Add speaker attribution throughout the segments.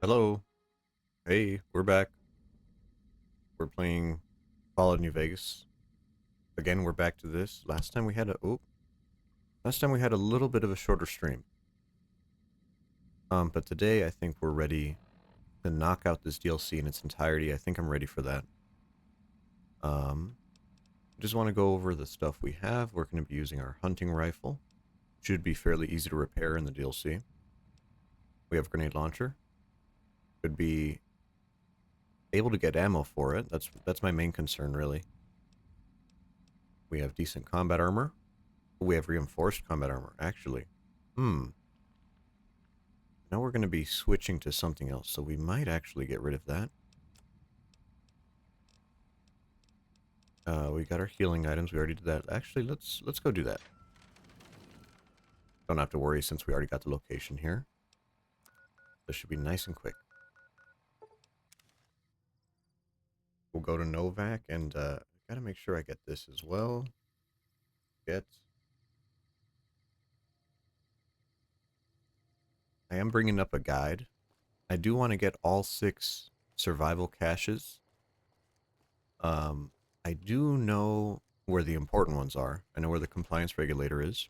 Speaker 1: Hello. Hey, we're back. We're playing Fallout New Vegas. Again, we're back to this. Last time we had a little bit of a shorter stream. But today I think we're ready to knock out this DLC in its entirety. I think I'm ready for that. Um, just want to go over the stuff we have. We're going to be using our hunting rifle. Should be fairly easy to repair in the DLC. We have a grenade launcher. Could be able to get ammo for it. That's my main concern, really. We have decent combat armor. We have reinforced combat armor, actually. Hmm. Now we're going to be switching to something else, so we might actually get rid of that. We got our healing items. We already did that. Actually, let's go do that. Don't have to worry since we already got the location here. This should be nice and quick. We'll go to Novak and gotta make sure I get this as well. Get. I am bringing up a guide. I do want to get all 6 survival caches. Um, I do know where the important ones are. I know where the compliance regulator is.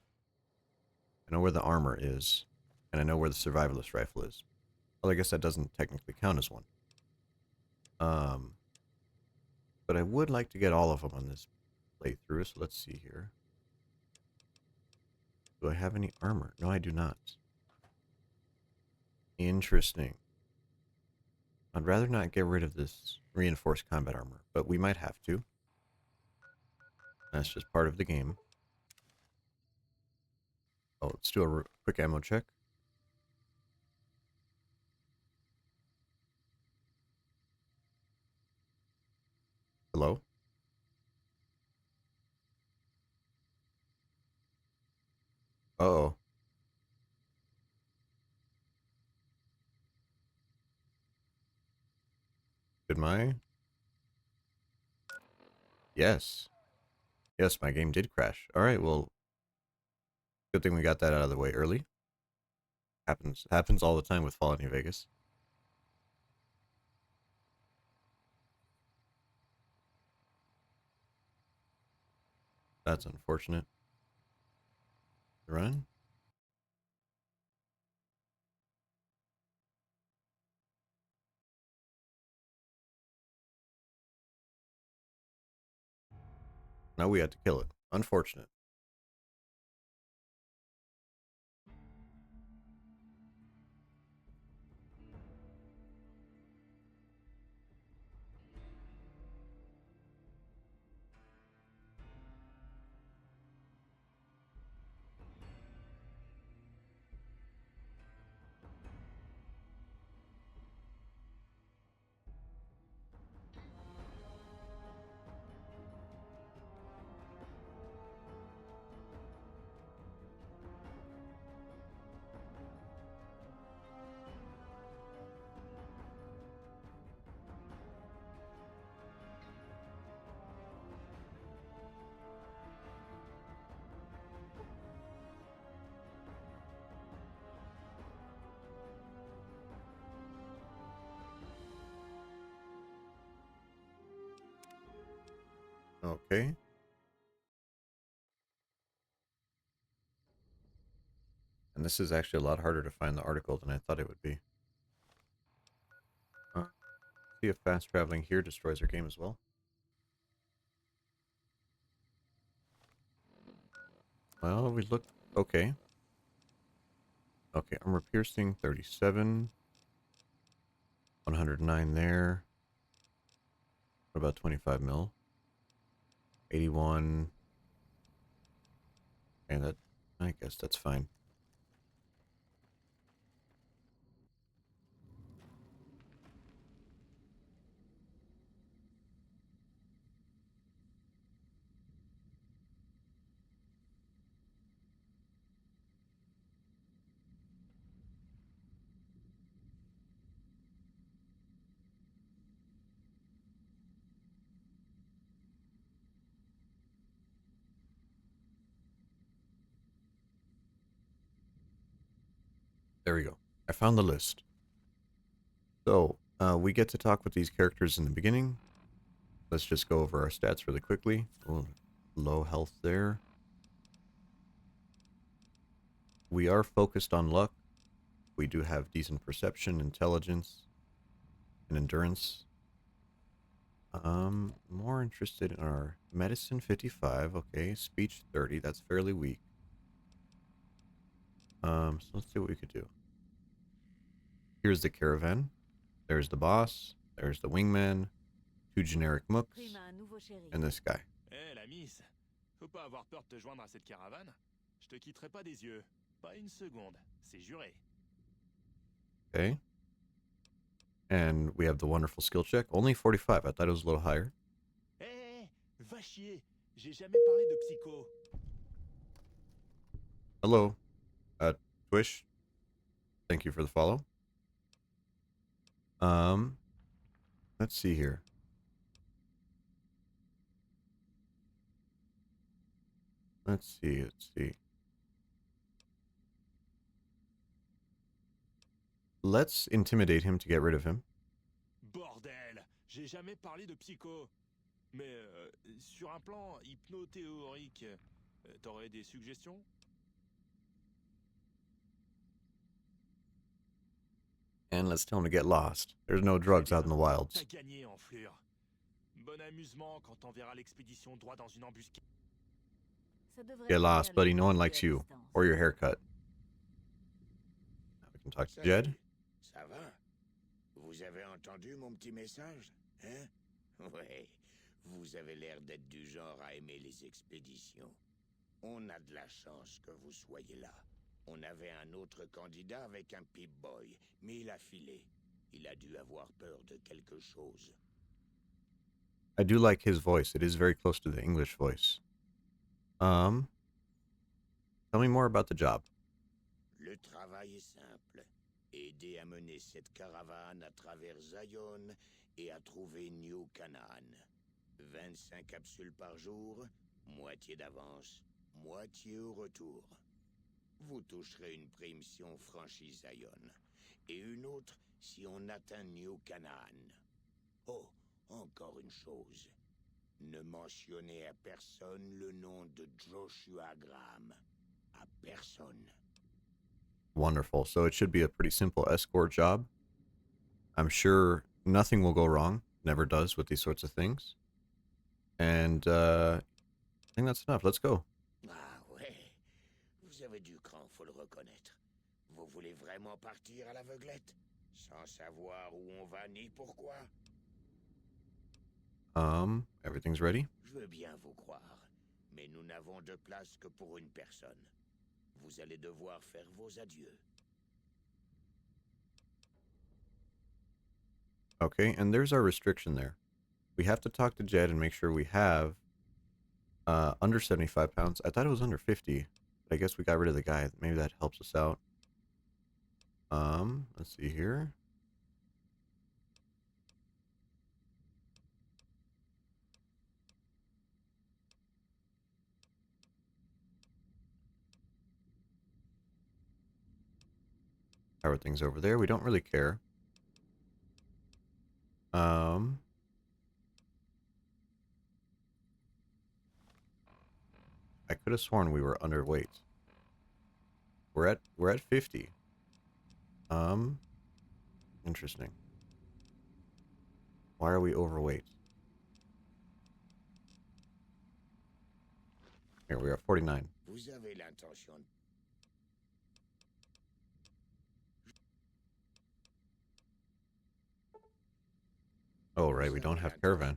Speaker 1: I know where the armor is. And I know where the survivalist rifle is. Well, I guess that doesn't technically count as one. Um, but I would like to get all of them on this playthrough, so let's see here. Do I have any armor? No, I do not. Interesting. I'd rather not get rid of this reinforced combat armor, but we might have to. That's just part of the game. Oh, let's do a quick ammo check. Hello? Uh-oh. Did my... Yes. Yes, my game did crash. Alright, well, good thing we got that out of the way early. Happens all the time with Fallout New Vegas. That's unfortunate. Run? Now we had to kill it. Unfortunate. Okay. And this is actually a lot harder to find the article than I thought it would be. See if fast traveling here destroys our game as well. Well, we look okay. Okay, armor piercing 37. 109 there. What about 25 mil? 81. And that, I guess that's fine. There we go. I found the list. So, we get to talk with these characters in the beginning. Let's just go over our stats really quickly. Oh, low health there. We are focused on luck. We do have decent perception, intelligence, and endurance. More interested in our medicine 55. Okay, speech 30. That's fairly weak. So let's see what we could do. Here's the caravan. There's the boss. There's the wingman. 2 generic mooks. And this guy.
Speaker 2: Eh, la miss, faut pas avoir peur de te joindre à cette caravane. Je te quitterai pas des yeux. Pas une seconde, c'est juré.
Speaker 1: Okay. And we have the wonderful skill check. Only 45. I thought it was a little higher.
Speaker 2: Eh, va chier. J'ai jamais parlé de psycho.
Speaker 1: Hello, Twish. Thank you for the follow. Let's see here. Let's see. Let's intimidate him to get rid of him.
Speaker 2: Bordel, j'ai jamais parlé de psycho. Mais sur un plan hypno-théorique, t'aurais des suggestions?
Speaker 1: And let's tell him to get lost. There's no drugs out in the wilds.
Speaker 2: T'as gagné, enflure. Bon amusement quand on verra l'expédition droit dans une embuscade.
Speaker 1: Get lost, buddy. No one likes you. Or your haircut. Now we can talk to Jed.
Speaker 3: Ça va? Vous avez entendu mon petit message? Hein? Ouais. Vous avez l'air d'être du genre à aimer les expéditions. On a de la chance que vous soyez là. On avait un autre candidat avec un Pip-Boy, mais il a filé. Il a dû avoir peur de quelque chose.
Speaker 1: I do like his voice. It is very close to the English voice. Tell me more about the job.
Speaker 3: Le travail est simple. Aider à mener cette caravane à travers Zion et à trouver New Canaan. 25 capsules par jour, moitié d'avance, moitié au retour. Vous toucherez une prime si on franchit Zion, et une autre si on atteint New Canaan. Oh, encore une chose. Ne mentionnez à personne le nom de Joshua Graham. À personne.
Speaker 1: Wonderful. So it should be a pretty simple escort job. I'm sure nothing will go wrong. Never does with these sorts of things. And I think that's enough. Let's go.
Speaker 3: Ah ouais, vous avez du cran, faut le reconnaître. Vous voulez vraiment partir à l'aveuglette, sans savoir où on va ni pourquoi?
Speaker 1: Everything's ready.
Speaker 3: Je veux bien vous croire, mais nous n'avons de place que pour une personne. Vous allez devoir faire vos adieux.
Speaker 1: Okay, and there's our restriction there. We have to talk to Jed and make sure we have under 75 pounds. I thought it was under 50, but I guess we got rid of the guy. Maybe that helps us out. Let's see here. How are things over there? We don't really care. I could have sworn we were underweight. We're at 50. Interesting. Why are we overweight? Here we are, 49.
Speaker 3: Vous avez l'intention.
Speaker 1: Oh, right, we don't have caravan.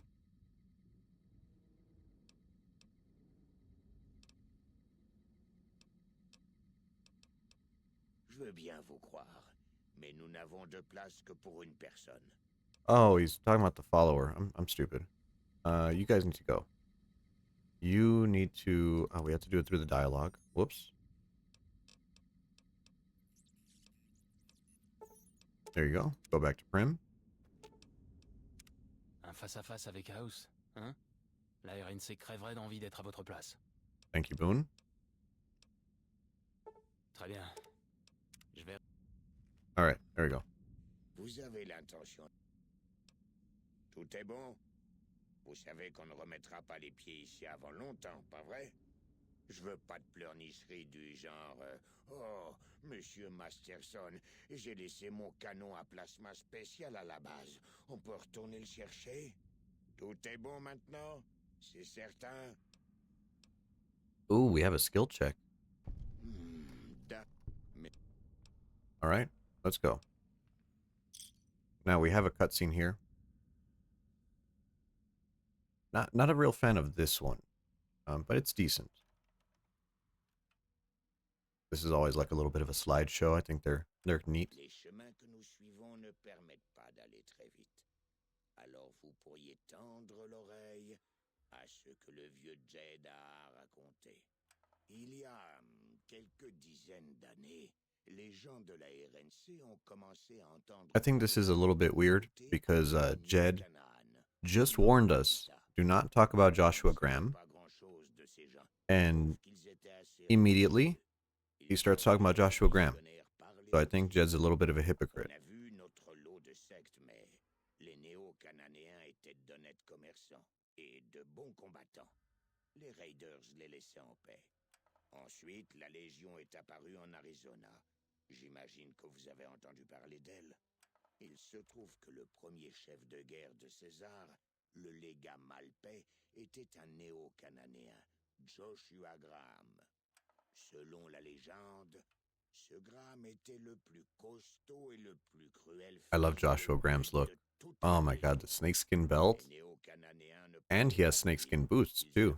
Speaker 3: Je veux bien vous croire, mais nous n'avons de place que pour une personne.
Speaker 1: Oh, he's talking about the follower. I'm stupid. You guys need to go. You need to... Oh, we have to do it through the dialogue. Whoops. There you go. Go back to Prim.
Speaker 4: Un face-à-face avec House, hein? La RNC crèverait d'envie d'être à votre place.
Speaker 1: Thank you, Boone.
Speaker 4: Très bien. Je vais...
Speaker 1: All right, there we go.
Speaker 3: Vous Vous avez l'intention. Tout est bon. Vous savez qu'on ne remettra pas les pieds ici avant longtemps, pas vrai? Je veux pas de pleurnicherie du genre Oh, monsieur Masterson, j'ai laissé mon canon à plasma spécial à la base. On peut retourner le chercher? Tout est bon maintenant? C'est certain?
Speaker 1: Ooh, we have a skill check.
Speaker 3: Mais
Speaker 1: All right, let's go. Now we have a cutscene here. Not a real fan of this one, but it's decent. This is always like a little bit of a slideshow. I think they're neat.
Speaker 3: les chemins que nous suivons ne permettent pas d'aller très vite. Alors vous pourriez tendre l'oreille à ce que le vieux Jed a raconté. Il y a quelques dizaines d'années, les gens de la RNC ont commencé à entendre...
Speaker 1: I think this is a little bit weird because Jed just warned us, do not talk about Joshua Graham. And immediately, he starts talking about Joshua Graham. So I think Jed's a little bit of a hypocrite.
Speaker 3: On a vu notre lot de sectes, mais les néo-cananéens étaient d'honnêtes commerçants et de bons combattants. Les Raiders les laissaient en paix. Ensuite, la Légion est apparue en Arizona. J'imagine que vous avez entendu parler d'elle. Il se trouve que le premier chef de guerre de César, le légat Malpais, était un néo-cananéen, Joshua Graham. Selon la légende, ce Graham était le plus costaud et le plus cruel.
Speaker 1: I love Joshua Graham's look. Oh my god, the snakeskin belt. And he has snakeskin boots too.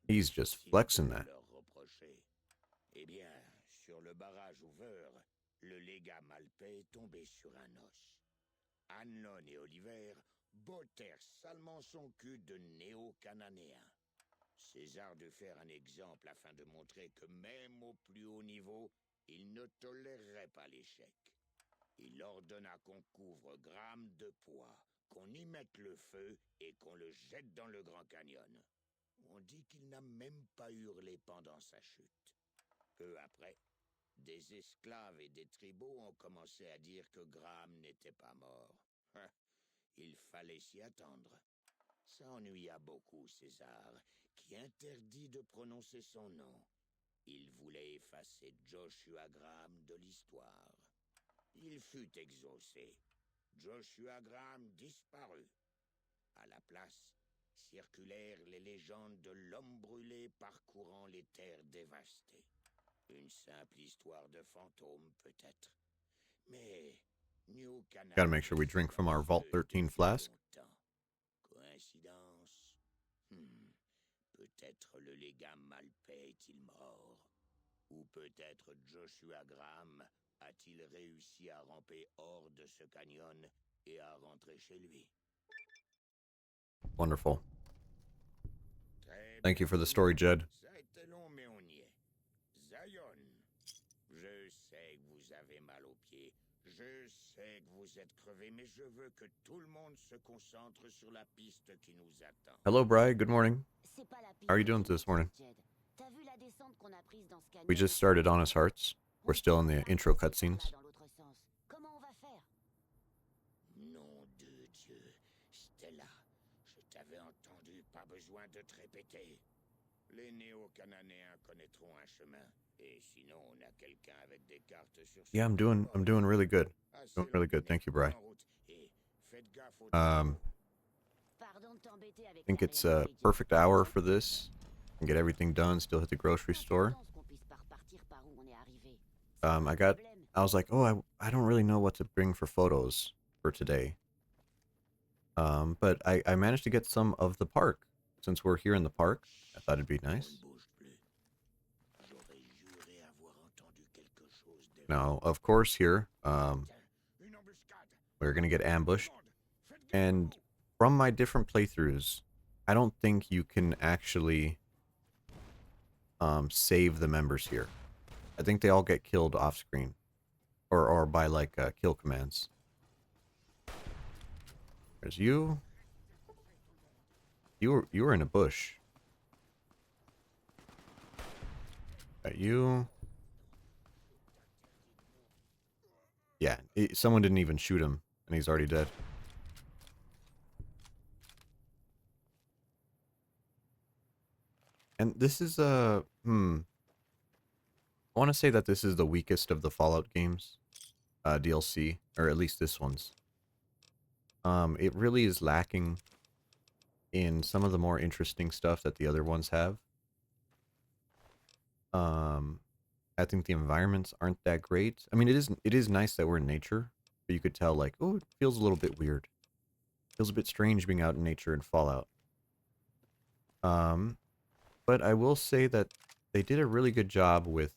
Speaker 1: He's just flexing that.
Speaker 3: Eh bien, sur le barrage ouvert, le légat Malpais est tombé sur un os. Hanlon et Oliver bottèrent salement son cul de néo-cananéen. César dut faire un exemple afin de montrer que même au plus haut niveau, il ne tolérerait pas l'échec. Il ordonna qu'on couvre Graham de poids, qu'on y mette le feu et qu'on le jette dans le Grand Canyon. On dit qu'il n'a même pas hurlé pendant sa chute. Peu après, des esclaves et des tribaux ont commencé à dire que Graham n'était pas mort. Il fallait s'y attendre. Ça ennuya beaucoup César, qui interdit de prononcer son nom. Il voulait effacer Joshua Graham de l'histoire. Il fut exaucé. Joshua Graham disparut. À la place, circulèrent les légendes de l'homme brûlé parcourant les terres dévastées. Une simple histoire de fantôme, peut-être. Mais New Canaan...
Speaker 1: Gotta make sure we drink from our Vault 13 flask.
Speaker 3: Coïncidence? Peut-être le légat Malpais est-il mort? Ou peut-être Joshua Graham a-t-il réussi à ramper hors de ce canyon et à rentrer chez lui?
Speaker 1: Wonderful. Thank you for the story, Jed.
Speaker 3: Ça a été long, mais on y est. Zion, je sais que vous avez mal aux pieds. Je sais que vous êtes crevé, mais je veux que tout le monde se concentre sur la piste qui nous attend.
Speaker 1: Hello, Bri. Good morning. How are you doing this morning? We just started Honest Hearts. We're still in the intro cutscenes.
Speaker 3: Nom de Dieu, Stella, je t'avais entendu, pas besoin de te répéter. Les néo-cananéens connaîtront un chemin, et sinon on a quelqu'un avec des cartes sur.
Speaker 1: Yeah, I'm doing really good. Doing really good. Thank you, Bri. I think it's a perfect hour for this. And get everything done, still hit the grocery store. I was like, oh, I don't really know what to bring for photos for today. But I managed to get some of the park. Since we're here in the park, I thought it'd be nice. Now, of course, here, we're gonna get ambushed. And from my different playthroughs, I don't think you can actually save the members here. I think they all get killed off screen, or by like kill commands. There's you. You were in a bush. Got you. Yeah, someone didn't even shoot him, and he's already dead. And this is I want to say that this is the weakest of the Fallout games, DLC, or at least this one's. It really is lacking in some of the more interesting stuff that the other ones have. I think the environments aren't that great. I mean, it is nice that we're in nature, but you could tell like, oh, it feels a little bit weird. Feels a bit strange being out in nature in Fallout. But I will say that they did a really good job with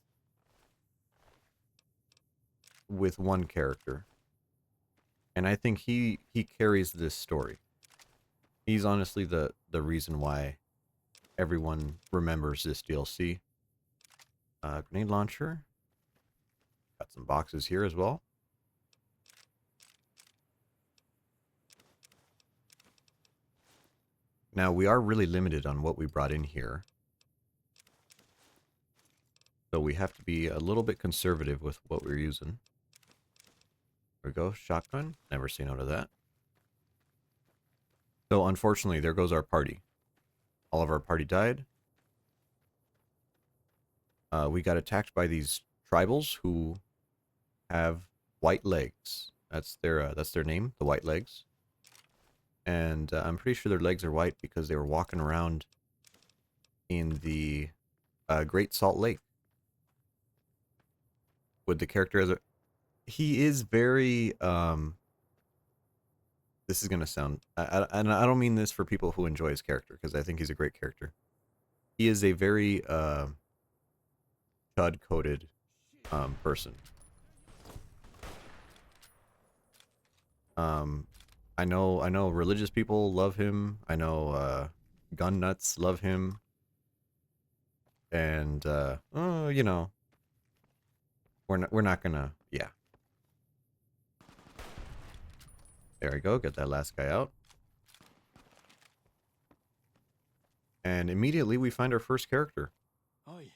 Speaker 1: one character. And I think he carries this story. He's honestly the reason why everyone remembers this DLC. Grenade launcher. Got some boxes here as well. Now, we are really limited on what we brought in here. So we have to be a little bit conservative with what we're using. There we go. Shotgun. Never say no to that. So, unfortunately, there goes our party. All of our party died. We got attacked by these tribals who have white legs. That's their name, the white legs. And I'm pretty sure their legs are white because they were walking around in the Great Salt Lake with the character as a... He is very... this is going to sound... I don't mean this for people who enjoy his character, because I think he's a great character. He is a very chud-coated person. I know religious people love him. I know gun nuts love him. And you know, we're not gonna, yeah. There we go, get that last guy out. And immediately we find our first character.
Speaker 4: Oi,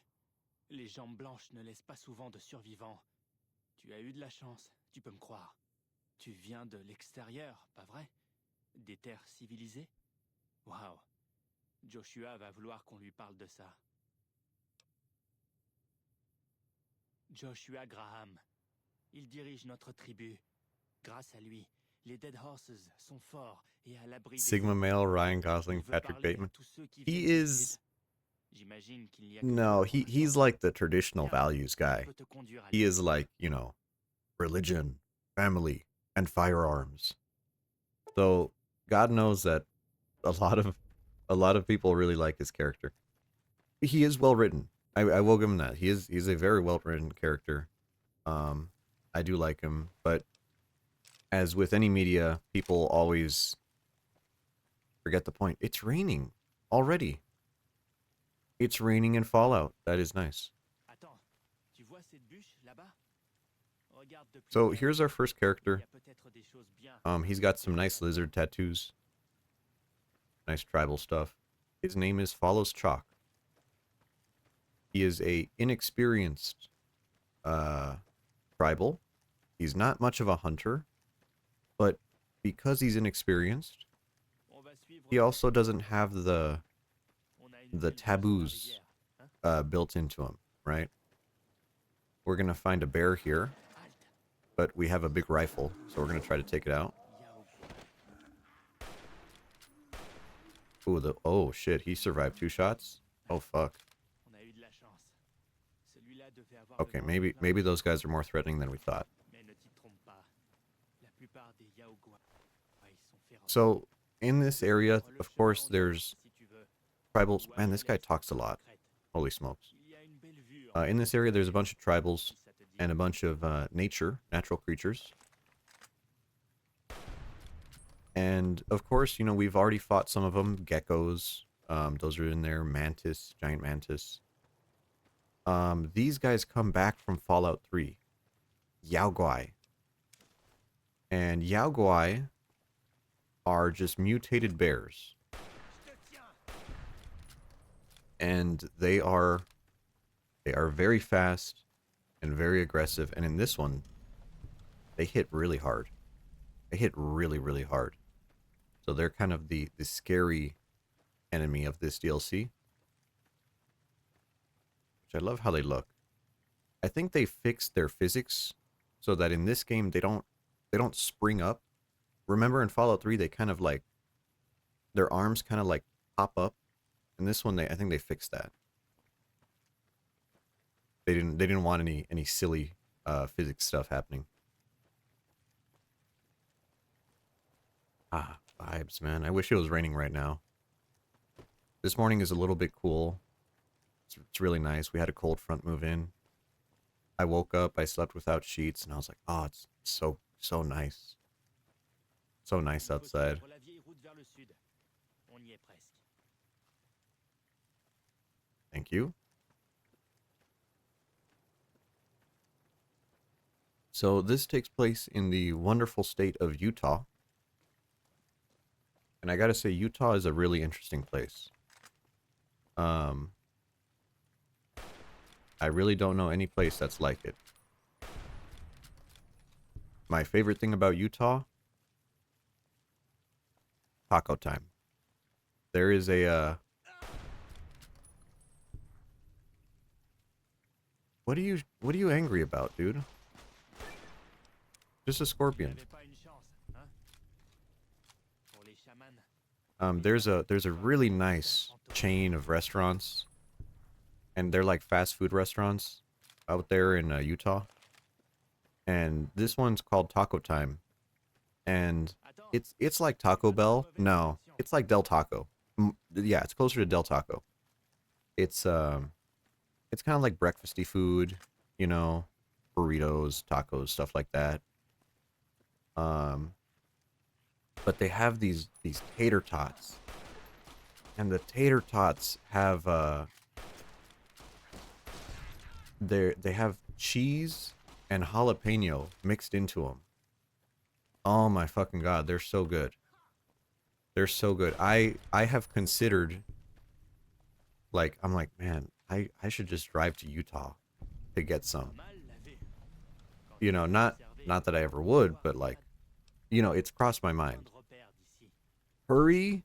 Speaker 4: les jambes blanches ne laissent pas souvent de survivants. Tu as eu de la chance, tu peux me croire. Tu viens de l'extérieur, pas vrai? Des terres civilisées? Waouh. Joshua va vouloir qu'on lui parle de ça. Joshua Graham. Il dirige notre tribu. Grâce à lui, les Dead Horses sont forts et à l'abri des
Speaker 1: Sigma
Speaker 4: ennemis.
Speaker 1: male, Ryan Gosling,
Speaker 4: Il veut
Speaker 1: Patrick
Speaker 4: parler à
Speaker 1: Bateman.
Speaker 4: tous ceux qui
Speaker 1: He
Speaker 4: viennent de
Speaker 1: is...
Speaker 4: l'île. J'imagine qu'il n'y a que
Speaker 1: No,
Speaker 4: toi pour
Speaker 1: he's
Speaker 4: l'instant.
Speaker 1: like the traditional
Speaker 4: Viens,
Speaker 1: values guy.
Speaker 4: je peux te conduire à
Speaker 1: He
Speaker 4: lui.
Speaker 1: is like, you know, religion, family, and firearms. So God knows that a lot of people really like his character. He is well written. I will give him that. He's a very well written character. I do like him, but as with any media, people always forget the point. It's raining already. It's raining in Fallout. That is nice.
Speaker 4: Attends, tu vois cette bûche là-bas? Regarde depuis
Speaker 1: So
Speaker 4: près.
Speaker 1: here's our first
Speaker 4: Il
Speaker 1: character.
Speaker 4: y a peut-être des choses bien.
Speaker 1: He's got some nice lizard tattoos. Nice tribal stuff. His name is Follows Chalk. He is a inexperienced tribal. He's not much of a hunter, but because he's inexperienced,
Speaker 4: On va suivre
Speaker 1: he also doesn't have the
Speaker 4: On a une
Speaker 1: the
Speaker 4: ville sur la
Speaker 1: taboos
Speaker 4: rivière, hein?
Speaker 1: built into him, right? We're gonna find a bear here,
Speaker 4: Halte.
Speaker 1: but we have a big rifle, so we're gonna try to take it out. Ooh, oh shit, he survived 2 shots. Oh fuck.
Speaker 4: On a eu de la chance. Celui-là devait avoir
Speaker 1: Okay,
Speaker 4: besoin de
Speaker 1: maybe
Speaker 4: plein
Speaker 1: those guys are more threatening than we thought.
Speaker 4: Mais ne t'y trompe pas. La plupart des Yaoguais sont féroces.
Speaker 1: So in this area,
Speaker 4: Prends le
Speaker 1: of
Speaker 4: chemin
Speaker 1: course,
Speaker 4: en
Speaker 1: there's
Speaker 4: direct, si tu veux.
Speaker 1: tribals.
Speaker 4: Ou
Speaker 1: Man, this guy
Speaker 4: aller
Speaker 1: talks a
Speaker 4: à la
Speaker 1: lot.
Speaker 4: secrète.
Speaker 1: Holy smokes.
Speaker 4: Il y a une belle vue en
Speaker 1: In this area, there's a bunch of tribals
Speaker 4: si ça te dit.
Speaker 1: and a bunch of natural creatures. And of course, you know, we've already fought some of them. Geckos, those are in there. Mantis, giant mantis. These guys come back from Fallout 3. Yaoguai. And Yaoguai are just mutated bears. And they are very fast and very aggressive. And in this one, they hit really hard. They hit really, really hard. So they're kind of the scary enemy of this DLC. Which I love how they look. I think they fixed their physics so that in this game they don't spring up. Remember in Fallout 3 they kind of like their arms kind of like pop up. In this one I think they fixed that. They didn't want any silly physics stuff happening. Ah, vibes, man. I wish it was raining right now. This morning is a little bit cool. It's really nice. We had a cold front move in. I woke up, I slept without sheets, and I was like, oh, it's so nice. So nice outside. Thank you. So this takes place in the wonderful state of Utah. And I gotta say, Utah is a really interesting place. I really don't know any place that's like it. My favorite thing about Utah, taco time. There is a what are you angry about, dude? Just a scorpion. There's a really nice chain of restaurants, and they're like fast food restaurants out there in Utah. And this one's called Taco Time, and it's like Taco Bell. No, it's like Del Taco. Yeah, it's closer to Del Taco. It's kind of like breakfasty food, you know, burritos, tacos, stuff like that. But they have these tater tots, and the tater tots have they have cheese and jalapeno mixed into them. Oh my fucking god, they're so good. They're so good. I have considered, like, I'm like, man, I should just drive to Utah to get some. You know, not that I ever would, but like, you know, it's crossed my mind. Curry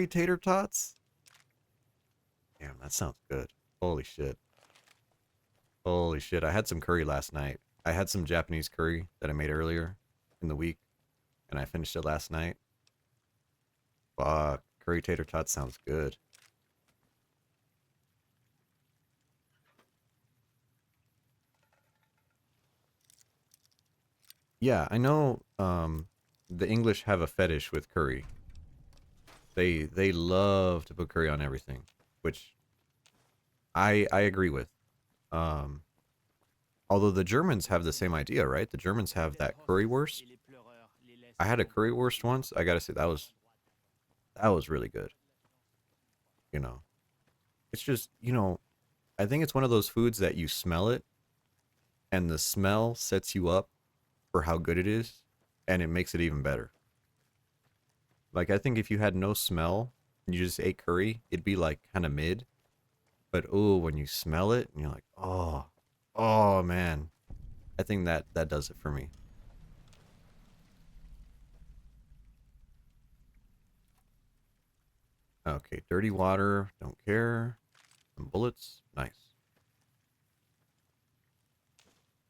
Speaker 1: tater tots? Damn, that sounds good. Holy shit. Holy shit, I had some curry last night. I had some Japanese curry that I made earlier in the week, and I finished it last night. Fuck, curry tater tots sounds good. Yeah, I know the English have a fetish with curry. They love to put curry on everything, which I agree with. Although the Germans have the same idea, right? The Germans have that currywurst. I had a currywurst once. I gotta say that was really good. You know, it's just, you know, I think it's one of those foods that you smell it, and the smell sets you up for how good it is, and it makes it even better. Like, I think if you had no smell and you just ate curry, it'd be like kind of mid. But oh, when you smell it, and you're like, oh man, I think that does it for me. Okay, dirty water, don't care. Some bullets, nice.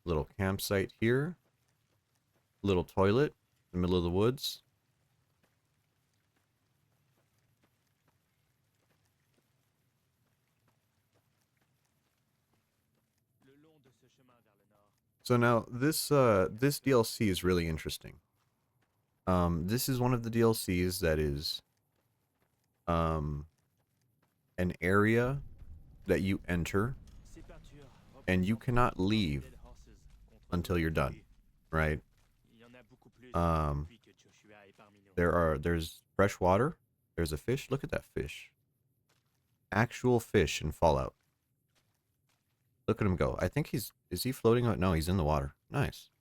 Speaker 1: Little campsite here. Little toilet in the middle of the woods. So now this this DLC is really interesting. This is one of the DLCs that is an area that you enter and you cannot leave until you're done, right? There's fresh water, there's a fish. Look at that fish. Actual fish in Fallout. Look at him go. I think is he floating out? No, he's in the water. Nice.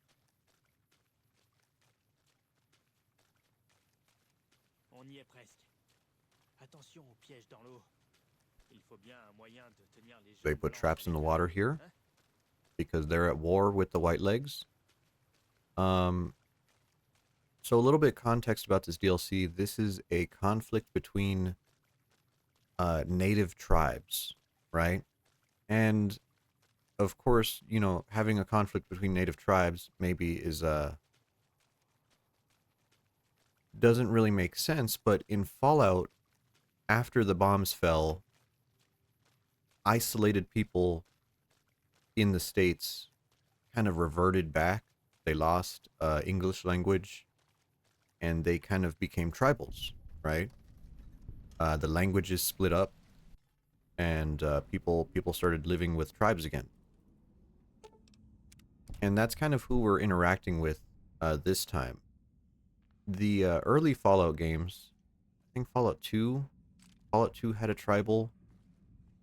Speaker 1: They put traps in the water here because they're at war with the white legs. So a little bit of context about this DLC. This is a conflict between native tribes, right? And of course, you know, having a conflict between native tribes maybe is doesn't really make sense, but in Fallout, after the bombs fell, isolated people in the states kind of reverted back. They lost English language, and they kind of became tribals, right? The languages split up, and people started living with tribes again. And that's kind of who we're interacting with this time. The early Fallout games, I think Fallout 2 had a tribal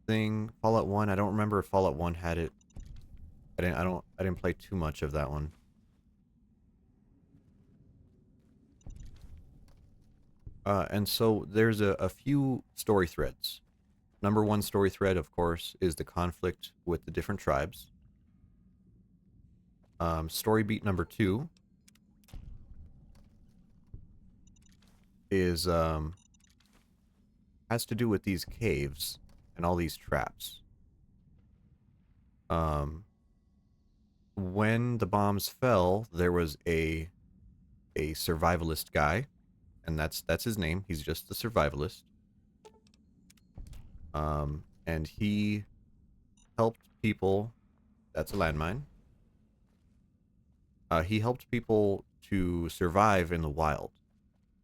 Speaker 1: thing. Fallout 1, I don't remember if Fallout 1 had it. I didn't play too much of that one. And so there's a few story threads. Number one story thread, of course, is the conflict with the different tribes. Story beat number 2 is has to do with these caves and all these traps. When the bombs fell, there was a survivalist guy, and that's his name. He's just the survivalist. And he helped people. That's a landmine. He helped people to survive in the wild,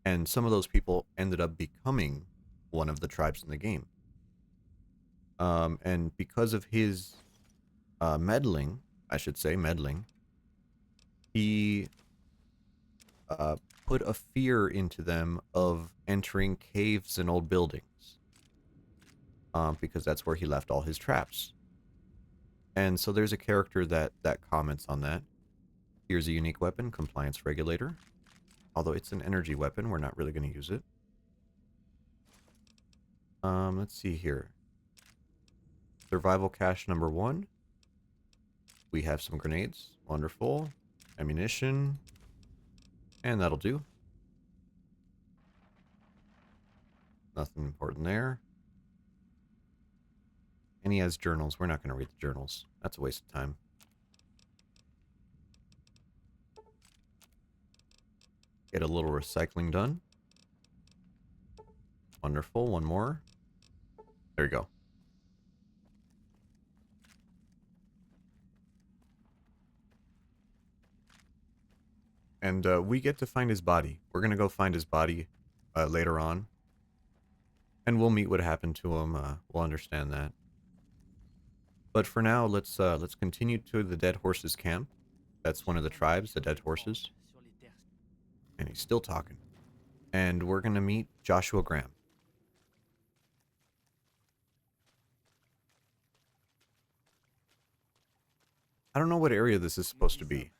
Speaker 1: and some of those people ended up becoming one of the tribes in the game. And because of his meddling, I should say meddling, he put a fear into them of entering caves and old buildings, because that's where he left all his traps. And so there's a character that comments on that. Here's a unique weapon, Compliance Regulator. Although it's an energy weapon, we're not really going to use it. Let's see here. Survival cache number 1. We have some grenades. Wonderful. Ammunition. And that'll do. Nothing important there. And he has journals. We're not going to read the journals. That's a waste of time. Get a little recycling done. Wonderful. One more. There you go. And we get to find his body. We're going to go find his body later on. And we'll meet what happened to him. We'll understand that. But for now, let's continue to the Dead Horses camp. That's one of the tribes, the Dead Horses. And he's still talking. And we're going to meet Joshua Graham. I don't know what area this is supposed to be.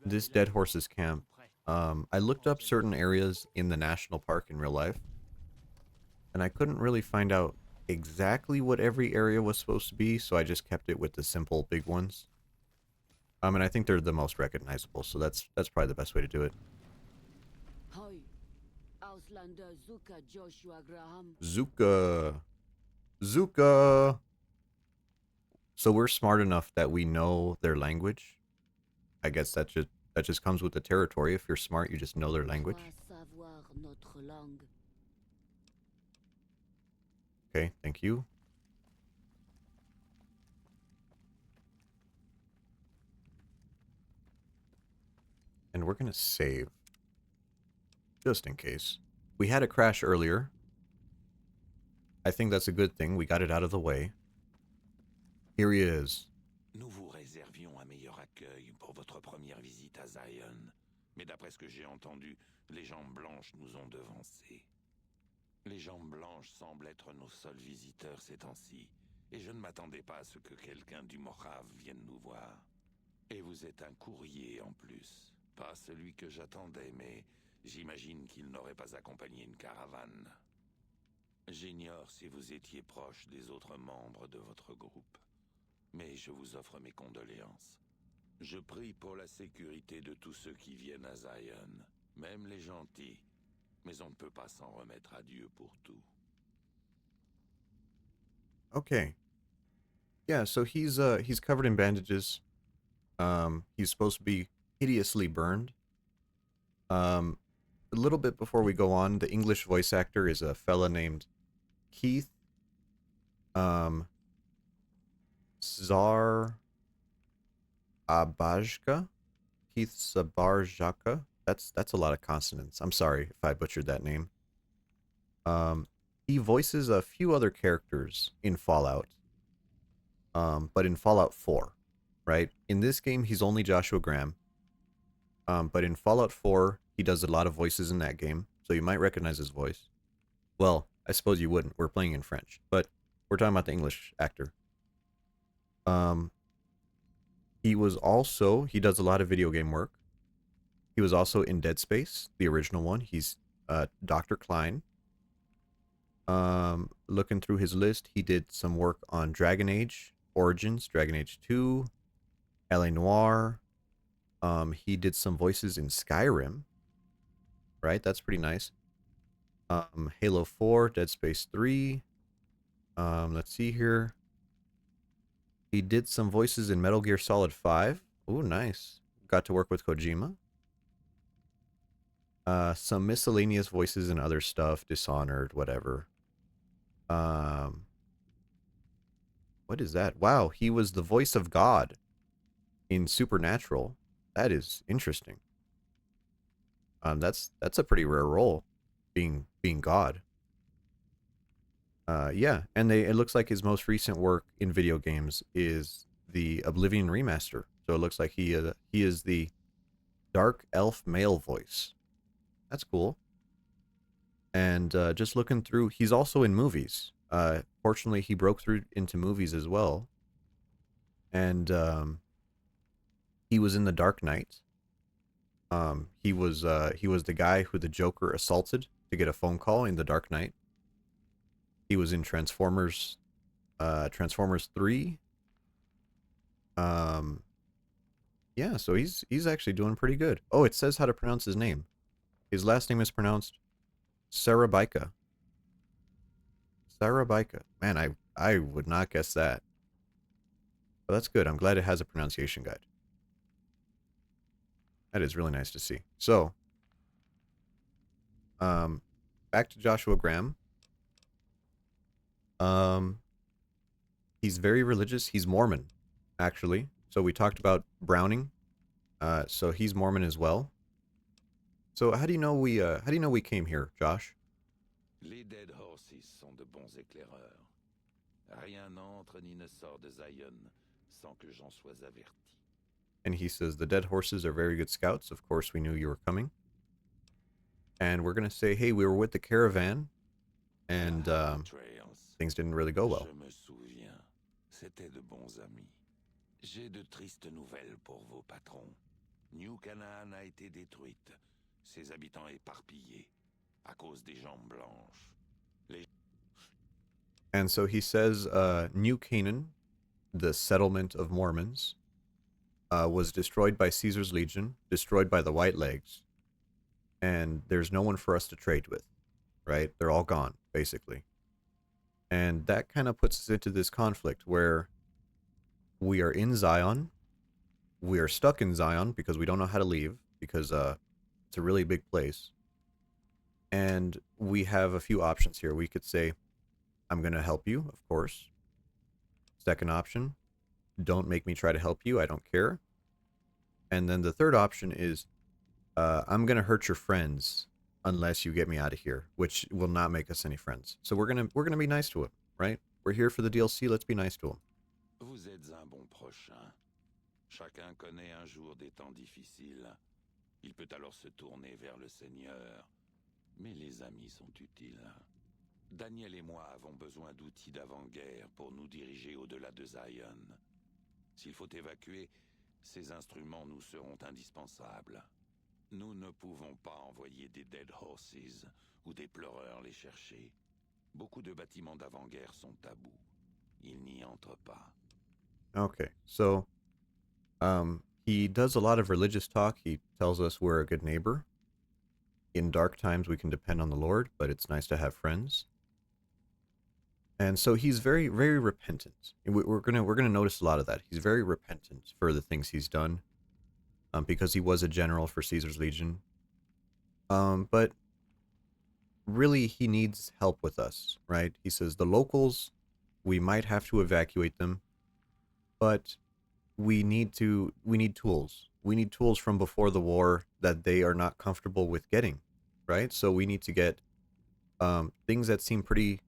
Speaker 1: This Dead Horses camp. I looked up certain areas in the national park in real life, and I couldn't really find out exactly what every area was supposed to be, so I just kept it with the simple big ones. And I think they're the most recognizable, so that's probably the best way to do it.
Speaker 5: Hi, Auslander Zuka Joshua Graham.
Speaker 1: Zuka. So we're smart enough that we know their language. I guess that just comes with the territory. If you're smart, you just know their language.
Speaker 5: Savoir notre langue.
Speaker 1: Okay, thank you. And we're gonna save. Just in case. We had a crash earlier. I think that's a good thing. We got it out of the way. Here he is.
Speaker 2: Nous vous réservions un meilleur accueil pour votre première visite à Zion. Mais d'après ce que j'ai entendu, les jambes blanches nous ont devancés. Les jambes blanches semblent être nos seuls visiteurs ces temps-ci. Et je ne m'attendais pas à ce que quelqu'un du Morave vienne nous voir. Et vous êtes un courrier en plus. Pas celui que j'attendais, mais j'imagine qu'il n'aurait pas accompagné une caravane. J'ignore si vous étiez proche des autres membres de votre groupe. Mais je vous offre mes condoléances. Je prie pour la sécurité de tous ceux qui viennent à Zion, même les gentils. Mais on ne peut pas s'en remettre à Dieu pour tout.
Speaker 1: Okay. Yeah, so he's covered in bandages. He's supposed to be hideously burned. A little bit before we go on, the English voice actor is a fella named Keith Zar Abajka. Keith Sabarjaka. That's a lot of consonants. I'm sorry if I butchered that name. He voices a few other characters in Fallout. But in Fallout 4, right? In this game, he's only Joshua Graham. But in Fallout 4, he does a lot of voices in that game, so you might recognize his voice. Well, I suppose you wouldn't. We're playing in French, but we're talking about the English actor. He does a lot of video game work. He was also in Dead Space, the original one. He's Dr. Klein. Looking through his list, he did some work on Dragon Age Origins, Dragon Age 2, L.A. Noire. He did some voices in Skyrim, right? That's pretty nice. Halo 4, Dead Space 3. Let's see here. He did some voices in Metal Gear Solid 5. Ooh, nice. Got to work with Kojima. Some miscellaneous voices and other stuff, Dishonored, whatever. What is that? Wow, he was the voice of God in Supernatural. That is interesting. That's a pretty rare role, being God. Yeah, and it looks like his most recent work in video games is the Oblivion remaster. So it looks like he is the dark elf male voice. That's cool. And just looking through, he's also in movies. Fortunately, he broke through into movies as well. And he was in The Dark Knight. He was the guy who the Joker assaulted to get a phone call in The Dark Knight. He was in Transformers 3. Yeah, so he's actually doing pretty good. Oh, it says how to pronounce his name. His last name is pronounced Sarabika. Sarabika. Man, I would not guess that. But that's good. I'm glad it has a pronunciation guide. That is really nice to see. So, back to Joshua Graham. He's very religious. He's Mormon, actually. So we talked about Browning. So he's Mormon as well. So how do you know we came here, Josh?
Speaker 2: Les Dead Horses sont de bons éclaireurs. Rien n'entre ni ne sort de Zion sans que j'en sois averti.
Speaker 1: And he says the Dead Horses are very good scouts. Of course, we knew you were coming. And we're gonna say, hey, we were with the caravan, and things didn't really go well.
Speaker 2: Je me souviens, c'était de bons amis. J'ai de tristes nouvelles pour vos patrons. New Canaan a été détruite, ses habitants éparpillés à cause des jambes blanches.
Speaker 1: And so he says, New Canaan, the settlement of Mormons, was destroyed by Caesar's legion, destroyed by the White Legs, and there's no one for us to trade with, right? They're all gone, basically. And that kind of puts us into this conflict where we are in Zion, we are stuck in Zion because we don't know how to leave, because it's a really big place. And we have a few options here. We could say, I'm going to help you, of course. Second option, don't make me try to help you. I don't care. And then the third option is, I'm going to hurt your friends unless you get me out of here, which will not make us any friends. So we're gonna be nice to him, right? We're here for the DLC. Let's be nice to him.
Speaker 2: Vous êtes un bon prochain. Chacun connaît un jour des temps difficiles. Il peut alors se tourner vers le Seigneur. Mais les amis sont utiles. Daniel et moi avons besoin d'outils d'avant-guerre pour nous diriger au-delà de Zion. S'il faut évacuer, ces instruments nous seront indispensables. Nous ne pouvons pas envoyer des Dead Horses ou des pleureurs les chercher. Beaucoup de bâtiments d'avant-guerre sont tabous. Ils n'y entrent pas.
Speaker 1: Okay, so He does a lot of religious talk. He tells us we're a good neighbor. In dark times, we can depend on the Lord, but it's nice to have friends. And so he's very, very repentant. We're gonna notice a lot of that. He's very repentant for the things he's done, because he was a general for Caesar's Legion. But really, he needs help with us, right? He says the locals, we might have to evacuate them, but we need tools. We need tools from before the war that they are not comfortable with getting, right? So we need to get things that seem pretty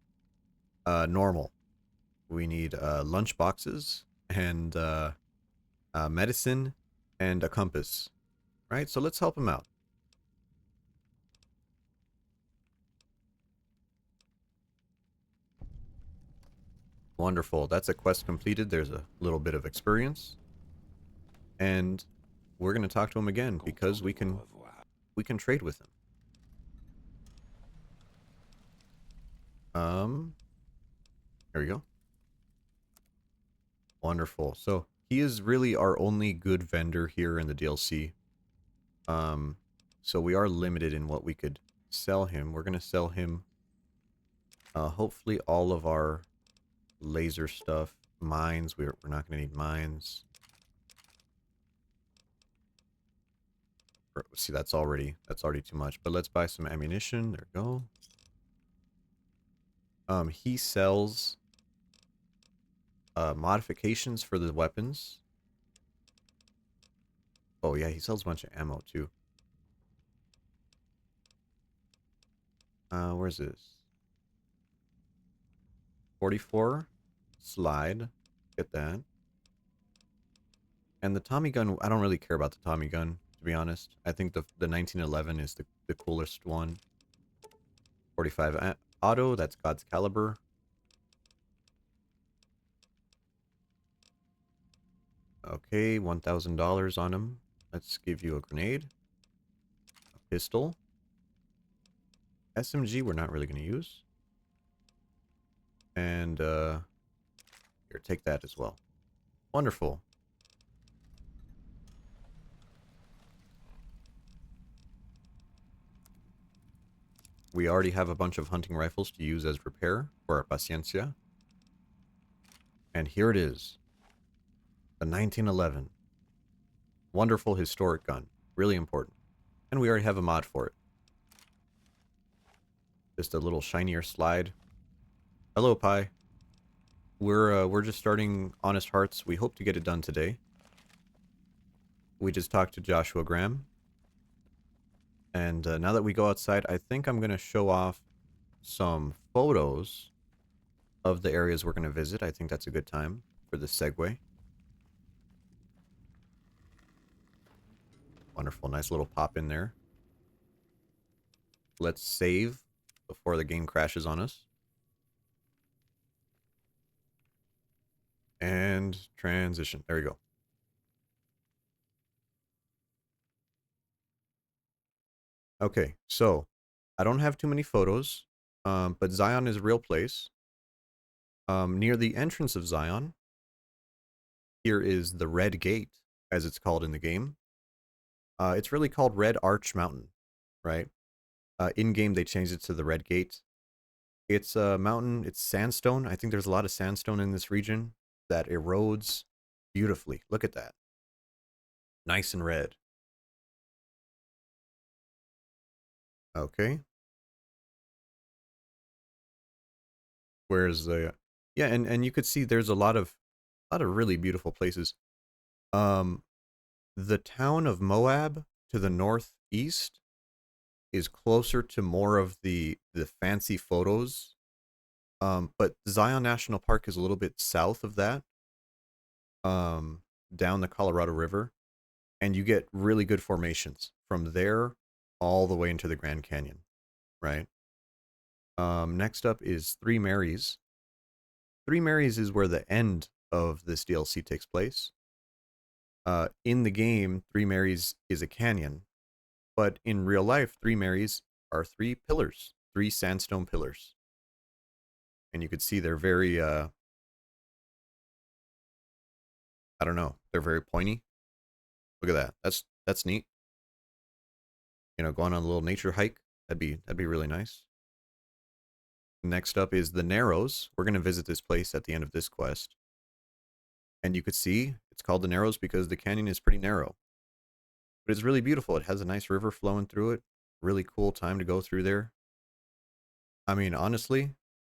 Speaker 1: normal. We need lunch boxes and medicine and a compass, right? So let's help him out. Wonderful. That's a quest completed. There's a little bit of experience. And we're going to talk to him again because we can trade with him. There we go. Wonderful. So he is really our only good vendor here in the DLC. So we are limited in what we could sell him. We're going to sell him hopefully all of our laser stuff. Mines. We're not going to need mines. See, that's already too much. But let's buy some ammunition. There we go. He sells modifications for the weapons. Oh yeah, he sells a bunch of ammo too. Where's this? 44 slide. Get that. And the Tommy gun, I don't really care about the Tommy gun, to be honest. I think the 1911 is the coolest one. 45 auto, that's God's caliber. Okay, $1,000 on him. Let's give you a grenade. A pistol. SMG we're not really going to use. And, here, take that as well. Wonderful. We already have a bunch of hunting rifles to use as repair for our Paciencia. And here it is. The 1911. Wonderful historic gun. Really important. And we already have a mod for it. Just a little shinier slide. Hello, Pi. We're just starting Honest Hearts. We hope to get it done today. We just talked to Joshua Graham. And now that we go outside, I think I'm going to show off some photos of the areas we're going to visit. I think that's a good time for this segue. Wonderful. Nice little pop in there. Let's save before the game crashes on us. And transition. There we go. Okay, so I don't have too many photos, but Zion is a real place. Near the entrance of Zion, here is the Red Gate, as it's called in the game. It's really called Red Arch Mountain, right? In-game, they changed it to the Red Gate. It's a mountain, it's sandstone. I think there's a lot of sandstone in this region that erodes beautifully. Look at that. Nice and red. Okay. Where's the... Yeah, and you could see there's a lot of really beautiful places. The town of Moab to the northeast is closer to more of the fancy photos. But Zion National Park is a little bit south of that. Down the Colorado River. And you get really good formations from there all the way into the Grand Canyon, right? Next up is Three Marys. Three Marys is where the end of this DLC takes place. In the game, Three Marys is a canyon, but in real life, Three Marys are three pillars, three sandstone pillars. And you could see they're very, I don't know, they're very pointy. Look at that. That's neat. You know, going on a little nature hike. That'd be really nice. Next up is the Narrows. We're gonna visit this place at the end of this quest. And you could see it's called the Narrows because the canyon is pretty narrow. But it's really beautiful. It has a nice river flowing through it. Really cool time to go through there. I mean, honestly,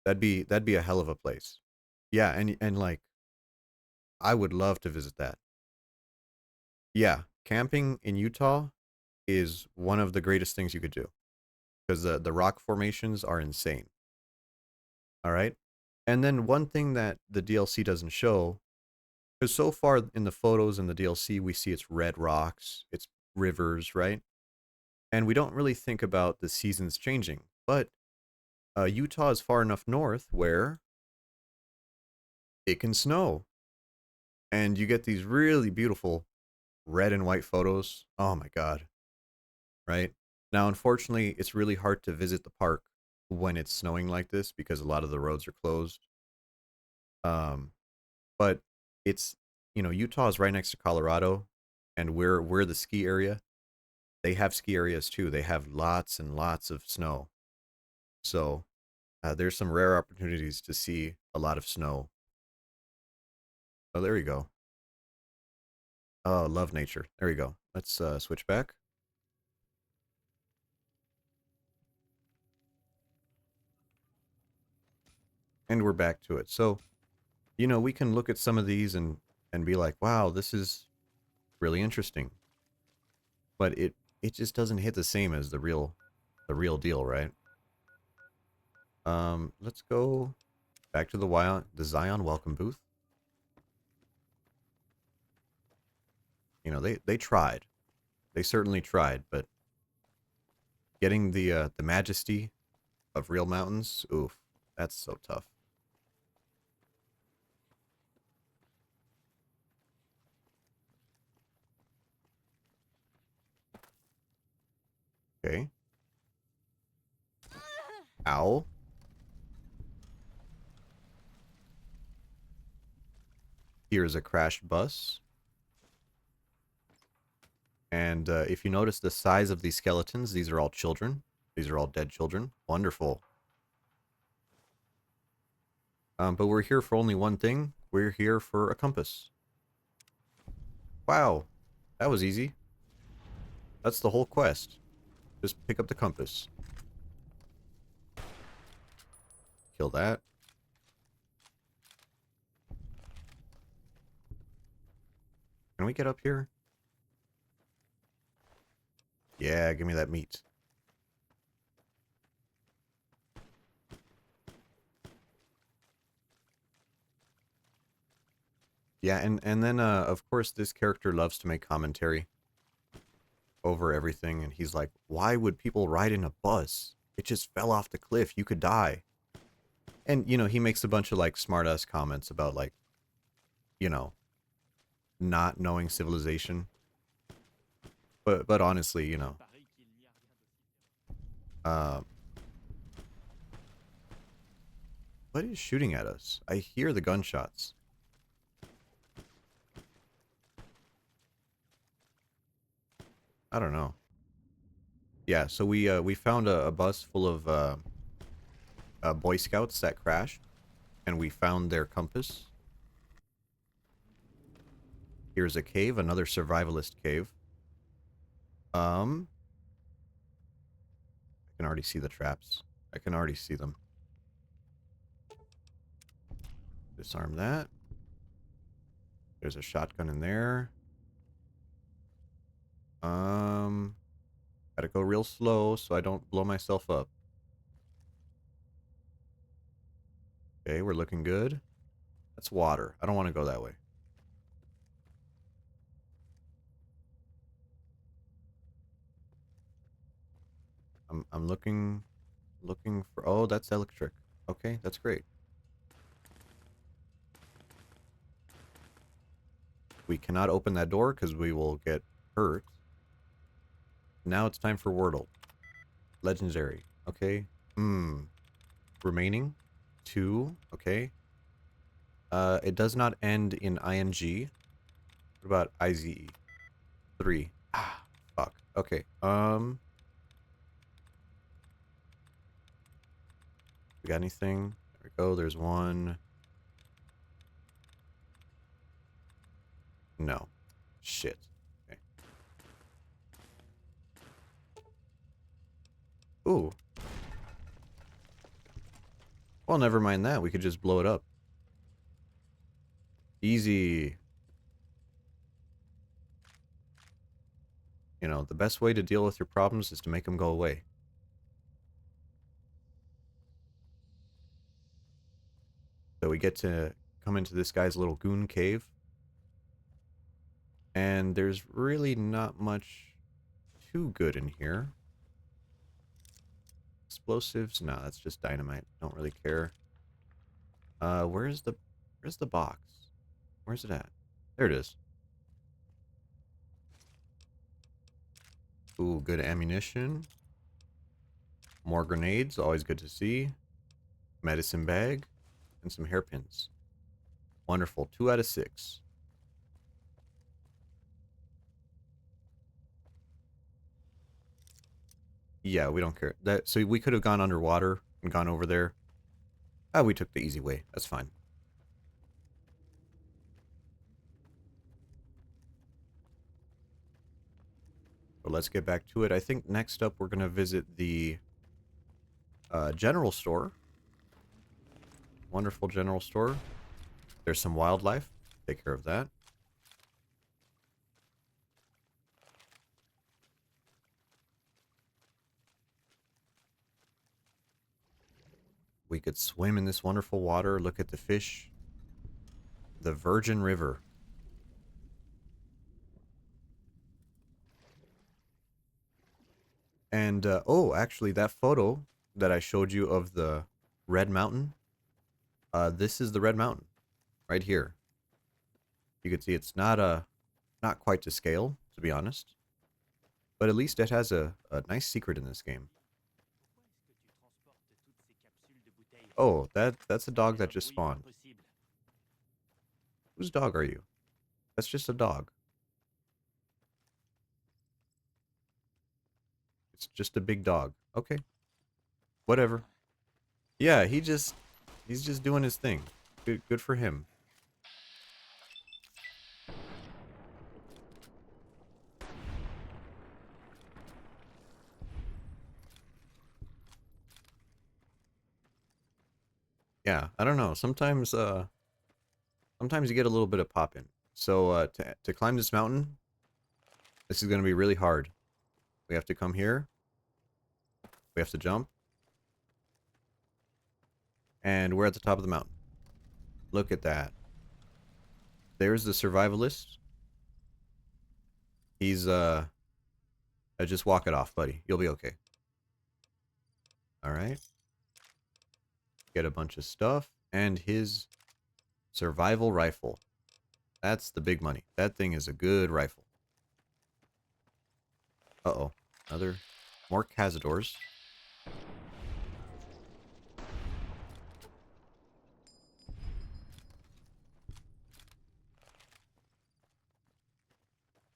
Speaker 1: that'd be a hell of a place. Yeah, and like I would love to visit that. Yeah, camping in Utah is one of the greatest things you could do because the rock formations are insane. All right. And then one thing that the DLC doesn't show, because so far in the photos in the DLC, we see it's red rocks, it's rivers, right? And we don't really think about the seasons changing. But Utah is far enough north where it can snow. And you get these really beautiful red and white photos. Oh my God. Right? Now, unfortunately, it's really hard to visit the park when it's snowing like this because a lot of the roads are closed. Um, but it's, you know, Utah is right next to Colorado, and we're the ski area. They have ski areas too. They have lots and lots of snow. So there's some rare opportunities to see a lot of snow. Oh, there you go. Oh, love nature. There you go. Let's switch back. And we're back to it. So, you know, we can look at some of these and be like, wow, this is really interesting. But it just doesn't hit the same as the real deal, right? Let's go back to the Zion welcome booth. You know, they tried. They certainly tried, but getting the majesty of real mountains, oof, that's so tough. Okay. Ow. Here's a crashed bus. And if you notice the size of these skeletons, these are all children. These are all dead children. Wonderful. But we're here for only one thing. We're here for a compass. Wow. That was easy. That's the whole quest. Just pick up the compass. Kill that. Can we get up here? Yeah, give me that meat. Yeah, and then of course this character loves to make commentary over everything, and he's like, why would people ride in a bus? It just fell off the cliff. You could die. And you know, he makes a bunch of like smart ass comments about like, you know, not knowing civilization. But honestly, you know, uh, what is shooting at us? I hear the gunshots. I don't know. Yeah, so we found a bus full of Boy Scouts that crashed, and we found their compass. Here's a cave, another survivalist cave. I can already see the traps. I can already see them. Disarm that. There's a shotgun in there. Gotta go real slow so I don't blow myself up. Okay, we're looking good. That's water. I don't want to go that way. I'm looking for, oh, that's electric. Okay, that's great. We cannot open that door because we will get hurt. Now it's time for Wordle. Legendary. Okay. Remaining 2. Okay. It does not end in ing. What about IZE? 3. Ah, fuck. Okay. We got anything? There we go. There's one. No. Shit. Okay. Ooh. Well, never mind that. We could just blow it up. Easy. You know, the best way to deal with your problems is to make them go away. So we get to come into this guy's little goon cave. And there's really not much too good in here. Explosives? No, that's just dynamite. Don't really care. Where's the box? Where's it at? There it is. Ooh, good ammunition. More grenades, always good to see. Medicine bag. And some hairpins. Wonderful. 2 out of 6. Yeah, we don't care. So we could have gone underwater and gone over there. Ah, we took the easy way. That's fine. But let's get back to it. I think next up we're going to visit the general store. Wonderful general store. There's some wildlife. Take care of that. We could swim in this wonderful water. Look at the fish. The Virgin River. And, oh, actually, that photo that I showed you of the Red Mountain, this is the Red Mountain, right here. You can see it's not quite to scale, to be honest. But at least it has a nice secret in this game. Oh, that's a dog that just spawned. Whose dog are you? That's just a dog. It's just a big dog. Okay. Whatever. Yeah, he's just doing his thing. Good for him. Yeah, I don't know. Sometimes sometimes you get a little bit of pop in. So to climb this mountain, this is going to be really hard. We have to come here. We have to jump. And we're at the top of the mountain. Look at that. There's the survivalist. He's just walk it off, buddy. You'll be okay. All right. Get a bunch of stuff and his survival rifle. That's the big money. That thing is a good rifle. Uh-oh. More cazadors.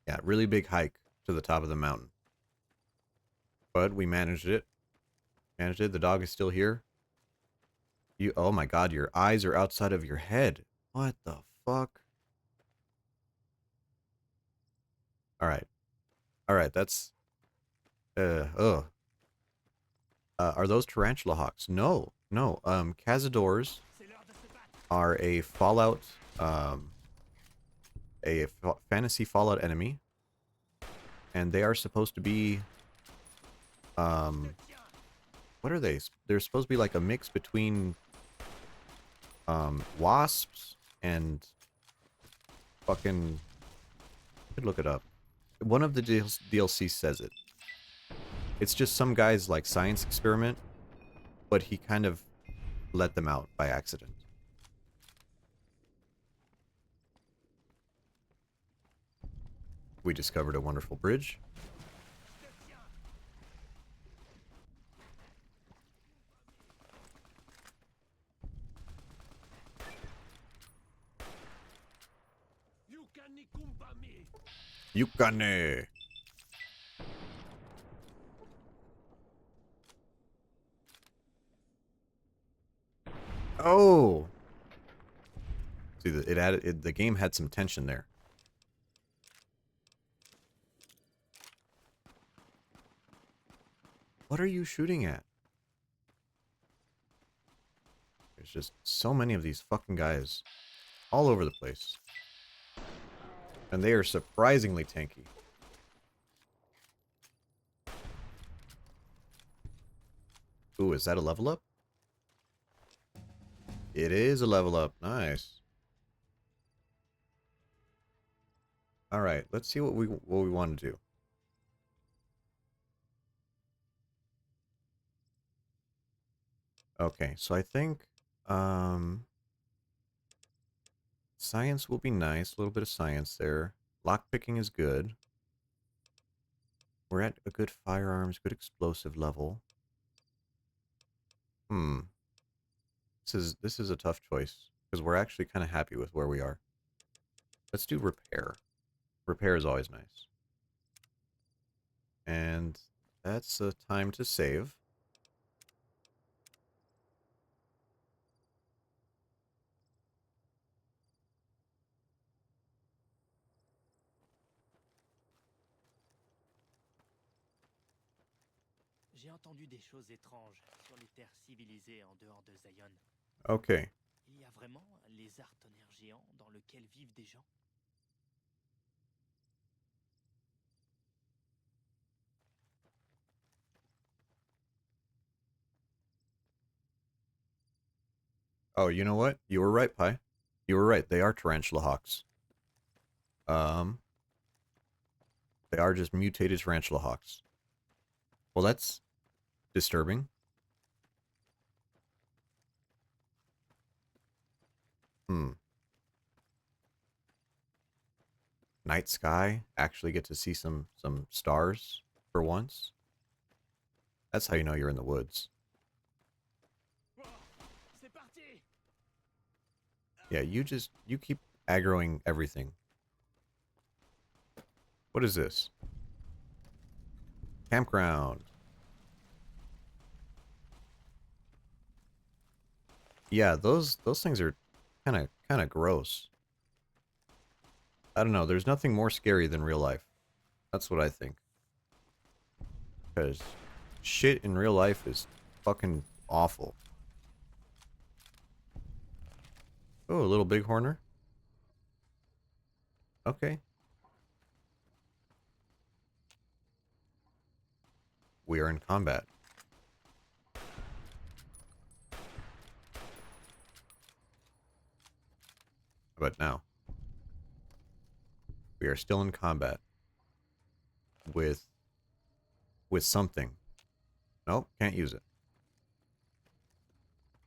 Speaker 1: Yeah, really big hike to the top of the mountain. But we managed it. Managed it. The dog is still here. Oh my god, your eyes are outside of your head. What the fuck? Alright. Alright, that's... ugh. Are those tarantula hawks? No. No. Cazadors are a Fallout, fantasy Fallout enemy. And they are supposed to be, what are they? They're supposed to be like a mix between, wasps and fucking... I could look it up. One of the DLC says it. It's just some guy's, like, science experiment, but he kind of let them out by accident. We discovered a wonderful bridge. Yukane. Oh. See, the game had some tension there. What are you shooting at? There's just so many of these fucking guys all over the place. And they are surprisingly tanky. Ooh, is that a level up? It is a level up. Nice. All right, let's see what we want to do. Okay, so I think science will be nice. A little bit of science there. Lockpicking is good. We're at a good firearms, good explosive level. This is a tough choice because we're actually kind of happy with where we are. Let's do repair. Repair is always nice. And that's a time to save.
Speaker 4: J'ai entendu des choses étranges sur les terres civilisées en dehors de Zion.
Speaker 1: Okay.
Speaker 4: Il y a vraiment un lézard tonnerre géant dans lequel vivent des gens?
Speaker 1: Oh, you know what? You were right, Pi. You were right. They are tarantula hawks. They are just mutated tarantula hawks. Well, that's disturbing. Night sky. Actually get to see some stars for once. That's how you know you're in the woods. Yeah, you keep aggroing everything. What is this? Campground. Yeah, those things are kind of gross. I don't know. There's nothing more scary than real life. That's what I think. Because shit in real life is fucking awful. Oh, a little bighorner. Okay. We are in combat. But now, we are still in combat with something. Nope, can't use it.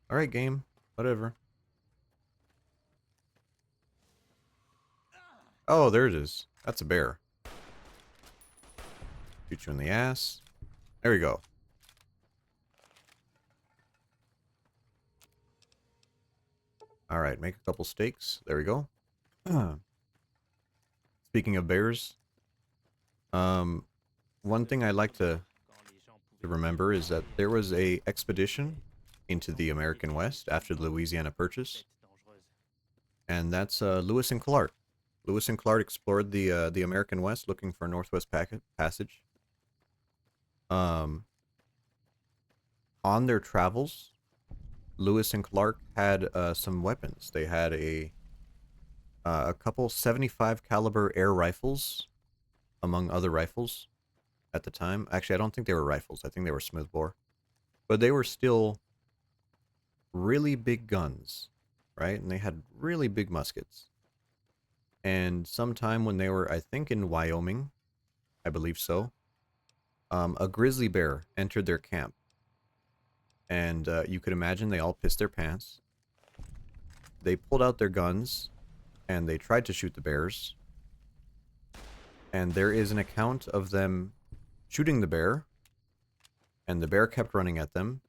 Speaker 1: All right, game. Whatever. Oh, there it is. That's a bear. Shoot you in the ass. There we go. All right, make a couple steaks. There we go. Speaking of bears, one thing I like to remember is that there was a expedition into the American West after the Louisiana Purchase, and that's Lewis and Clark. Lewis and Clark explored the American West looking for a Northwest Passage. On their travels, Lewis and Clark had some weapons. They had a couple 75 caliber air rifles, among other rifles, at the time. Actually, I don't think they were rifles. I think they were smoothbore, but they were still really big guns, right? And they had really big muskets. And sometime when they were, I think, in Wyoming, I believe so, a grizzly bear entered their camp. And you could imagine they all pissed their pants. They pulled out their guns, and they tried to shoot the bears. And there is an account of them shooting the bear, and the bear kept running at them.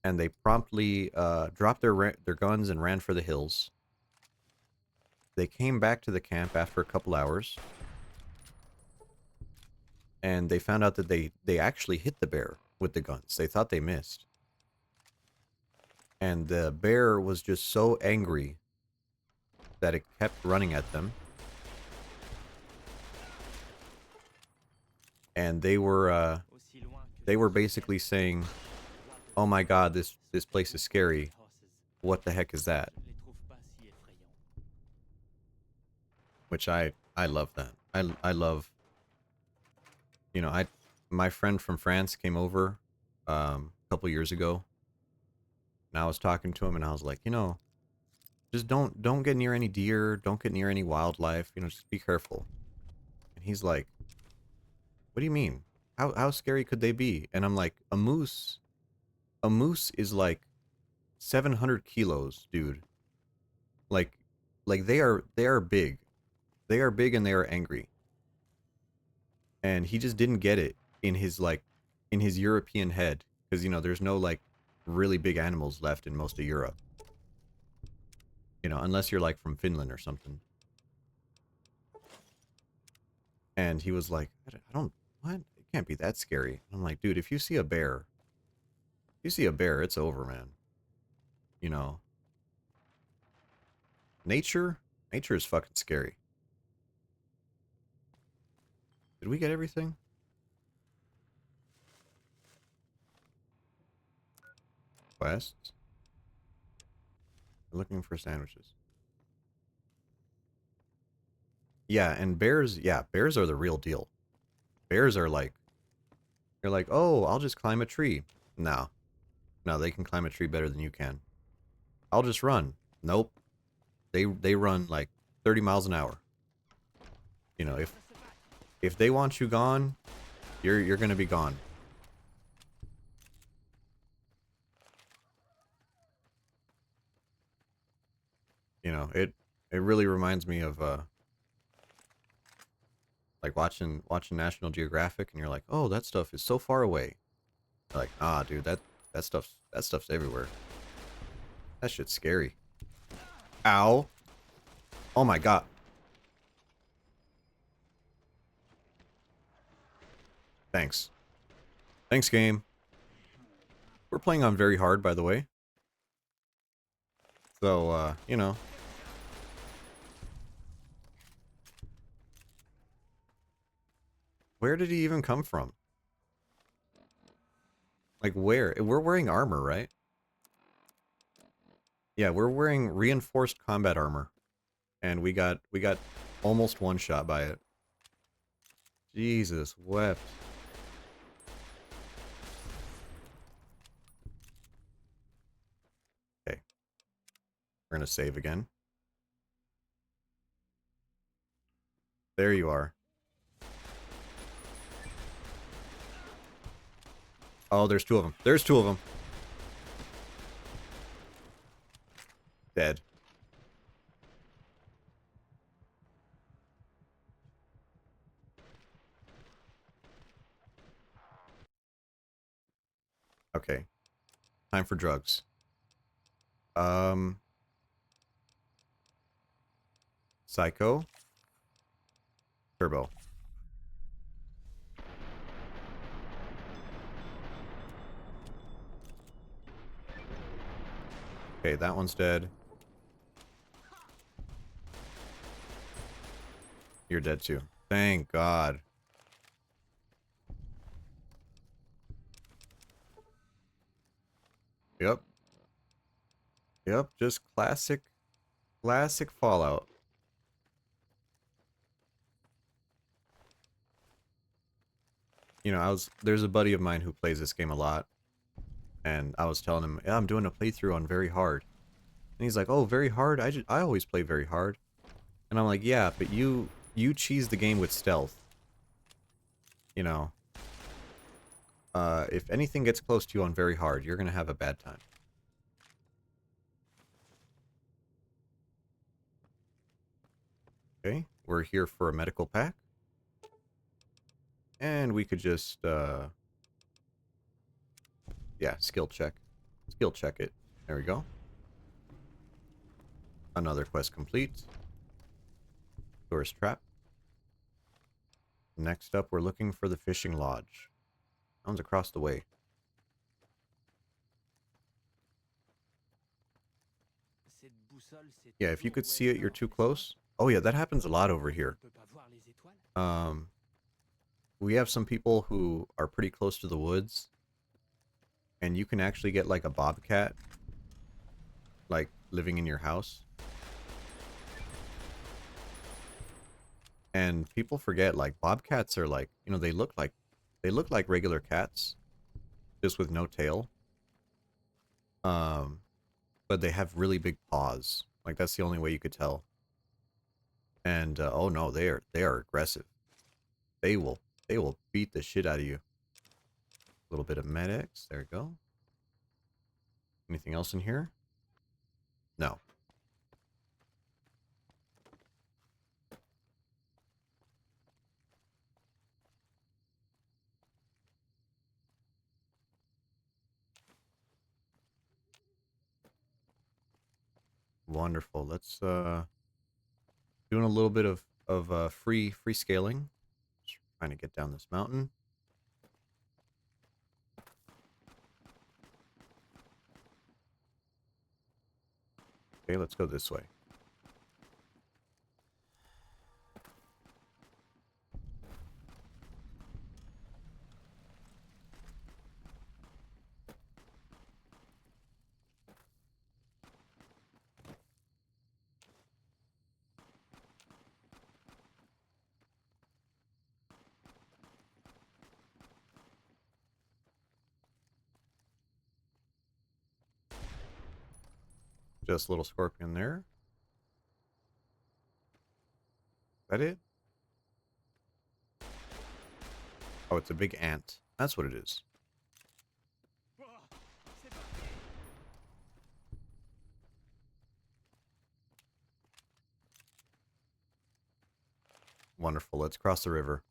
Speaker 1: And they promptly dropped their guns and ran for the hills. they came back to the camp after a couple hours, and they found out that they actually hit the bear with the guns. They thought they missed. And the bear was just so angry that it kept running at them. And they were basically saying, "Oh my God, this place is scary. What the heck is that?" Which I love that. I love, you know, my friend from France came over a couple years ago, and I was talking to him, and I was like, just don't get near any deer, don't get near any wildlife, just be careful. And he's like, "What do you mean? How scary could they be?" And I'm like, a moose is like 700 kilos, dude. Like they are big. They are big and they are angry. And he just didn't get it in his European head, because there's no like really big animals left in most of Europe. Unless you're like from Finland or something. And he was like, I don't, what? It can't be that scary. And I'm like, dude, if you see a bear, it's over, man. You know, nature is fucking scary. Did we get everything? Quests? We're looking for sandwiches. Yeah, and bears are the real deal. Bears are like, you're like, oh, I'll just climb a tree. No. No, they can climb a tree better than you can. I'll just run. Nope. They run like 30 miles an hour. If they want you gone, you're gonna be gone. It really reminds me of like watching National Geographic, and you're like, oh, that stuff is so far away. You're like, ah, dude, that stuff's everywhere. That shit's scary. Ow. Oh my God. Thanks. Thanks, game. We're playing on very hard, by the way. So, where did he even come from? Like, where? We're wearing armor, right? Yeah, we're wearing reinforced combat armor. And we got almost one shot by it. Jesus wept. Okay. We're gonna save again. There you are. Oh, there's two of them. There's two of them. Dead. Okay. Time for drugs. Psycho. Turbo. Okay, that one's dead. You're dead too. Thank God. Yep. Yep, just classic Fallout. There's a buddy of mine who plays this game a lot, and I was telling him, yeah, I'm doing a playthrough on very hard. And he's like, "Oh, very hard? I always play very hard." And I'm like, "Yeah, but you cheese the game with stealth. You know, if anything gets close to you on very hard, you're gonna have a bad time." Okay, we're here for a medical pack. And we could just, yeah, skill check. Skill check it. There we go. Another quest complete. Tourist trap. Next up, we're looking for the fishing lodge. That one's across the way. Yeah, if you could see it, you're too close. Oh yeah, that happens a lot over here. We have some people who are pretty close to the woods, and you can actually get like a bobcat, like living in your house. And people forget, like, bobcats are like, you know, they look like regular cats, just with no tail. But they have really big paws. Like, that's the only way you could tell. And oh no, they are aggressive. They will beat the shit out of you. A little bit of medics. There you go. Anything else in here? No. Wonderful. Let's doing a little bit of free scaling. Just trying to get down this mountain. Okay, let's go this way. Just a little scorpion there. Is that it? Oh, it's a big ant. That's what it is. Wonderful. Let's cross the river.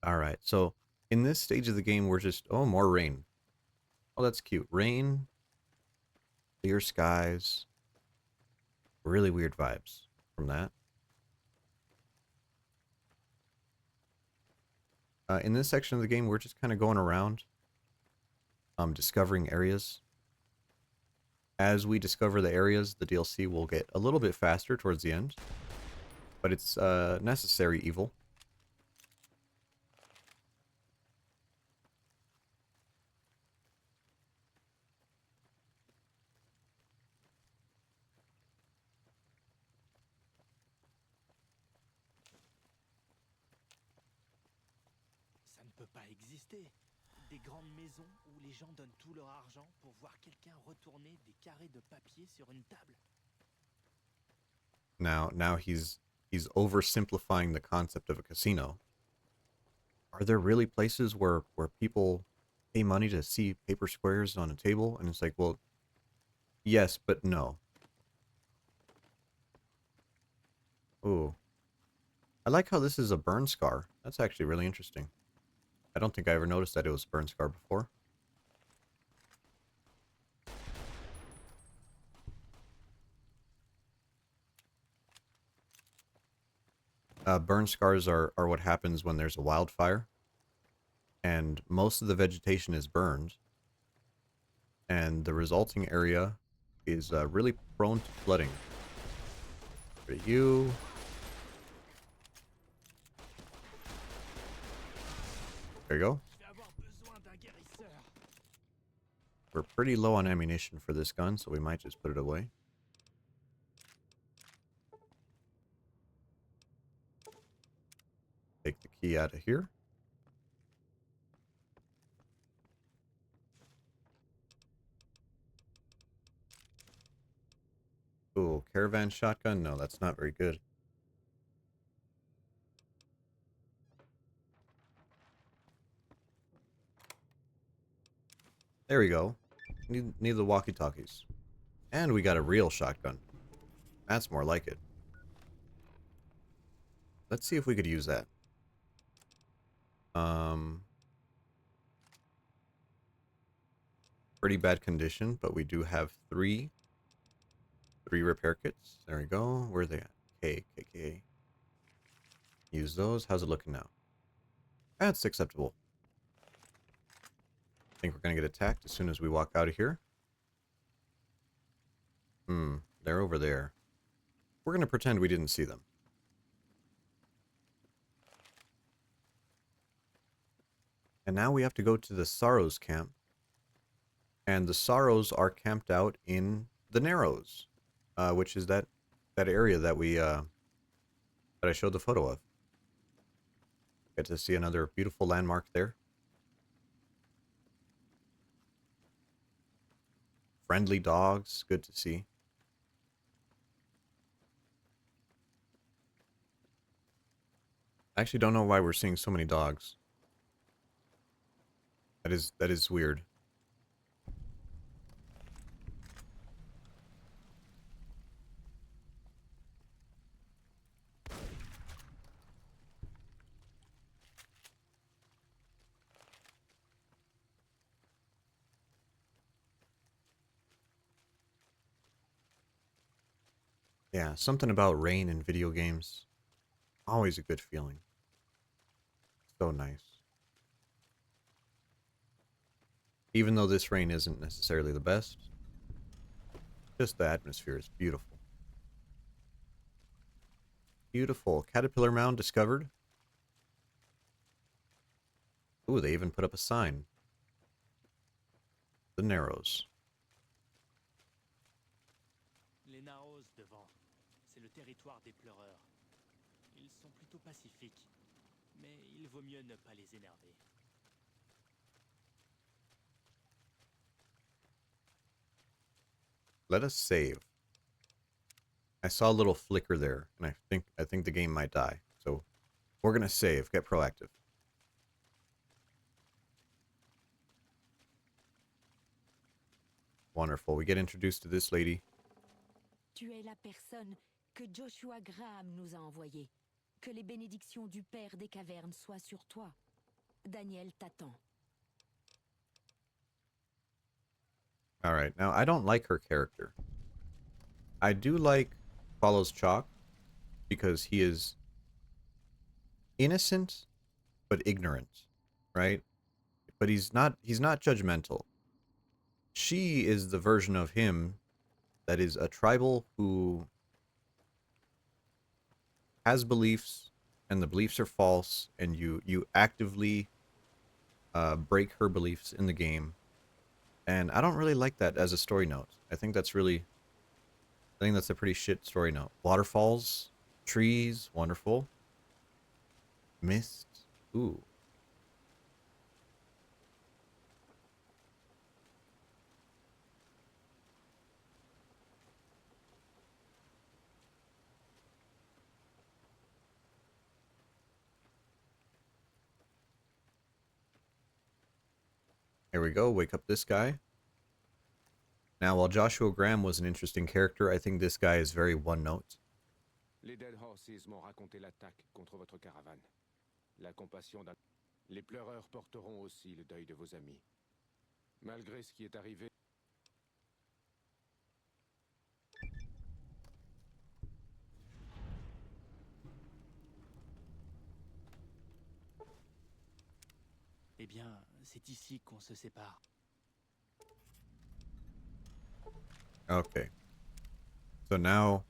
Speaker 1: All right. So in this stage of the game, we're just... Oh, more rain. Oh, that's cute. Rain. Clear skies. Really weird vibes from that. In this section of the game, we're just kind of going around, discovering areas. As we discover the areas, the DLC will get a little bit faster towards the end, but it's necessary evil.
Speaker 4: Ça ne peut pas exister. Des grandes maisons où les gens donnent tout leur argent pour voir quelqu'un retourner des carrés de papier sur une table.
Speaker 1: Now he's oversimplifying the concept of a casino. Are there really places where people pay money to see paper squares on a table? And it's like, well, yes, but no. Ooh. I like how this is a burn scar. That's actually really interesting. I don't think I ever noticed that it was a burn scar before. Burn scars are what happens when there's a wildfire. And most of the vegetation is burned. And the resulting area is really prone to flooding. For you... There you go. We're pretty low on ammunition for this gun, so we might just put it away. Take the key out of here. Ooh, caravan shotgun? No, that's not very good. There we go. Need the walkie-talkies. And we got a real shotgun. That's more like it. Let's see if we could use that. Pretty bad condition, but we do have three repair kits. There we go. Where are they at? K. Use those. How's it looking now? That's acceptable. I think we're going to get attacked as soon as we walk out of here. They're over there. We're going to pretend we didn't see them. And now we have to go to the Sorrows camp. And the Sorrows are camped out in the Narrows, which is that area that we that I showed the photo of. Get to see another beautiful landmark there. Friendly dogs, good to see. I actually don't know why we're seeing so many dogs. That is weird. Yeah, something about rain in video games. Always a good feeling. So nice. Even though this rain isn't necessarily the best, just the atmosphere is beautiful. Beautiful. Caterpillar mound discovered. Ooh, they even put up a sign. The Narrows.
Speaker 4: Les Naos devant. C'est le territoire des pleureurs. Ils sont plutôt pacifiques, mais il vaut mieux ne pas les énerver.
Speaker 1: Let us save. I saw a little flicker there, and I think the game might die. So we're gonna save. Get proactive. Wonderful. We get introduced to this lady.
Speaker 6: Tu es la personne que Joshua Graham nous a envoyée. Que les bénédictions du Père des Cavernes soient sur toi. Daniel t'attend.
Speaker 1: All right. Now, I don't like her character. I do like Follows Chalk because he is innocent but ignorant, right? But he's not judgmental. She is the version of him that is a tribal who has beliefs and the beliefs are false, and you actively break her beliefs in the game. And I don't really like that as a story note. I think that's a pretty shit story note. Waterfalls, trees, wonderful. Mist, ooh. Here we go, wake up this guy. Now, while Joshua Graham was an interesting character, I think this guy is very one-note.
Speaker 7: Les Dead Horses m'ont raconté l'attaque contre votre caravane. La compassion d'un... Les pleureurs porteront aussi le deuil de vos amis. Malgré ce qui est arrivé...
Speaker 4: Eh bien, c'est ici qu'on se sépare.
Speaker 1: Okay. So now,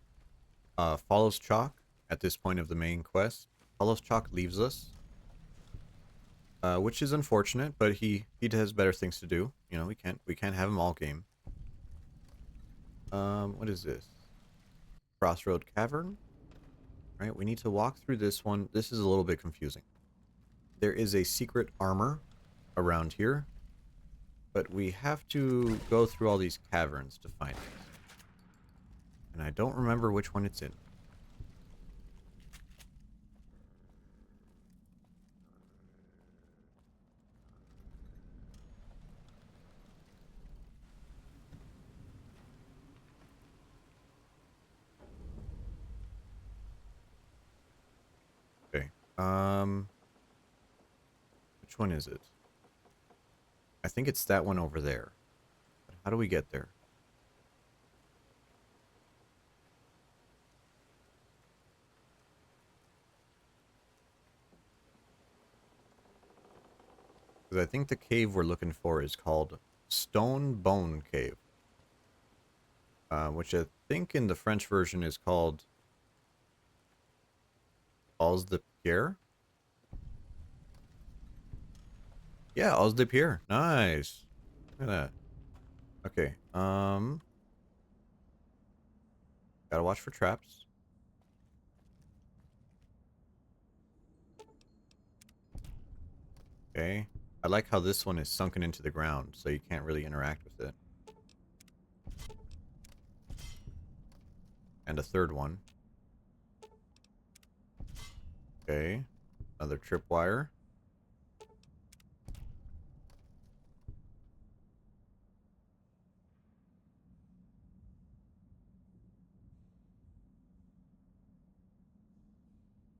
Speaker 1: Follows Chalk, at this point of the main quest, Follows Chalk leaves us. Which is unfortunate, but he has better things to do. You know, we can't have him all game. What is this? Crossroad Cavern? Right, we need to walk through this one. This is a little bit confusing. There is a secret armor around here, but we have to go through all these caverns to find it. And I don't remember which one it's in. Okay. Which one is it? I think it's that one over there. How do we get there? Because I think the cave we're looking for is called Stone Bone Cave. Which I think in the French version is called Os de Pierre. Yeah, Os de Pierre. Nice. Look at that. Okay. Gotta watch for traps. Okay. I like how this one is sunken into the ground, so you can't really interact with it. And a third one. Okay. Another tripwire.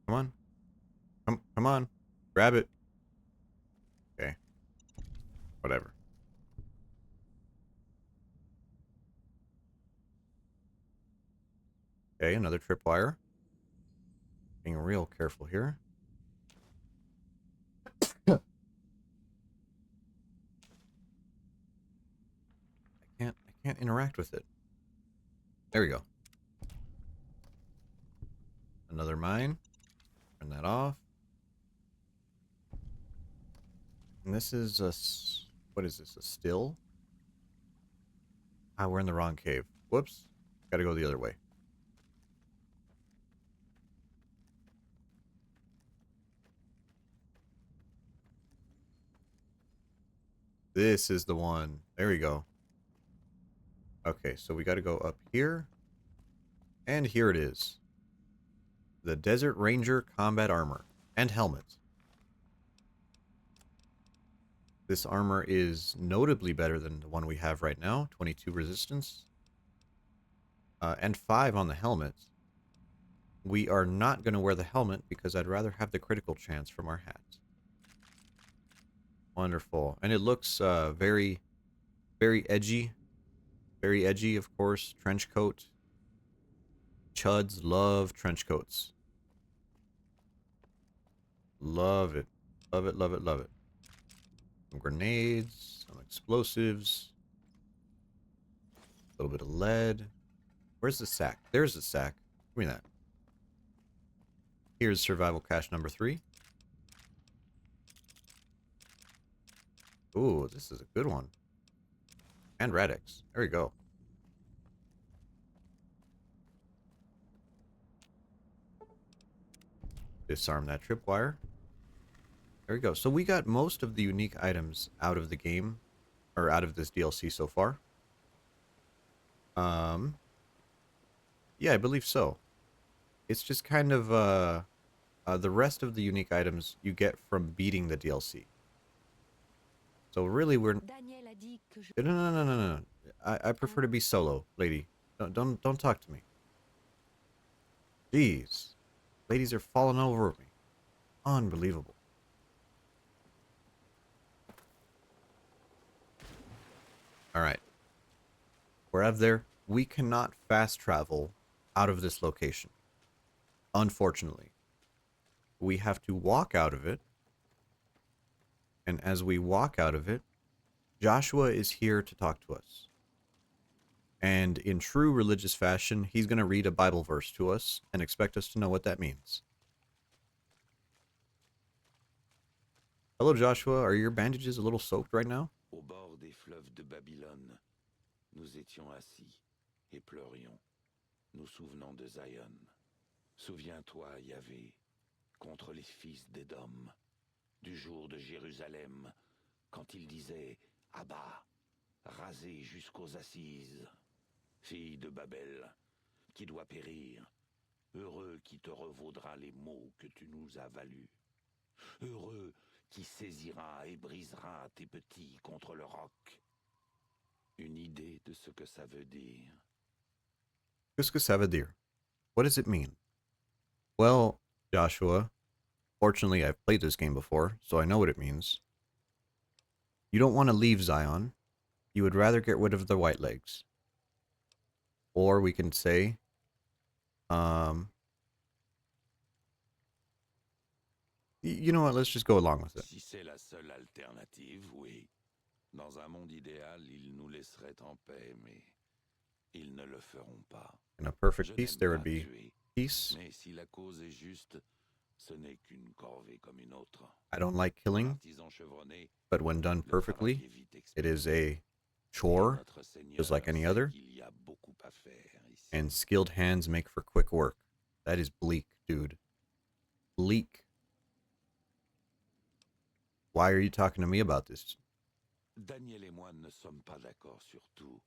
Speaker 1: Come on. Come on. Grab it. Okay. Whatever. Okay, another tripwire. Being real careful here. I can't interact with it. There we go. Another mine. Turn that off. And this is a... What is this? A still? Ah, we're in the wrong cave. Whoops. Gotta go the other way. This is the one. There we go. Okay, so we gotta go up here. And here it is. The Desert Ranger combat armor and helmet. This armor is notably better than the one we have right now. 22 resistance. And 5 on the helmet. We are not going to wear the helmet because I'd rather have the critical chance from our hat. Wonderful. And it looks very, very edgy. Very edgy, of course. Trench coat. Chuds love trench coats. Love it. Love it, love it, love it. Some grenades. Some explosives. A little bit of lead. Where's the sack? There's the sack. Give me that. Here's survival cache number 3. Ooh, this is a good one. And Radix. There we go. Disarm that tripwire. There we go. So we got most of the unique items out of the game, or out of this DLC so far. Yeah, I believe so. It's just kind of the rest of the unique items you get from beating the DLC. So really, we're no. I prefer to be solo, lady. Don't talk to me. Jeez, ladies are falling over me. Unbelievable. All right. We're out of there. We cannot fast travel out of this location. Unfortunately. We have to walk out of it. And as we walk out of it, Joshua is here to talk to us. And in true religious fashion, he's going to read a Bible verse to us and expect us to know what that means. Hello, Joshua. Are your bandages a little soaked right now?
Speaker 2: Au bord des fleuves de Babylone, nous étions assis et pleurions, nous souvenant de Zion. Souviens-toi, Yahvé, contre les fils d'Édom, du jour de Jérusalem, quand il disait « Abba, rasé jusqu'aux assises, fille de Babel, qui doit périr, heureux qui te revaudra les maux que tu nous as valus, heureux qui saisira et brisera tes petits contre le roc. » Une idée de ce que ça veut dire.
Speaker 1: Qu'est-ce que ça veut dire? What does it mean? Well, Joshua, fortunately I've played this game before, so I know what it means. You don't want to leave Zion. you would rather get rid of the white legs. Or we can say, you know what, let's just go along with it.
Speaker 2: Si c'est la seule alternative, oui. Dans un monde idéal, ils nous laisseraient en paix, mais ils ne le feront pas.
Speaker 1: In a perfect
Speaker 2: Je
Speaker 1: peace,
Speaker 2: n'aime
Speaker 1: there
Speaker 2: pas
Speaker 1: would be
Speaker 2: tuer,
Speaker 1: peace.
Speaker 2: mais si la cause est juste, ce n'est qu'une corvée comme une autre.
Speaker 1: I don't like killing,
Speaker 2: Artisan chevronné,
Speaker 1: but when done
Speaker 2: le travail
Speaker 1: perfectly,
Speaker 2: est vite
Speaker 1: it is
Speaker 2: expédié.
Speaker 1: a chore,
Speaker 2: Notre Seigneur
Speaker 1: just like any
Speaker 2: sait
Speaker 1: other,
Speaker 2: qu'il y a beaucoup à faire ici.
Speaker 1: and skilled hands make for quick work. That is bleak, dude. Bleak. Why are you talking to me about this?
Speaker 2: Daniel et moi ne sommes pas d'accord sur tout,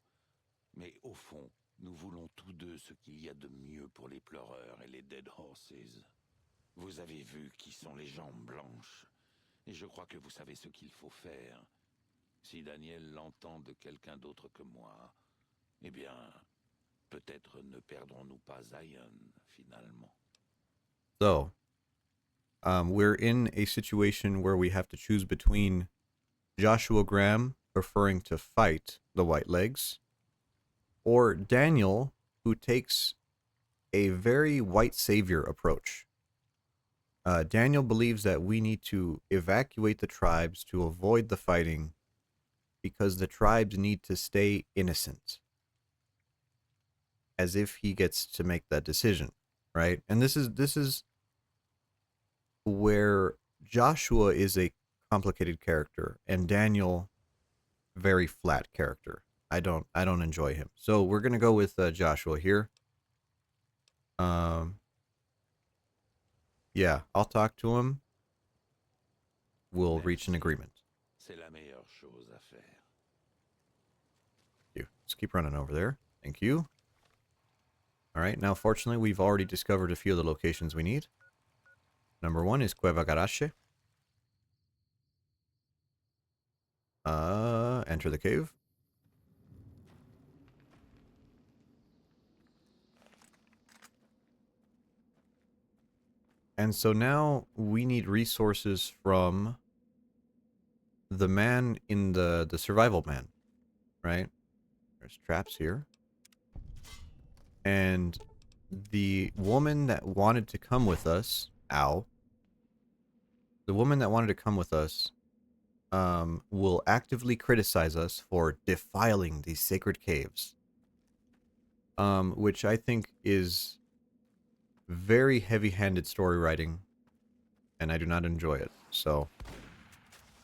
Speaker 2: mais au fond, nous voulons tous deux ce qu'il y a de mieux pour les pleureurs et les dead horses. Vous avez vu qui sont les jambes blanches, et je crois que vous savez ce qu'il faut faire. Si Daniel l'entend de quelqu'un d'autre que moi, eh bien, peut-être ne perdrons-nous pas Zion, finalement.
Speaker 1: So, we're in a situation where we have to choose between Joshua Graham preferring to fight the white legs, or Daniel, who takes a very white savior approach. Daniel believes that we need to evacuate the tribes to avoid the fighting because the tribes need to stay innocent. As if he gets to make that decision, right? And this is where Joshua is a complicated character and Daniel very flat character. I don't enjoy him. So we're gonna go with Joshua here. Yeah, I'll talk to him. We'll reach an agreement.
Speaker 2: C'est la meilleure chose à faire.
Speaker 1: Thank you. Let's keep running over there. Thank you. All right, now fortunately we've already discovered a few of the locations we need. Number 1 is Cueva Garache. Enter the cave. And so now we need resources from the man in the survival man, right? There's traps here. And the woman that wanted to come with us, ow. The woman that wanted to come with us will actively criticize us for defiling these sacred caves. Which I think is very heavy-handed story writing, and I do not enjoy it. So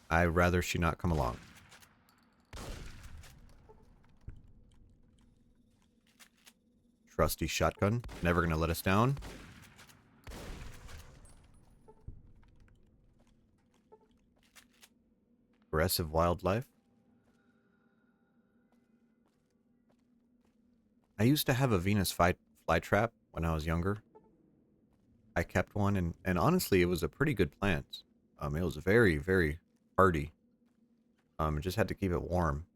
Speaker 1: I'd rather she not come along. Trusty shotgun, never gonna let us down. Aggressive wildlife. I used to have a Venus flytrap when I was younger. I kept one, and honestly, it was a pretty good plant. It was very, very hardy. It just had to keep it warm.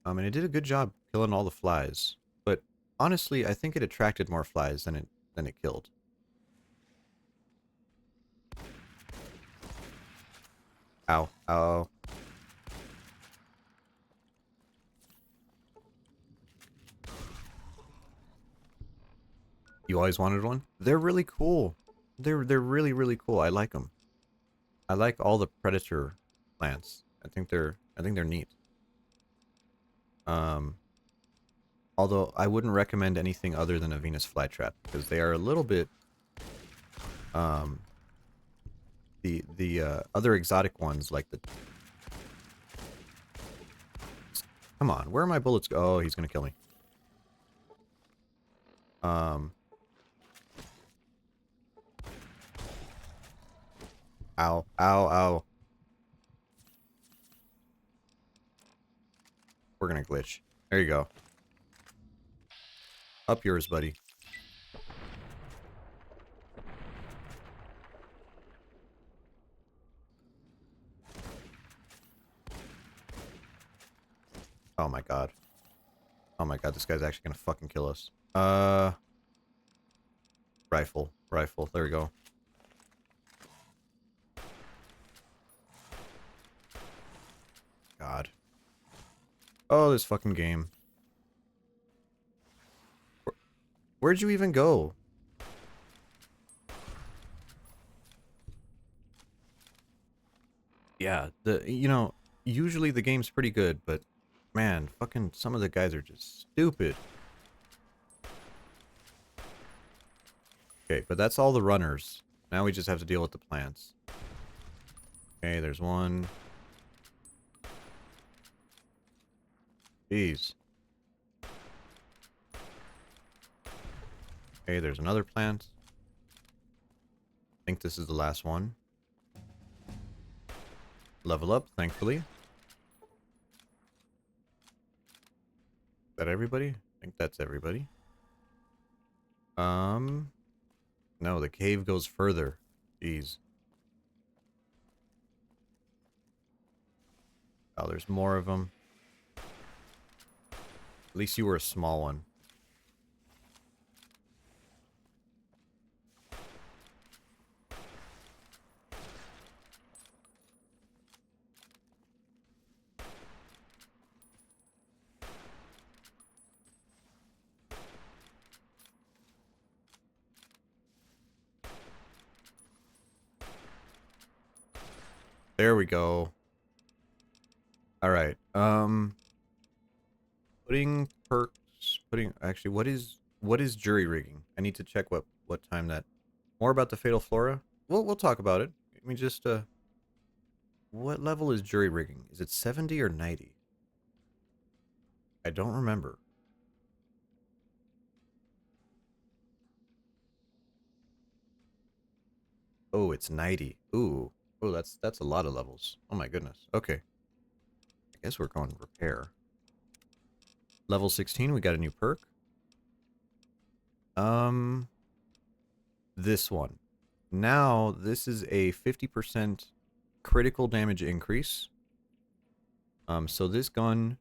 Speaker 1: And it did a good job killing all the flies. But honestly, I think it attracted more flies than it killed. Ow. Ow. You always wanted one? They're really cool. They're really, really cool. I like them. I like all the predator plants. I think they're neat. Although I wouldn't recommend anything other than a Venus flytrap because they are a little bit the other exotic ones like the Come on, where are my bullets go? Oh, he's gonna kill me. Ow, ow, ow. We're gonna glitch. There you go. Up yours, buddy. Oh my god. Oh my god, this guy's actually gonna fucking kill us. Rifle. Rifle. There we go. God. Oh, this fucking game. Where'd you even go? Yeah, usually the game's pretty good, but man, fucking some of the guys are just stupid. Okay, but that's all the runners. Now we just have to deal with the plants. Okay, there's one. Jeez. Okay, there's another plant. I think this is the last one. Level up, thankfully. Is that everybody? I think that's everybody. No, the cave goes further. Jeez. Oh, there's more of them. At least you were a small one. There we go. Alright, actually, what is jury rigging? I need to check what time that... More about the Fatal Flora? We'll talk about it. Let me just, what level is jury rigging? Is it 70 or 90? I don't remember. Oh, it's 90. Ooh. Oh, that's a lot of levels. Oh my goodness. Okay. I guess we're going repair. Level 16, we got a new perk. This one. Now, this is a 50% critical damage increase. So this gun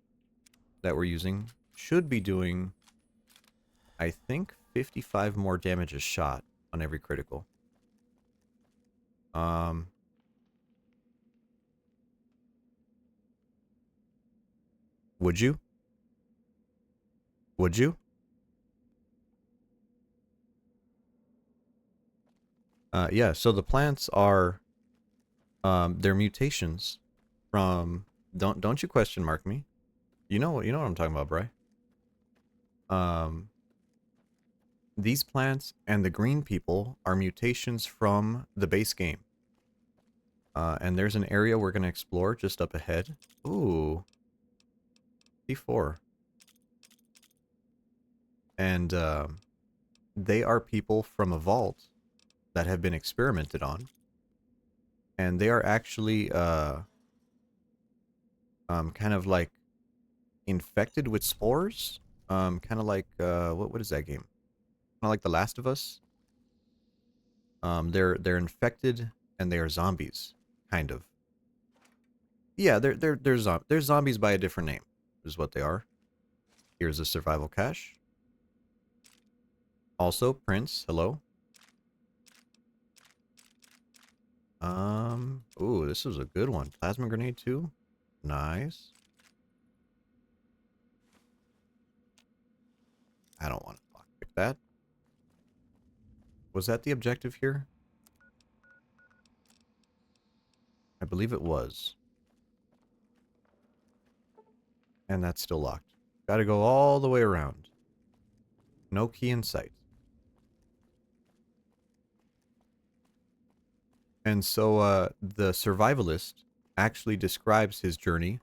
Speaker 1: that we're using should be doing, I think, 55 more damage a shot on every critical. Would you? Would you? Yeah, so the plants are, they're mutations from, don't you question mark me. You know what I'm talking about, Bri. These plants and the green people are mutations from the base game. And there's an area we're going to explore just up ahead. Ooh. C4. And they are people from a vault that have been experimented on. And they are actually kind of like infected with spores. Kind of like, what is that game? Kind of like The Last of Us. They're infected and they are zombies, kind of. Yeah, they're zombies by a different name, is what they are. Here's a survival cache. Also, Prince, hello. Ooh, this is a good one. Plasma grenade too. Nice. I don't want to lockpick that. Was that the objective here? I believe it was. And that's still locked. Gotta go all the way around. No key in sight. And so, the survivalist actually describes his journey,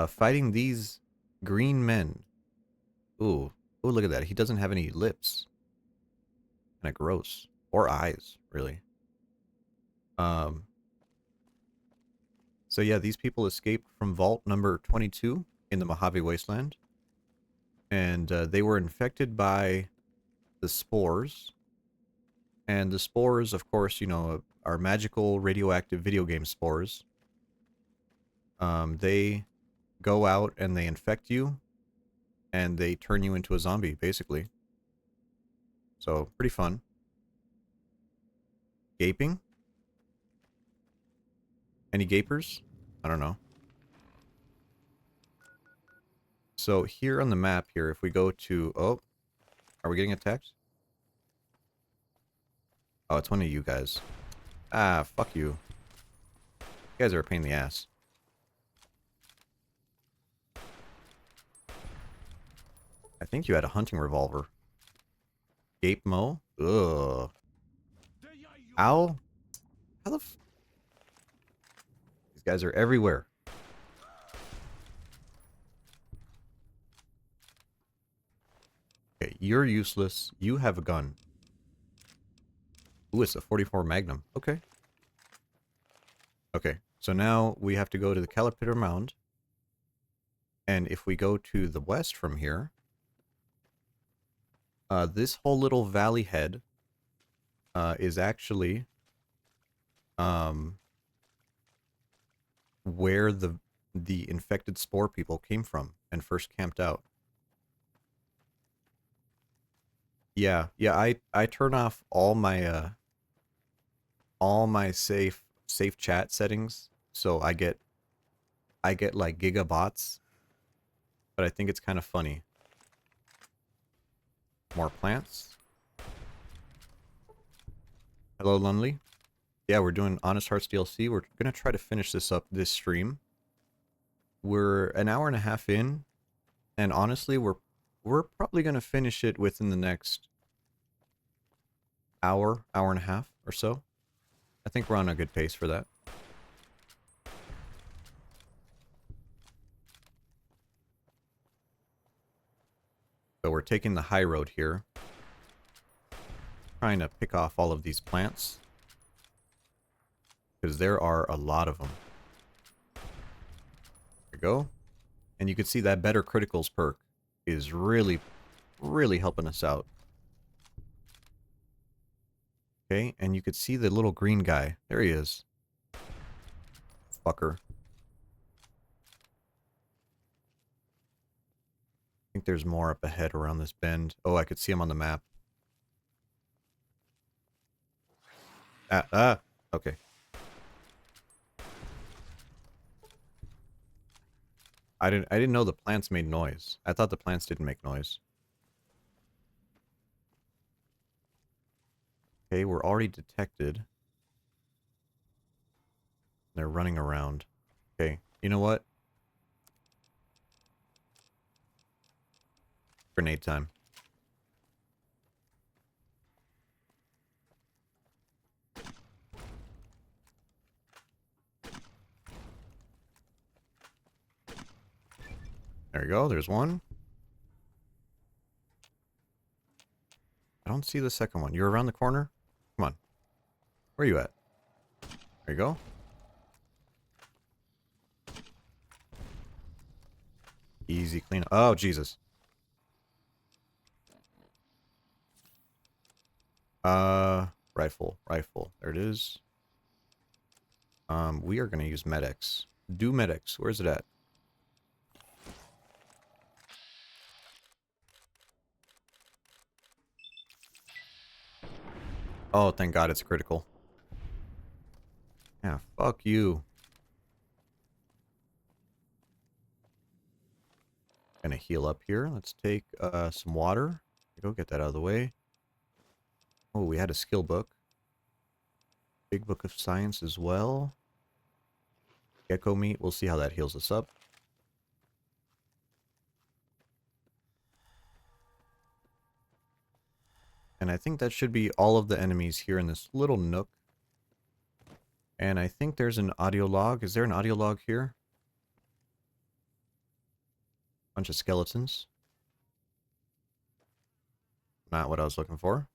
Speaker 1: fighting these green men. Ooh. Ooh, look at that. He doesn't have any lips. Kinda gross. Or eyes, really. So yeah, these people escaped from vault number 22 in the Mojave Wasteland. And they were infected by the spores. And the spores, of course, are magical radioactive video game spores. They go out and they infect you. And they turn you into a zombie, basically. So, pretty fun. Gaping? Any gapers? I don't know. So here on the map here, if we go to... Oh, are we getting attacked? Oh, it's one of you guys. Ah, fuck you. You guys are a pain in the ass. I think you had a hunting revolver. Gape Mo? Ugh. Ow? How the f... These guys are everywhere. Okay, you're useless. You have a gun. Ooh, it's a 44 Magnum. Okay. Okay, so now we have to go to the Calipitter Mound. And if we go to the west from here, this whole little valley head is actually where the infected spore people came from and first camped out. Yeah, I turn off all my safe chat settings, so I get like gigabots, but I think it's kind of funny. More plants. Hello, Lunley. Yeah, we're doing Honest Hearts DLC. We're gonna try to finish this up this stream. We're an hour and a half in, and honestly, we're probably gonna finish it within the next hour and a half or so. I think we're on a good pace for that. So we're taking the high road here. Trying to pick off all of these plants. Because there are a lot of them. There we go. And you can see that better criticals perk is really, really helping us out. Okay, and you could see the little green guy. There he is. Fucker. I think there's more up ahead around this bend. Oh, I could see him on the map. Okay. I didn't know the plants made noise. I thought the plants didn't make noise. Okay, we're already detected. They're running around. Okay, you know what? Grenade time. There you go, there's one. I don't see the second one. You're around the corner? Come on. Where are you at? There you go. Easy clean. Oh, Jesus. Rifle. There it is. We are going to use medics. Do medics. Where's it at? Oh, thank God it's critical. Yeah, fuck you. Gonna heal up here. Let's take some water. Go get that out of the way. Oh, we had a skill book. Big book of science as well. Gecko meat. We'll see how that heals us up. And I think that should be all of the enemies here in this little nook. And I think there's an audio log. Is there an audio log here? Bunch of skeletons. Not what I was looking for.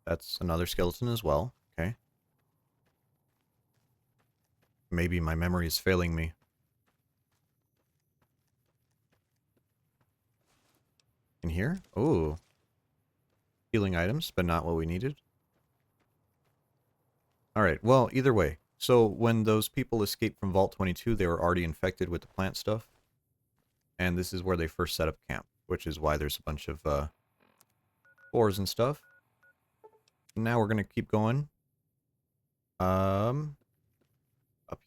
Speaker 1: That's another skeleton as well. Okay. Maybe my memory is failing me. In here? Ooh. Healing items, but not what we needed. Alright, well, either way. So, when those people escaped from Vault 22, they were already infected with the plant stuff. And this is where they first set up camp, which is why there's a bunch of spores and stuff. Now we're going to keep going. Up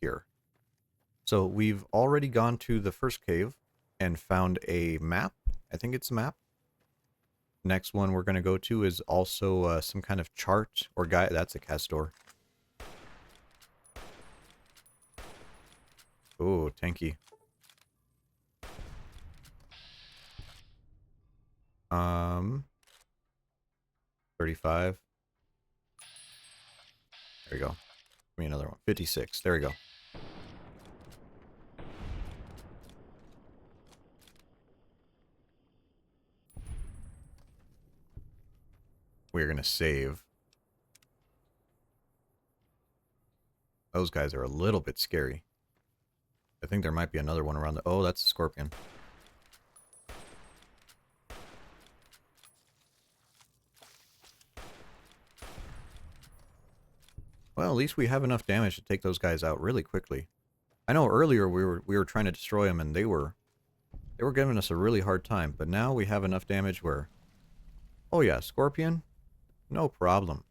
Speaker 1: here. So, we've already gone to the first cave. and found a map. I think it's a map. Next one we're going to go to is also some kind of chart or guide. That's a castor. Oh, tanky. 35. There we go. Give me another one. 56. There we go. We're going to save. Those guys are a little bit scary. I think there might be another one around the... Oh, that's a scorpion. Well, at least we have enough damage to take those guys out really quickly. I know earlier we were trying to destroy them and they were giving us a really hard time, but now we have enough damage where... Oh yeah, scorpion? No problem.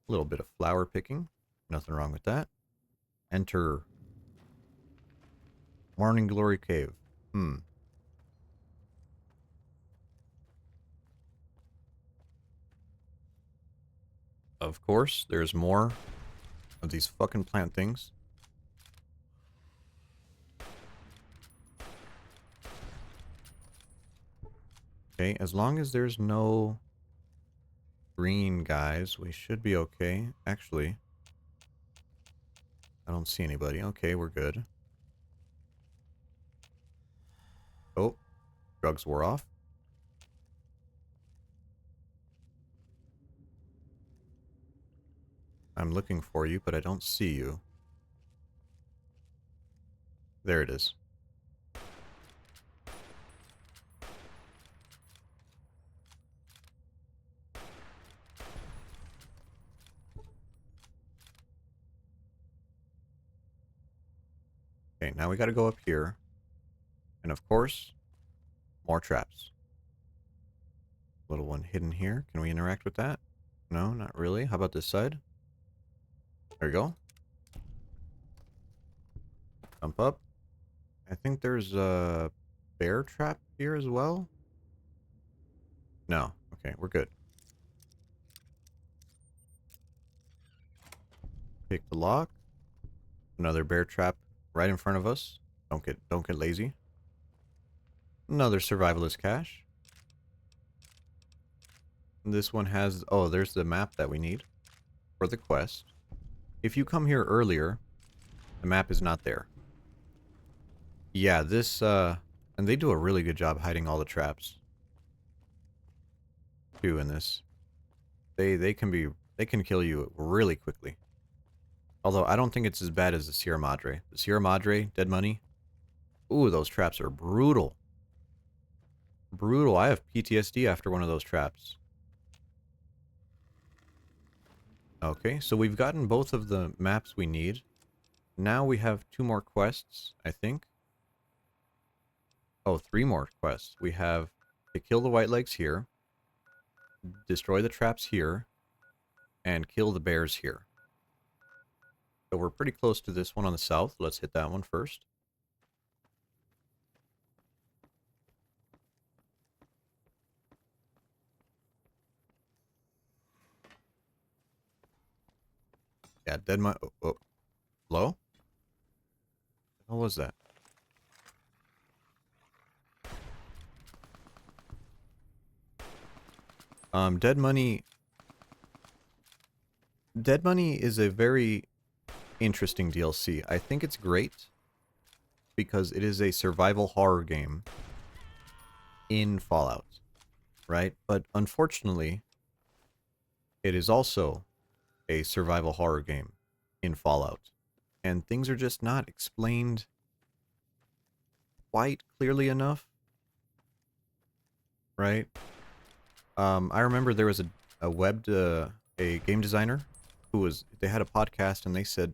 Speaker 1: A little bit of flower picking. Nothing wrong with that. Enter Morning Glory Cave. Of course, there's more of these fucking plant things. Okay, as long as there's no green guys, we should be okay. Actually, I don't see anybody. Okay, we're good. Oh, drugs wore off. I'm looking for you, but I don't see you. There it is. Okay, now we gotta go up here. And of course, more traps. Little one hidden here. Can we interact with that? No, not really. How about this side? There we go. Jump up. I think there's a bear trap here as well. No. Okay, we're good. Pick the lock. Another bear trap right in front of us. Don't get lazy. Another survivalist cache. This one has... Oh, there's the map that we need for the quest. If you come here earlier, the map is not there. Yeah, this... And they do a really good job hiding all the traps. Too, in this. They can kill you really quickly. Although, I don't think it's as bad as the Sierra Madre. The Sierra Madre, Dead Money. Ooh, those traps are brutal. Brutal. I have PTSD after one of those traps. Okay, so we've gotten both of the maps we need. Now we have 2 more quests, I think. Oh, 3 more quests. We have to kill the white legs here, destroy the traps here, and kill the bears here. So we're pretty close to this one on the south. Let's hit that one first. Yeah, dead my... Oh. Hello? What was that? Dead Money... Dead Money is a very interesting DLC. I think it's great because it is a survival horror game in Fallout, right? But unfortunately, it is also a survival horror game in Fallout. And things are just not explained quite clearly enough, right? I remember there was a game designer who they had a podcast and they said,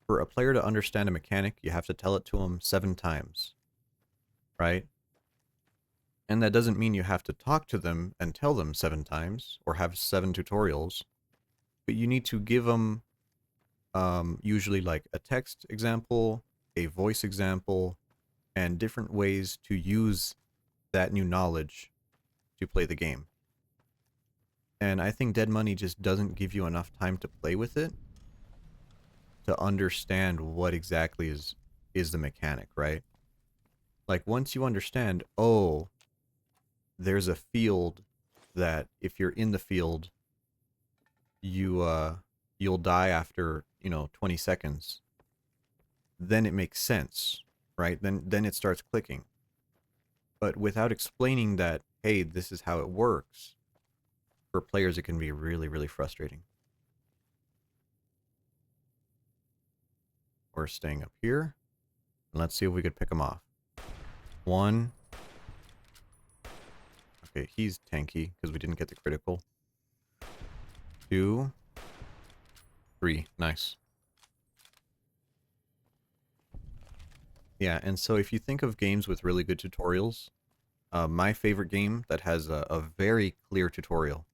Speaker 1: for a player to understand a mechanic, you have to tell it to them 7 times, right? And that doesn't mean you have to talk to them and tell them 7 times or have 7 tutorials, but you need to give them usually like a text example a voice example, and different ways to use that new knowledge to play the game. And I think Dead Money just doesn't give you enough time to play with it to understand what exactly is the mechanic, right? Like once you understand, oh, there's a field that if you're in the field, you'll die after, 20 seconds. Then it makes sense, right? Then it starts clicking. But without explaining that, hey, this is how it works, for players it can be really, really frustrating. We're staying up here. And let's see if we could pick him off. 1. Okay, he's tanky because we didn't get the critical. 2. 3. Nice. Yeah, and so if you think of games with really good tutorials, my favorite game that has a very clear tutorial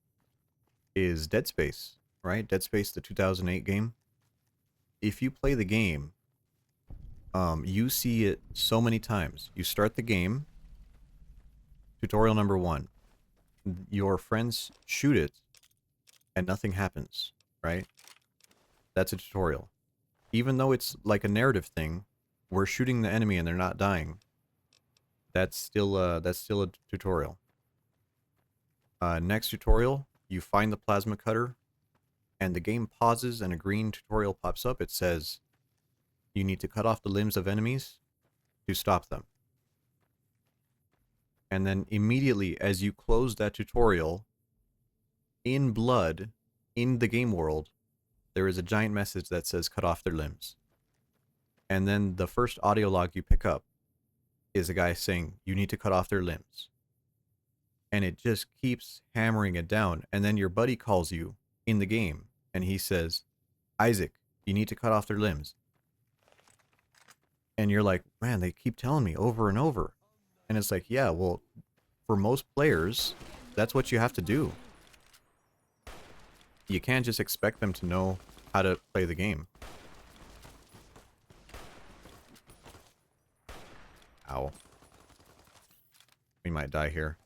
Speaker 1: is Dead Space, right? Dead Space, the 2008 game. If you play the game, you see it so many times. You start the game, tutorial number 1. Your friends shoot it, and nothing happens, right? That's a tutorial. Even though it's like a narrative thing, we're shooting the enemy and they're not dying. That's still a tutorial. Next tutorial, you find the plasma cutter, and the game pauses and a green tutorial pops up. It says, you need to cut off the limbs of enemies to stop them. And then immediately as you close that tutorial, in blood, in the game world, there is a giant message that says cut off their limbs. And then the first audio log you pick up is a guy saying, you need to cut off their limbs. And it just keeps hammering it down. And then your buddy calls you in the game, and he says, Isaac, you need to cut off their limbs. And you're like, man, they keep telling me over and over. And it's like, yeah, well, for most players, that's what you have to do. You can't just expect them to know how to play the game. Ow. We might die here.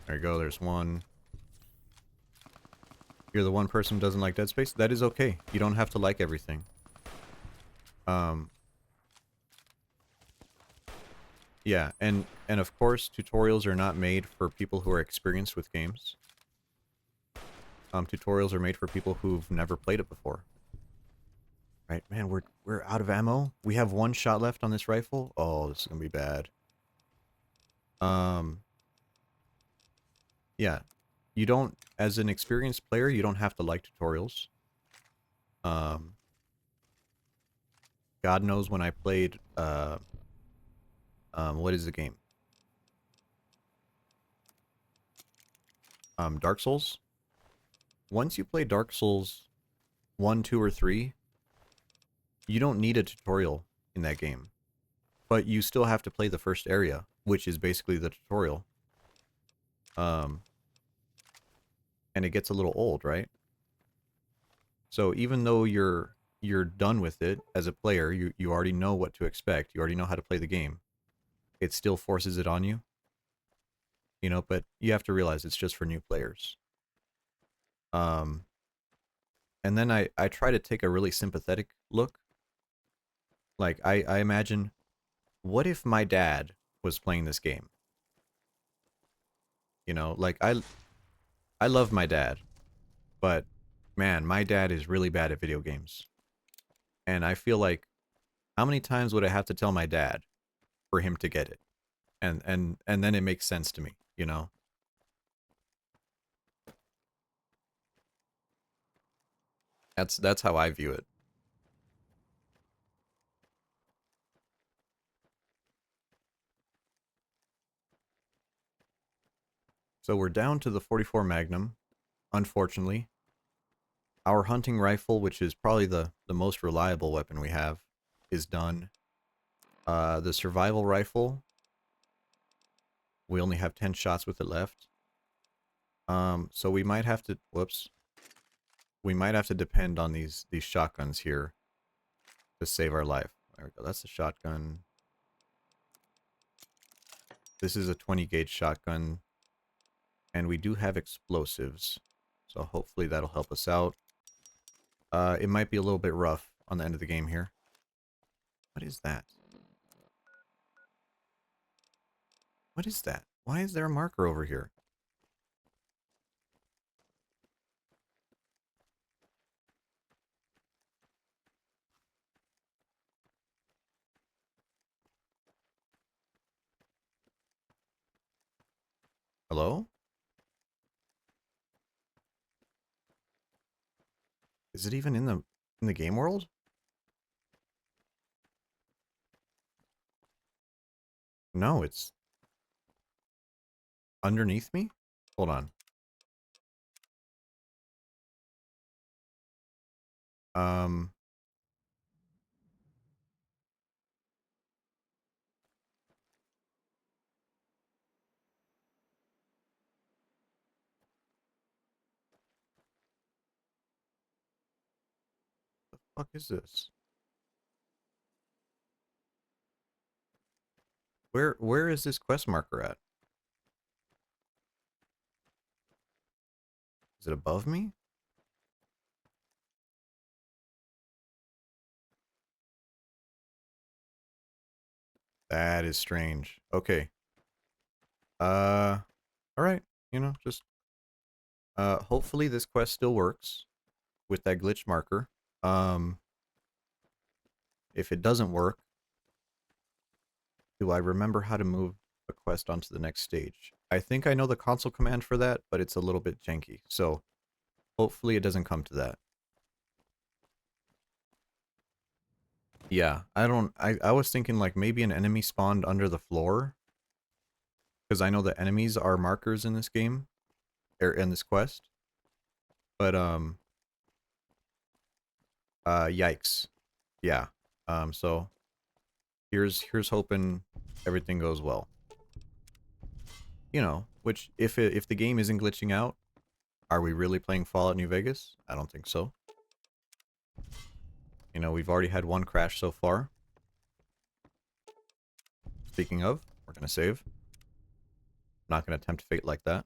Speaker 1: There you go, there's one. You're the one person who doesn't like Dead Space? That is okay. You don't have to like everything. Yeah, and of course, tutorials are not made for people who are experienced with games. Tutorials are made for people who've never played it before. Right, man, we're out of ammo. We have 1 shot left on this rifle. Oh, this is gonna be bad. Yeah, you don't, as an experienced player, you don't have to like tutorials. God knows when I played, what is the game? Dark Souls. Once you play Dark Souls 1, 2, or 3, you don't need a tutorial in that game. But you still have to play the first area, which is basically the tutorial. And it gets a little old, right? So even though you're done with it as a player, you already know what to expect, you already know how to play the game, it still forces it on you. You know, but you have to realize it's just for new players. And then I try to take a really sympathetic look. Like, I imagine, what if my dad was playing this game? You know, like, I love my dad, but, man, my dad is really bad at video games. And I feel like, how many times would I have to tell my dad for him to get it? And then it makes sense to me, you know? That's how I view it. So we're down to the 44 Magnum, unfortunately. Our hunting rifle, which is probably the most reliable weapon we have, is done. The survival rifle, we only have 10 shots with it left. So we might have to, whoops. We might have to depend on these shotguns here. to save our life. There we go. That's the shotgun. This is a 20 gauge shotgun. And we do have explosives. So hopefully that'll help us out. It might be a little bit rough on the end of the game here. What is that? What is that? Why is there a marker over here? Hello? Is it even in the game world? No, it's underneath me? Hold on. Um, the fuck is this? Where is this quest marker at? Is it above me? That is strange. Okay. All right. You know, just hopefully this quest still works with that glitch marker. If it doesn't work, do I remember how to move a quest onto the next stage? I think I know the console command for that, but it's a little bit janky. So hopefully it doesn't come to that. Yeah, I was thinking like maybe an enemy spawned under the floor. Because I know that enemies are markers in this game. Or in this quest. But yikes. Yeah. So here's hoping everything goes well. You know, which if the game isn't glitching out, are we really playing Fallout New Vegas? I don't think so. You know, we've already had one crash so far. Speaking of, we're gonna save. Not gonna tempt fate like that.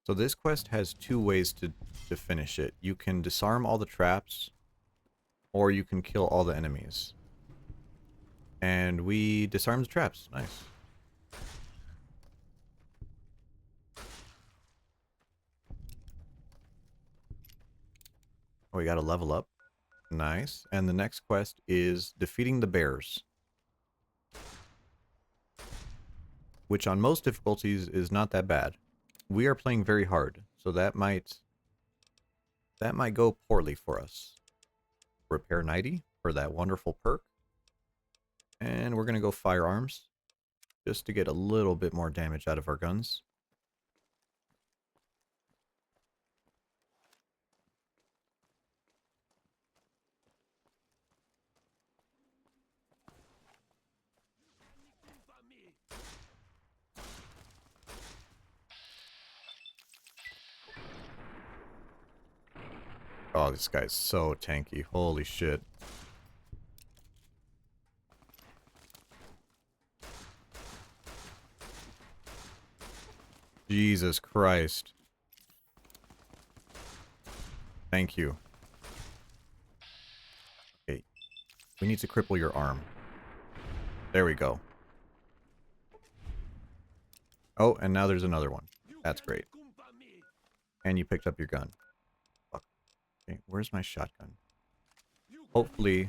Speaker 1: So this quest has two ways to finish it. You can disarm all the traps, or you can kill all the enemies. And we disarmed the traps. Nice. Oh, we got to level up. Nice. And the next quest is defeating the bears. Which on most difficulties is not that bad. We are playing very hard, so that might go poorly for us. Repair 90 for that wonderful perk. And we're going to go firearms just to get a little bit more damage out of our guns. Oh, this guy's so tanky. Holy shit. Jesus Christ. Thank you. Okay. We need to cripple your arm. There we go. Oh, and now there's another one. That's great. And you picked up your gun. Fuck. Okay, where's my shotgun? Hopefully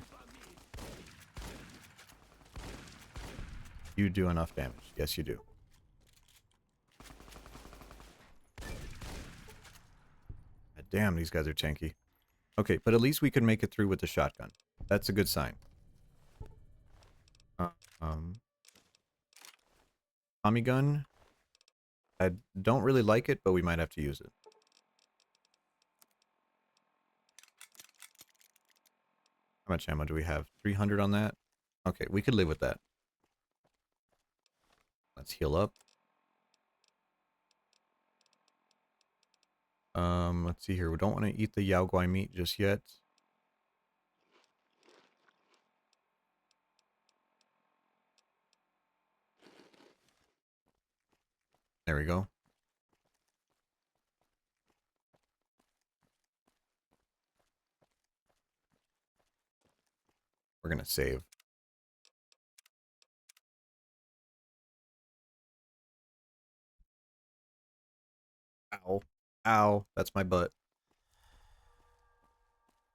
Speaker 1: you do enough damage. Yes, you do. God damn, these guys are tanky. Okay, but at least we can make it through with the shotgun. That's a good sign. Tommy gun. I don't really like it, but we might have to use it. How much ammo do we have? 300 on that? Okay, we could live with that. Let's heal up. Let's see here. We don't want to eat the Yao Guai meat just yet. There we go. We're gonna save. Ow. Ow. That's my butt.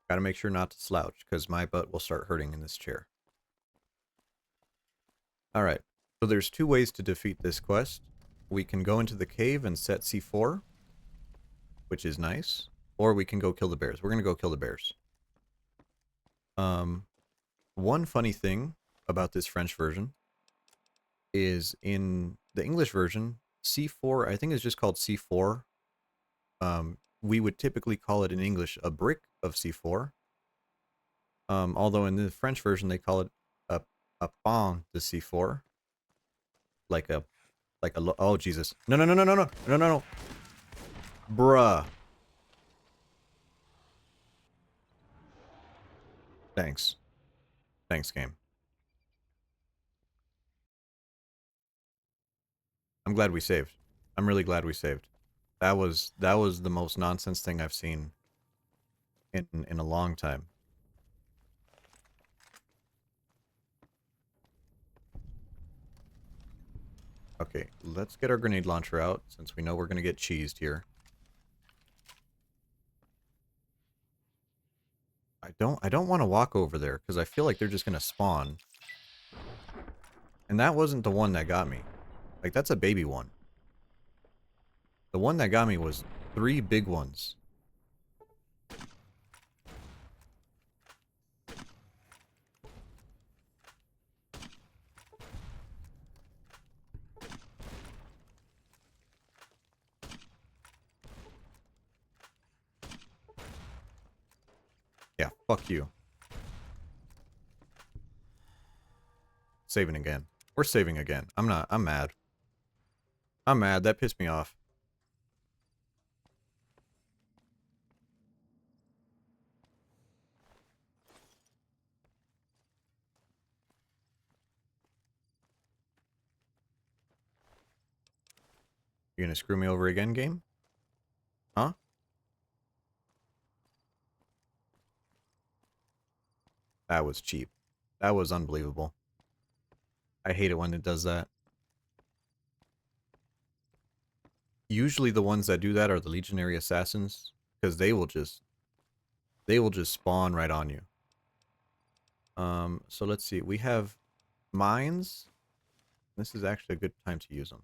Speaker 1: Gotta make sure not to slouch, because my butt will start hurting in this chair. Alright. So there's two ways to defeat this quest. We can go into the cave and set C4, which is nice. Or we can go kill the bears. We're gonna go kill the bears. One funny thing about this French version is in the English version, C4, I think it's just called C4. We would typically call it in English a brick of C4. Although in the French version they call it a pain de C4. Like a oh Jesus. No no no no no no no no no. Bruh. Thanks. Thanks, game. I'm glad we saved. I'm really glad we saved. That was the most nonsense thing I've seen in a long time. Okay, let's get our grenade launcher out since we know we're gonna get cheesed here. I don't want to walk over there because I feel like they're just gonna spawn. And that wasn't the one that got me. Like, that's a baby one. The one that got me was 3 big ones. Yeah, fuck you. Saving again. We're saving again. I'm mad. I'm mad. That pissed me off. You gonna screw me over again, game? Huh? That was cheap. That was unbelievable. I hate it when it does that. Usually the ones that do that are the legionary assassins, because they will just spawn right on you. So let's see. We have mines. This is actually a good time to use them.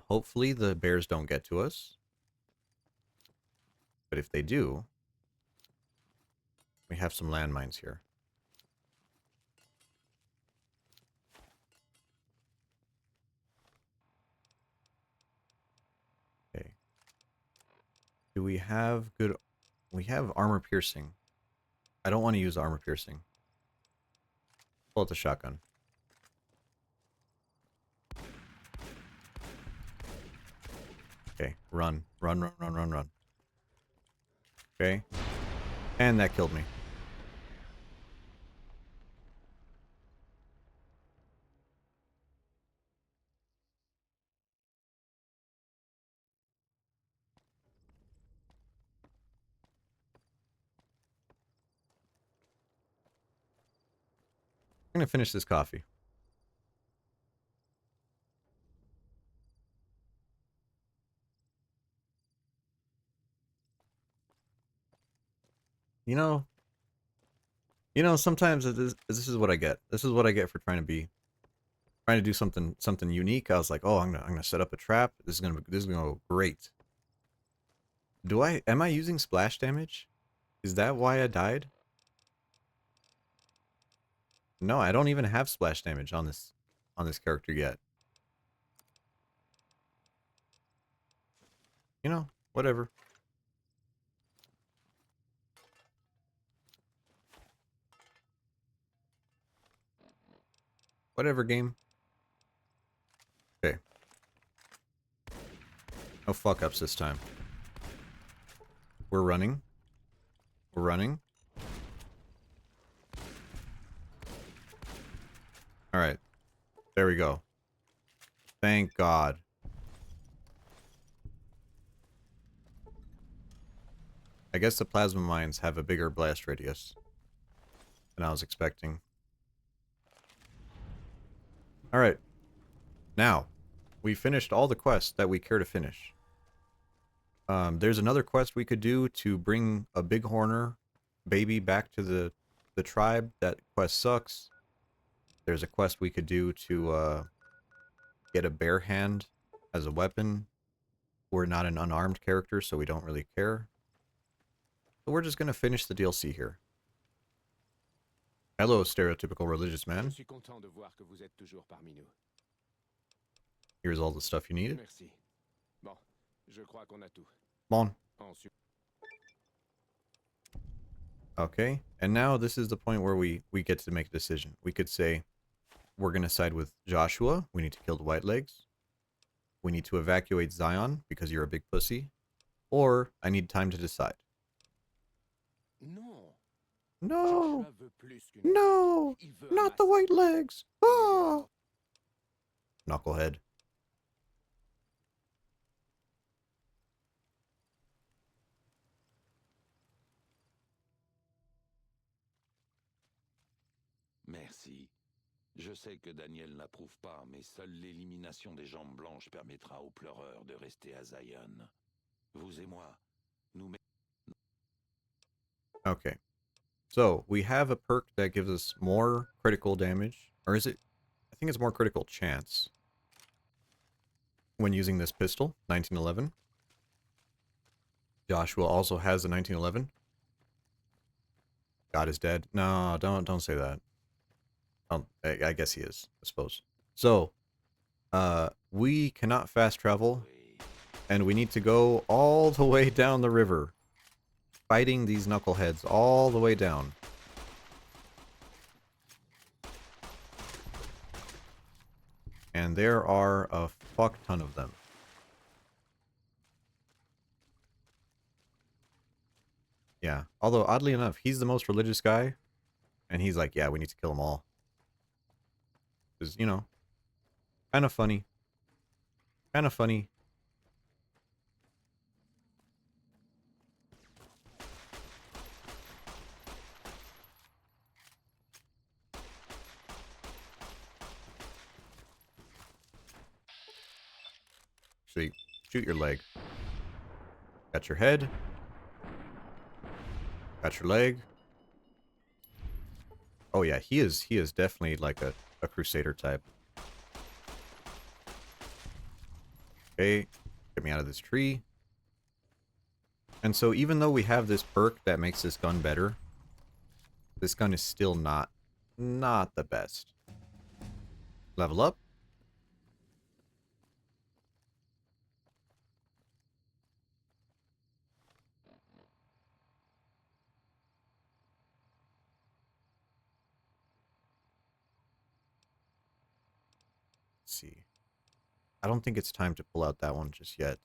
Speaker 1: Hopefully the bears don't get to us. But if they do, we have some landmines here. Okay. Do we have good... We have armor piercing. I don't want to use armor piercing. Pull out the shotgun. Okay, run. Run, run, run, run, run. Okay. And that killed me. I'm gonna finish this coffee. You know, sometimes this is what I get. This is what I get for trying to do something unique. I was like, oh, I'm gonna set up a trap. This is gonna go great. Am I using splash damage? Is that why I died? No, I don't even have splash damage on this character yet. You know, whatever. Whatever, game. Okay. No fuck-ups this time. We're running. We're running. Alright. There we go. Thank God. I guess the plasma mines have a bigger blast radius than I was expecting. Alright. Now, we finished all the quests that we care to finish. There's another quest we could do to bring a bighorner baby back to the tribe. That quest sucks. There's a quest we could do to get a bare hand as a weapon. We're not an unarmed character, so we don't really care. So we're just gonna finish the DLC here. Hello, stereotypical religious
Speaker 7: Je
Speaker 1: man.
Speaker 7: suis content de voir que vous êtes toujours parmi nous.
Speaker 1: Here's all the stuff you need.
Speaker 7: Merci. Bon, je crois qu'on a tout.
Speaker 1: Bon.
Speaker 7: Ensuite,
Speaker 1: Okay, and now this is the point where we get to make a decision. We could say, we're going to side with Joshua. We need to kill the Whitelegs. We need to evacuate Zion because you're a big pussy. Or, I need time to decide.
Speaker 7: non.
Speaker 1: No!
Speaker 7: Joshua veut plus qu'une
Speaker 1: No!
Speaker 7: Il veut un
Speaker 1: Not the
Speaker 7: masque.
Speaker 1: Whitelegs! Oh! Knucklehead.
Speaker 2: Merci. Je sais que Daniel n'approuve pas, mais seule l'élimination des jambes blanches permettra aux pleureurs de rester à Zion. Vous et moi, nous...
Speaker 1: Okay. So, we have a perk that gives us more critical damage. Or is it? I think it's more critical chance. When using this pistol, 1911. Joshua also has a 1911. God is dead. No, don't say that. I guess he is, I suppose. So, we cannot fast travel, and we need to go all the way down the river, fighting these knuckleheads all the way down. And there are a fuck ton of them. Yeah, although oddly enough, he's the most religious guy, and he's like, yeah, we need to kill them all. Because, you know, kind of funny. Kind of funny. Actually, shoot your leg. Got your head. Got your leg. Oh yeah, he is definitely like a crusader type. Okay, get me out of this tree. And so even though we have this perk that makes this gun better, this gun is still not the best. Level up. Let's see. I don't think it's time to pull out that one just yet.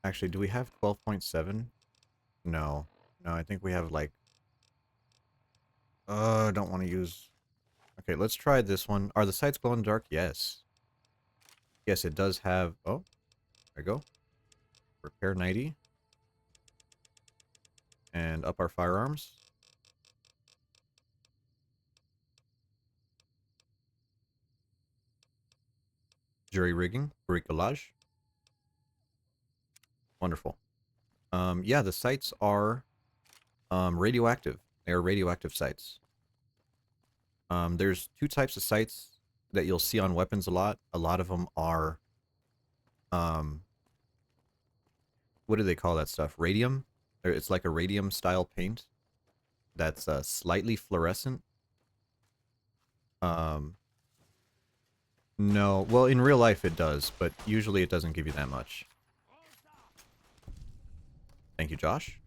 Speaker 1: Actually, do we have 12.7? No. No, I think we have like... I don't want to use... Okay, let's try this one. Are the sights glow in the dark? Yes. Yes, it does have... Oh, there we go. Repair 90. And up our firearms. Jury rigging. Bricolage. Wonderful. Yeah, the sights are radioactive. They are radioactive sights. There's two types of sights that you'll see on weapons a lot. A lot of them are, what do they call that stuff? Radium? It's like a radium style paint that's slightly fluorescent. No, well, in real life it does, but usually it doesn't give you that much. Thank you, Josh.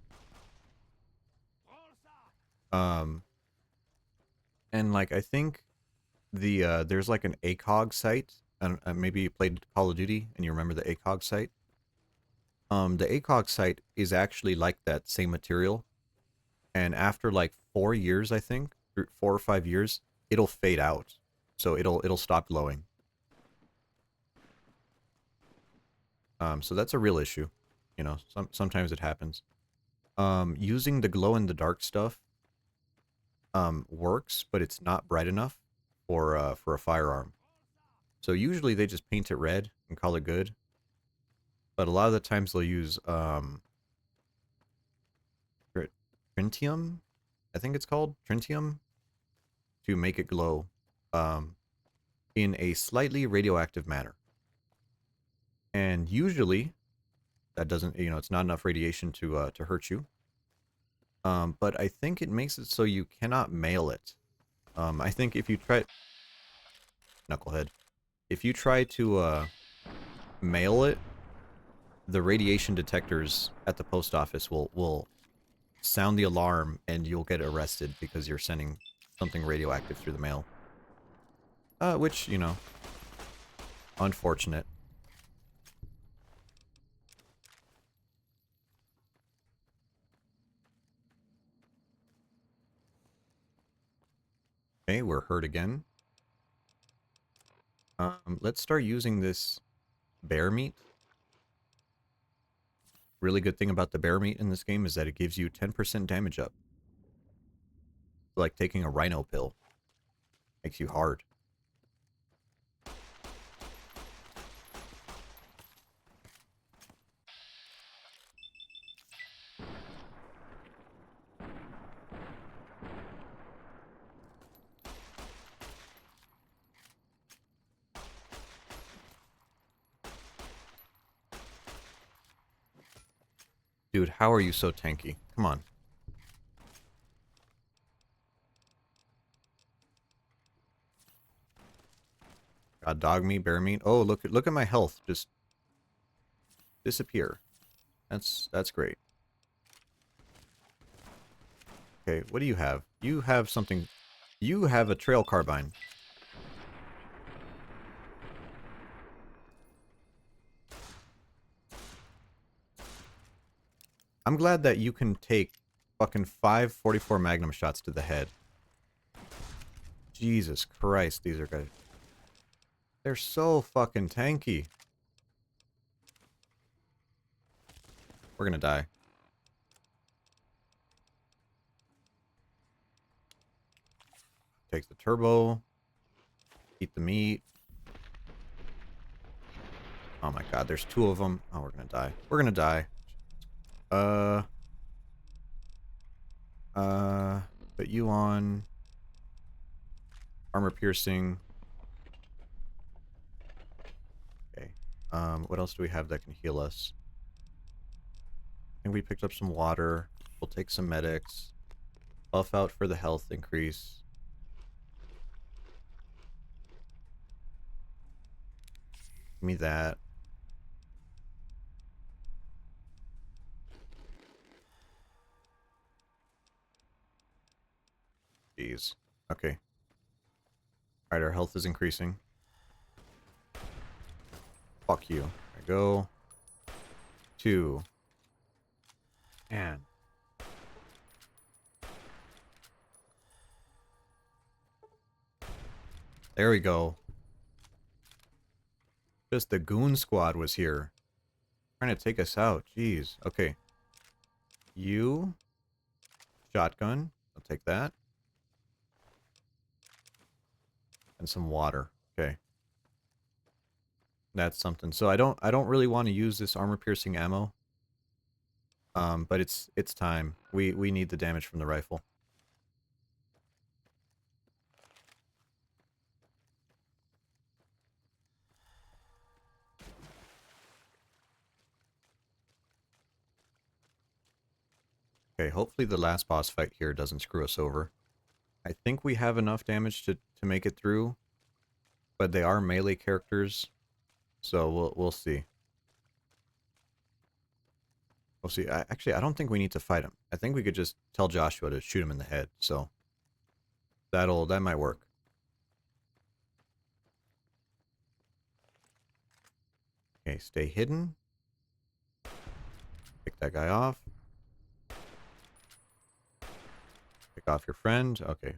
Speaker 1: And like, I think there's like an ACOG site, and maybe you played Call of Duty and you remember the ACOG site. The ACOG site is actually like that same material, and after like 4 years, I think, 4 or 5 years, it'll fade out. So it'll stop glowing. So that's a real issue. You know, sometimes it happens. Using the glow in the dark stuff works, but it's not bright enough for a firearm. So usually they just paint it red and call it good. But a lot of the times they'll use Tritium, I think it's called Tritium, to make it glow in a slightly radioactive manner. And usually that doesn't, you know, it's not enough radiation to hurt you. But I think it makes it so you cannot mail it. I think if you try, knucklehead, if you try to mail it, the radiation detectors at the post office will sound the alarm and you'll get arrested because you're sending something radioactive through the mail. Which, you know, unfortunate. Okay, we're hurt again. Let's start using this bear meat. Really good thing about the bear meat in this game is that it gives you 10% damage up. Like taking a rhino pill. Makes you hard. Dude, how are you so tanky? Come on. God, dog meat, bear meat. Oh, look at my health. Just disappear. That's great. Okay, what do you have? You have something. You have a trail carbine. I'm glad that you can take fucking 544 Magnum shots to the head. Jesus Christ, these are good. They're so fucking tanky. We're gonna die. Takes the turbo. Eat the meat. Oh my god, there's two of them. Oh, we're gonna die. We're gonna die. Put you on. Armor piercing. Okay. What else do we have that can heal us? I think we picked up some water. We'll take some medics. Buff out for the health increase. Give me that. Jeez. Okay. Alright, our health is increasing. Fuck you. There we go. 2. And. There we go. Just the goon squad was here. Trying to take us out. Jeez. Okay. You. Shotgun. I'll take that. And some water. Okay. That's something. So I don't really want to use this armor piercing ammo. But it's time. We need the damage from the rifle. Okay, hopefully the last boss fight here doesn't screw us over. I think we have enough damage to make it through, but they are melee characters, so we'll see. We'll see. Actually, I don't think we need to fight him. I think we could just tell Joshua to shoot him in the head, so that might work. Okay, stay hidden. Pick that guy off. Pick off your friend. Okay.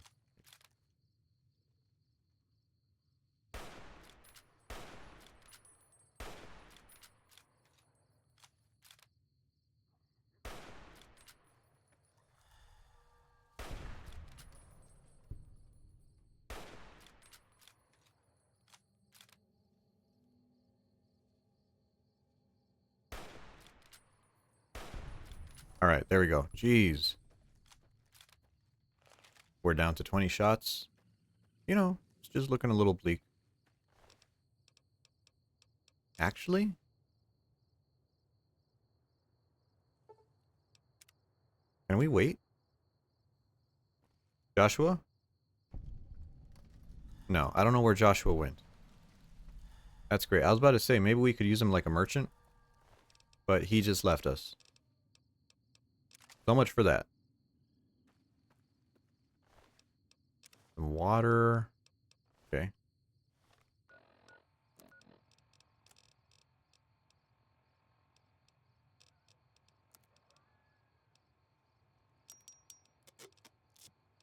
Speaker 1: Alright, there we go. Jeez. We're down to 20 shots. You know, it's just looking a little bleak. Actually? Can we wait? Joshua? No, I don't know where Joshua went. That's great. I was about to say, maybe we could use him like a merchant. But he just left us. So much for that. Some water. Okay.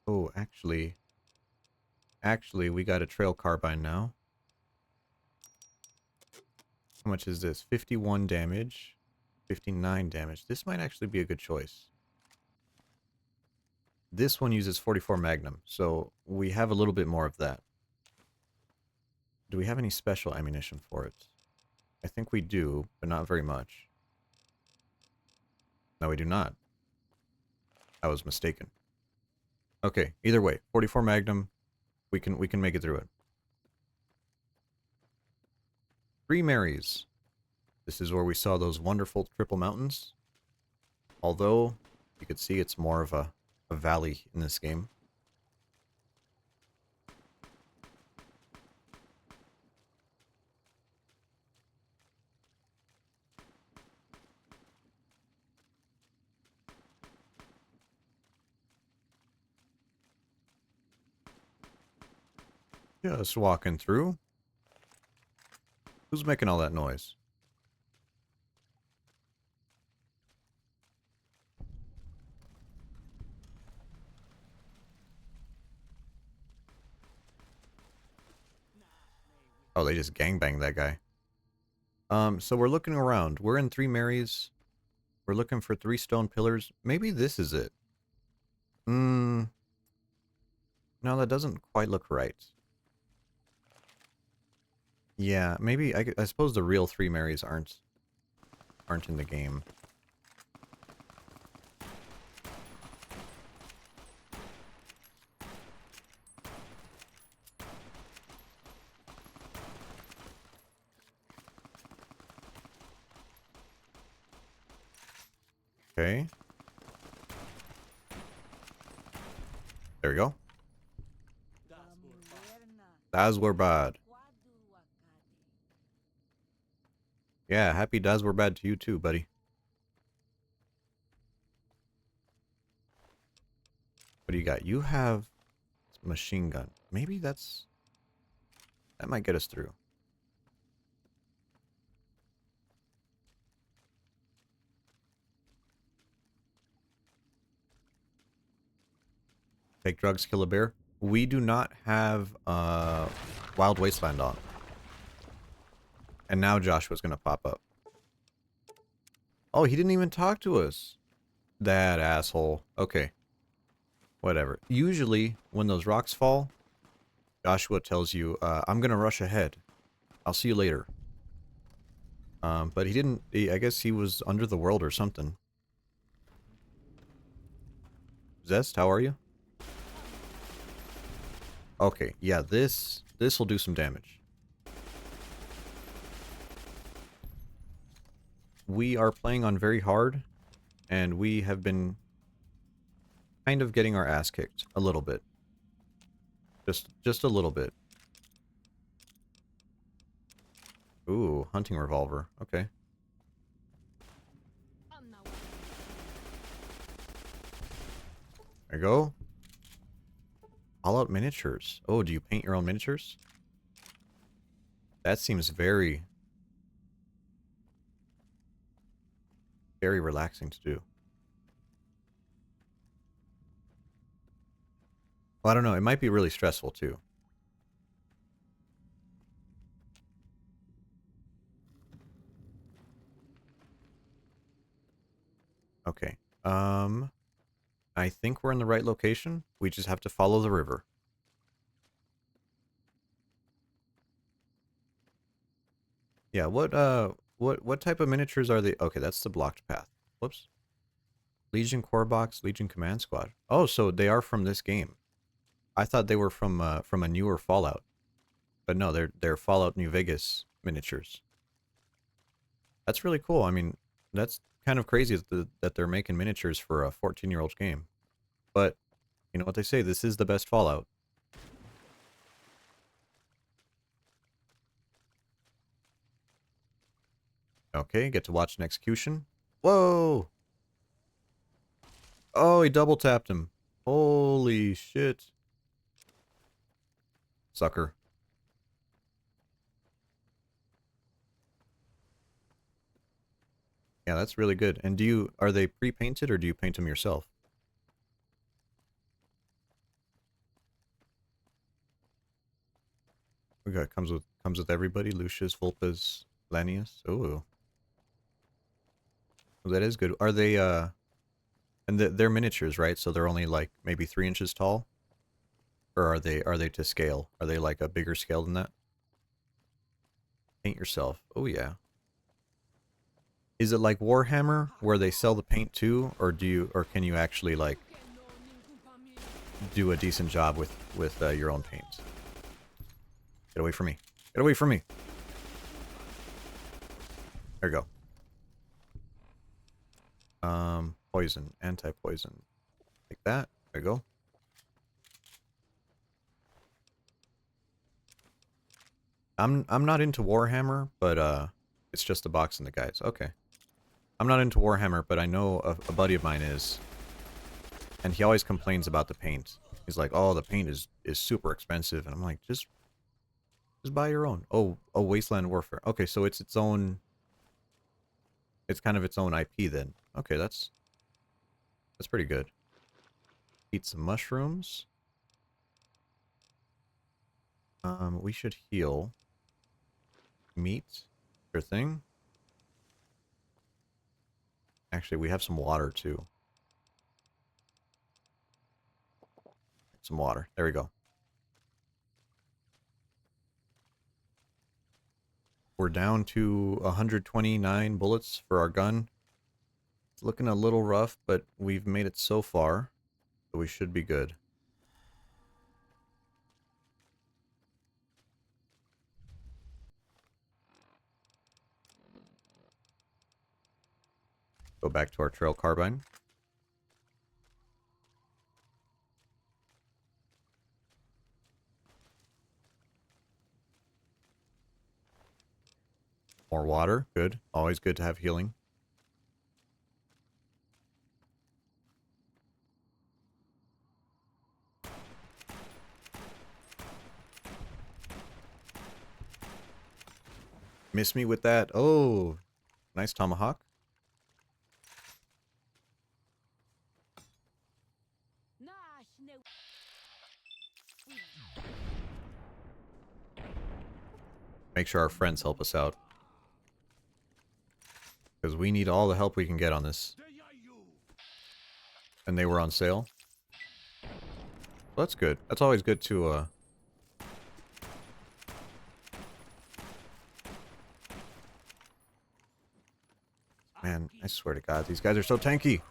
Speaker 1: Oh, actually, we got a trail carbine now. How much is this? 51 damage. 59 damage. This might actually be a good choice. This one uses 44 Magnum, so we have a little bit more of that. Do we have any special ammunition for it? I think we do, but not very much. No, we do not. I was mistaken. Okay, either way, 44 Magnum, we can make it through it. 3 Marys. This is where we saw those wonderful triple mountains. Although, you could see it's more of a valley in this game. Just walking through. Who's making all that noise? Oh, they just gangbanged that guy. So we're looking around. We're in 3 Marys. We're looking for 3 stone pillars. Maybe this is it. No, that doesn't quite look right. Yeah, maybe, I suppose the real 3 Marys aren't in the game. Okay. There we go. Dazwarbad. Yeah, happy Dazwarbad to you too, buddy. What do you got? You have machine gun. Maybe that might get us through. Take drugs, kill a bear. We do not have Wild Wasteland on. And now Joshua's gonna pop up. Oh, he didn't even talk to us. That asshole. Okay. Whatever. Usually, when those rocks fall, Joshua tells you, I'm gonna rush ahead. I'll see you later. But he didn't, I guess he was under the world or something. Zest, how are you? Okay, yeah, this will do some damage. We are playing on very hard, and we have been kind of getting our ass kicked a little bit. Just a little bit. Ooh, hunting revolver. Okay. There you go. All out miniatures. Oh, do you paint your own miniatures? That seems very very relaxing to do. Well, I don't know. It might be really stressful too. Okay. I think we're in the right location. We just have to follow the river. Yeah, what type of miniatures are they? Okay, that's the blocked path. Whoops. Legion Core Box, Legion Command Squad. Oh, so they are from this game. I thought they were from a newer Fallout. But no, they're Fallout New Vegas miniatures. That's really cool. I mean, that's kind of crazy that they're making miniatures for a 14-year-old game. But you know what they say, this is the best Fallout. Okay, get to watch an execution. Whoa! Oh, he double tapped him. Holy shit. Sucker. Yeah, that's really good. And are they pre-painted or do you paint them yourself? We got comes with everybody. Lucius, Vulpes, Lanius. Oh, that is good. Are they and they're miniatures, right? So they're only like maybe 3 inches tall? Or are they to scale? Are they like a bigger scale than that? Paint yourself. Oh yeah. Is it like Warhammer where they sell the paint too, or can you actually like do a decent job with your own paint? Get away from me. Get away from me. There you go. Poison, anti-poison. Like that. There you go. I'm not into Warhammer, but it's just a box in the guides. Okay. I'm not into Warhammer, but I know a buddy of mine is. And he always complains about the paint. He's like, "Oh, the paint is super expensive." And I'm like, just buy your own. Oh, Wasteland Warfare. Okay, so it's its own. It's kind of its own IP then. Okay, that's pretty good. Eat some mushrooms. We should heal. Meat. Sure thing. Actually, we have some water too. Some water. There we go. We're down to 129 bullets for our gun. It's looking a little rough, but we've made it so far, so we should be good. Go back to our trail carbine. More water. Good. Always good to have healing. Miss me with that. Oh, nice tomahawk. Make sure our friends help us out. Because we need all the help we can get on this. And they were on sale. Well, that's good. That's always good to, Man, I swear to God, these guys are so tanky.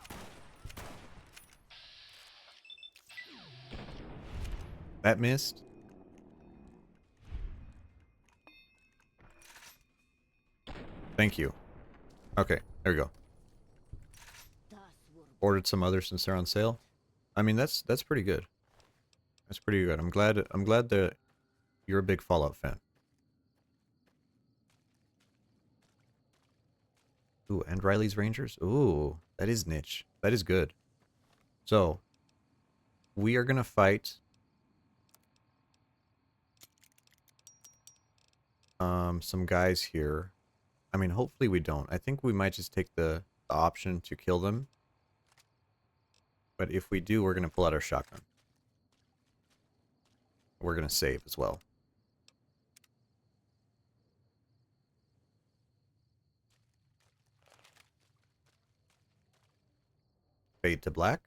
Speaker 1: That missed. Thank you. Okay, there we go. Ordered some others since they're on sale. I mean, that's pretty good. That's pretty good. I'm glad that you're a big Fallout fan. Ooh, and Riley's Rangers. Ooh, that is niche. That is good. So, we are gonna fight some guys here. I mean, hopefully we don't. I think we might just take the the option to kill them. But if we do, we're going to pull out our shotgun. We're going to save as well. Fade to black.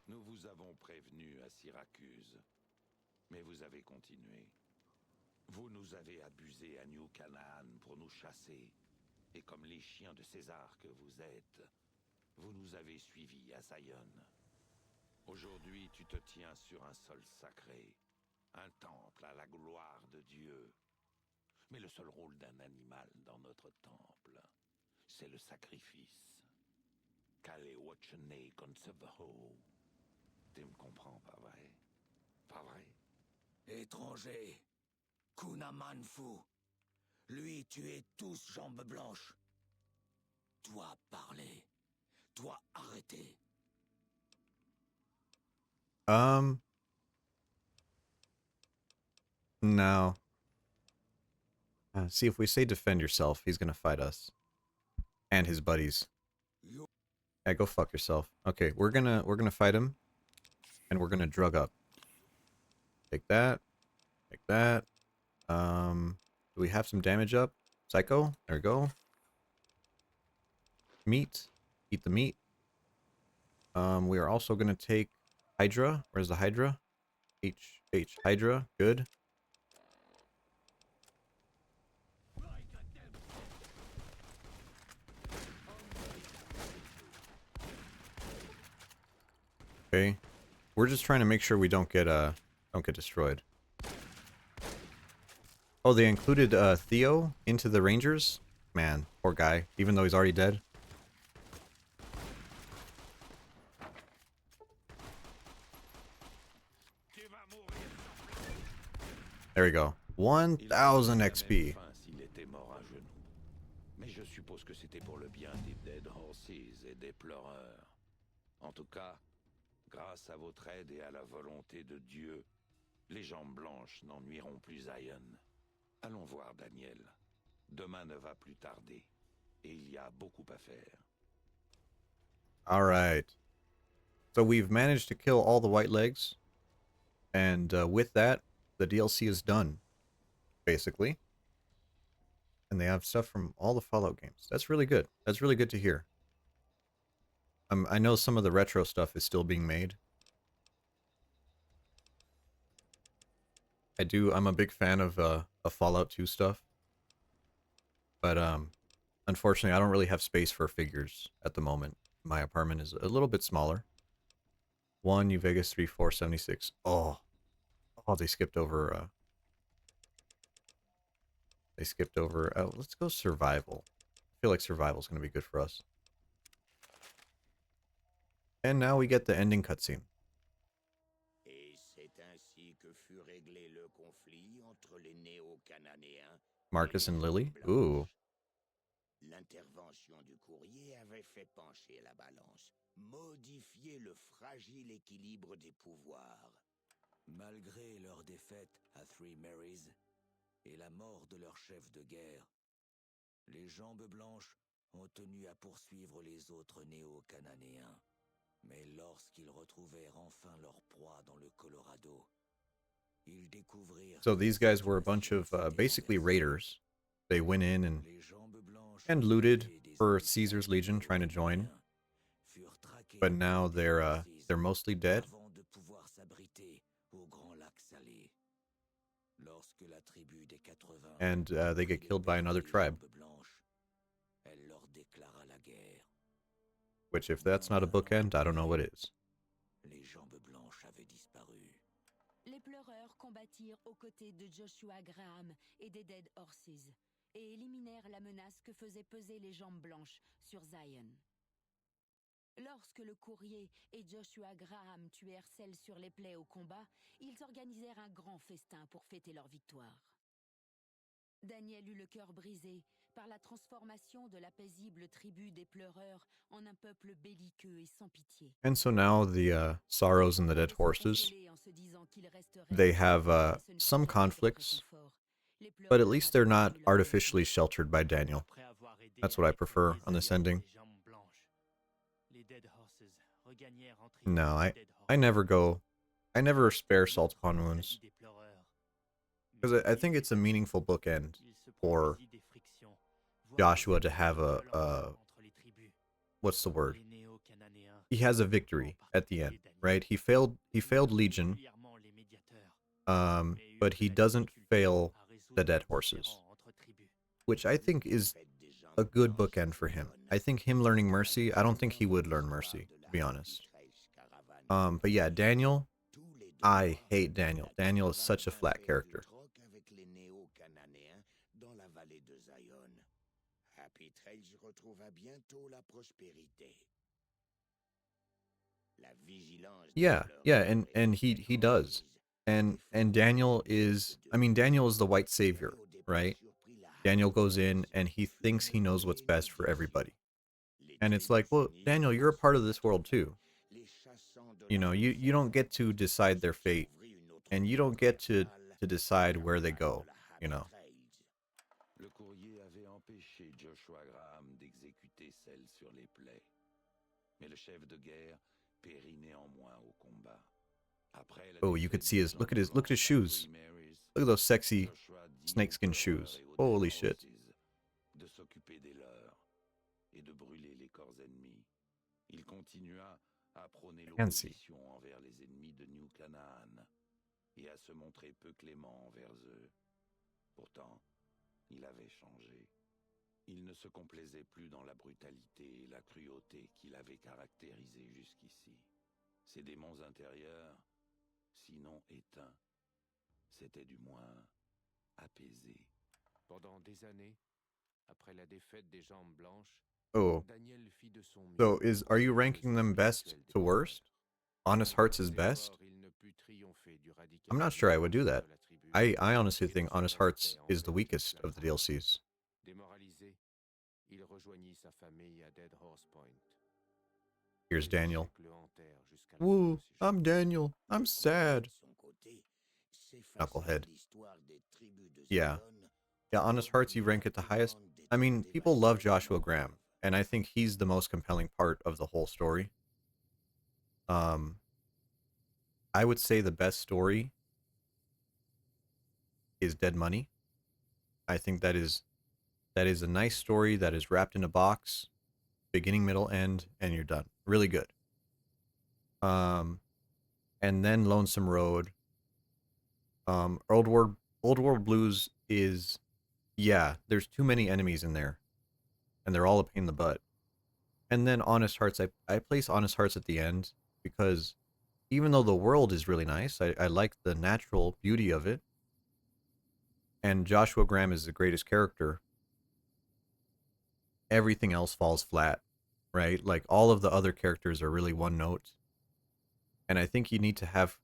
Speaker 2: Nous vous avons prévenu à Syracuse, mais vous avez continué. Vous nous avez abusés à New Canaan pour nous chasser, et comme les chiens de César que vous êtes, vous nous avez suivis à Zion. Aujourd'hui, tu te tiens sur un sol sacré, un temple à la gloire de Dieu. Mais le seul rôle d'un animal dans notre temple, c'est le sacrifice. Kale Wachene Conservaho. Tu me comprends, pas vrai? Pas vrai?
Speaker 3: Étranger, Kunamanfu, lui tuer tous jambes blanches. Toi parler, toi arrêter.
Speaker 1: No. See, if we say defend yourself, he's gonna fight us. And his buddies. Yeah, go fuck yourself. Okay, we're gonna fight him. And we're gonna drug up. Take that. Take that. Do we have some damage up? Psycho? There we go. Meat. Eat the meat. We are also gonna take Hydra. Where's the Hydra? H. Hydra. Good. Okay. We're just trying to make sure we don't get destroyed. Oh, they included Theo into the Rangers? Man, poor guy, even though he's already dead. There we go. 1000 XP.
Speaker 2: Mais je suppose que c'était pour le bien des Dead Horses et des pleureurs. En tout cas, grâce à votre aide et à la volonté de Dieu, les jambes blanches n'ennuieront plus Zion. Allons voir Daniel. Demain ne va plus tarder. Et il y a beaucoup à faire.
Speaker 1: Alright. So we've managed to kill all the white legs. And with that, the DLC is done. Basically. And they have stuff from all the Fallout games. That's really good. That's really good to hear. I know some of the retro stuff is still being made. I'm a big fan of Fallout 2 stuff. But unfortunately, I don't really have space for figures at the moment. My apartment is a little bit smaller. 1 New Vegas 3476. Oh, they skipped over. Let's go survival. I feel like survival is going to be good for us. And now we get the ending cutscene.
Speaker 3: Et c'est ainsi que fut réglé le conflit entre les néo-cananéens.
Speaker 1: Marcus and Lily? Ooh.
Speaker 3: L'intervention du courrier avait fait pencher la balance, modifier le fragile équilibre des pouvoirs. Malgré leur défaite à Three Marys et la mort de leur chef de guerre, les jambes blanches ont tenu à poursuivre les autres néo-cananéens. Mais lorsqu'ils retrouvèrent enfin leur proie dans le Colorado, ils découvrirent...
Speaker 1: So these guys were a bunch of basically raiders. They went in and looted for Caesar's Legion trying to join. But now they're mostly dead. And they get killed by another tribe. Which, if that's not a bookend, I don't know what is.
Speaker 3: Les jambes blanches avaient disparu.
Speaker 6: Les pleureurs combattirent aux côtés de Joshua Graham et des Dead Horses et éliminèrent la menace que faisaient peser les jambes blanches sur Zion. Lorsque le courrier et Joshua Graham tuèrent celles sur les plaies au combat, ils organisèrent un grand festin pour fêter leur victoire. Daniel eut le cœur brisé par la transformation de la paisible tribu des pleureurs en un peuple belliqueux et sans pitié.
Speaker 1: And so now the Sorrows and the Dead Horses, they have some conflicts
Speaker 6: Les
Speaker 1: But at
Speaker 6: pleureurs
Speaker 1: least
Speaker 6: avaient
Speaker 1: they're not
Speaker 6: perdu leur
Speaker 1: artificially
Speaker 6: prestige.
Speaker 1: sheltered by Daniel.
Speaker 4: Après avoir aidé
Speaker 1: That's
Speaker 4: à
Speaker 1: what I prefer
Speaker 4: nettoyer
Speaker 1: on this
Speaker 4: Zion
Speaker 1: ending.
Speaker 4: des jambes blanches, les Dead Horses regagnèrent en
Speaker 1: No,
Speaker 4: triomphe Dead
Speaker 1: I
Speaker 4: Horses.
Speaker 1: never go. I never spare
Speaker 4: C'était
Speaker 1: salt
Speaker 4: neutre
Speaker 1: upon
Speaker 4: vis-à-vis
Speaker 1: wounds.
Speaker 4: des pleureurs. Mais
Speaker 1: Because I
Speaker 4: dès
Speaker 1: think
Speaker 4: ses
Speaker 1: it's a
Speaker 4: débuts,
Speaker 1: meaningful bookend
Speaker 4: il se
Speaker 1: for
Speaker 4: produisit des frictions, voire
Speaker 1: Joshua
Speaker 4: des
Speaker 1: to have
Speaker 4: épisodes de violence
Speaker 1: a
Speaker 4: entre les tribus.
Speaker 1: what's the word?
Speaker 4: Les Néo-Cananéens,
Speaker 1: He has a
Speaker 4: en
Speaker 1: victory at the end,
Speaker 4: particulier Daniel,
Speaker 1: right? He failed
Speaker 4: soutenant
Speaker 1: Legion,
Speaker 4: régulièrement les médiateurs, mais
Speaker 1: but
Speaker 4: eurent de
Speaker 1: he
Speaker 4: la
Speaker 1: doesn't
Speaker 4: difficulté
Speaker 1: fail
Speaker 4: à
Speaker 1: the
Speaker 4: résoudre
Speaker 1: Dead
Speaker 4: les
Speaker 1: Horses,
Speaker 4: différends entre tribus.
Speaker 1: which I think
Speaker 3: La
Speaker 1: is
Speaker 3: fête des jambes
Speaker 1: a good
Speaker 3: blanches
Speaker 1: bookend for
Speaker 3: cet
Speaker 1: him.
Speaker 3: automne
Speaker 1: I think him learning
Speaker 3: sera
Speaker 1: Mercy, I
Speaker 3: le
Speaker 1: don't think he
Speaker 3: cœur de
Speaker 1: would learn
Speaker 3: l'histoire
Speaker 1: Mercy,
Speaker 3: de
Speaker 1: to
Speaker 3: la
Speaker 1: be honest.
Speaker 3: arbitraire caravane
Speaker 1: But yeah, Daniel,
Speaker 3: Tous les 2
Speaker 1: I
Speaker 3: mois,
Speaker 1: hate Daniel.
Speaker 3: la
Speaker 1: Daniel is
Speaker 3: caravane
Speaker 1: such a
Speaker 3: va
Speaker 1: flat
Speaker 3: faire
Speaker 1: character.
Speaker 3: du troc avec les néo-cananéens dans la vallée de Zion. Happy Trails retrouvera bientôt la prospérité. La vigilance des
Speaker 1: Yeah, yeah,
Speaker 3: pleureurs et
Speaker 1: and
Speaker 3: des
Speaker 1: he
Speaker 3: Dead
Speaker 1: does.
Speaker 3: Horses
Speaker 1: And Daniel is, I mean, Daniel is the white savior, right? Daniel goes in and he thinks he knows what's best for everybody. And it's like, well, Daniel, you're a part of this world too. You know, you don't get to decide their fate, and you don't get to decide where they go, you know.
Speaker 2: Le courrier avait empêché Joshua Graham d'exécuter celle sur les plaies. Mais le chef de guerre périt néanmoins au combat. Après la
Speaker 1: Oh, you could
Speaker 2: défaite
Speaker 1: see
Speaker 2: des
Speaker 1: his
Speaker 2: gens
Speaker 1: look at his
Speaker 2: blancs à
Speaker 1: shoes.
Speaker 2: Queen Mary's,
Speaker 1: Look at those sexy
Speaker 2: Joshua dit
Speaker 1: snakeskin
Speaker 2: aux pleureurs
Speaker 1: shoes.
Speaker 2: et aux
Speaker 1: Holy
Speaker 2: Dead
Speaker 1: shit.
Speaker 2: Horses de s'occuper des leurs et de brûler les corps ennemis. Il continua à prôner
Speaker 1: Fancy.
Speaker 2: l'opposition envers les ennemis de New Canaan et à se montrer peu clément envers eux. Pourtant, il avait changé. Il ne se complaisait plus dans la brutalité et la cruauté qui l'avaient caractérisé jusqu'ici. Ses démons intérieurs, sinon éteints, s'étaient du moins apaisés.
Speaker 7: Pendant des années, après la défaite des Jambes Blanches,
Speaker 1: Oh,
Speaker 7: Daniel fit de son mieux.
Speaker 1: so are you
Speaker 7: pour
Speaker 1: ranking
Speaker 7: le
Speaker 1: them
Speaker 7: sens
Speaker 1: best
Speaker 7: spirituel des
Speaker 1: to worst? Honest
Speaker 7: Malgré
Speaker 1: Hearts
Speaker 7: ses
Speaker 1: is best?
Speaker 7: efforts, il ne put triompher du
Speaker 1: I'm not
Speaker 7: radicalisme
Speaker 1: sure I would do
Speaker 7: profond
Speaker 1: that.
Speaker 7: de la tribu
Speaker 1: I honestly
Speaker 7: et de
Speaker 1: think
Speaker 7: son
Speaker 1: Honest Hearts
Speaker 7: respect
Speaker 1: is the
Speaker 7: envers les
Speaker 1: weakest of the
Speaker 7: esclaves.
Speaker 1: DLCs.
Speaker 7: Démoralisé, il rejoignit sa famille à Dead Horse Point.
Speaker 1: Here's
Speaker 7: Des
Speaker 1: Daniel.
Speaker 7: échecs le hantèrent jusqu'à la fin
Speaker 1: Woo,
Speaker 7: de ses jours.
Speaker 1: I'm Daniel. I'm sad.
Speaker 3: De son côté, s'effacer
Speaker 1: Knucklehead.
Speaker 3: l'histoire des tribus de
Speaker 1: Yeah.
Speaker 3: Zion
Speaker 1: Yeah, Honest Hearts, you rank it the highest. I mean, people love Joshua Graham, and I think he's the most compelling part of the whole story. I would say the best story is Dead Money. I think that is a nice story that is wrapped in a box, beginning, middle, end, and you're done. Really good. And then Lonesome Road. Old World Blues is, yeah, there's too many enemies in there, and they're all a pain in the butt. And then Honest Hearts, I place Honest Hearts at the end because even though the world is really nice, I like the natural beauty of it. And Joshua Graham is the greatest character. Everything else falls flat, right? Like all of the other characters are really one note. And I think you need to have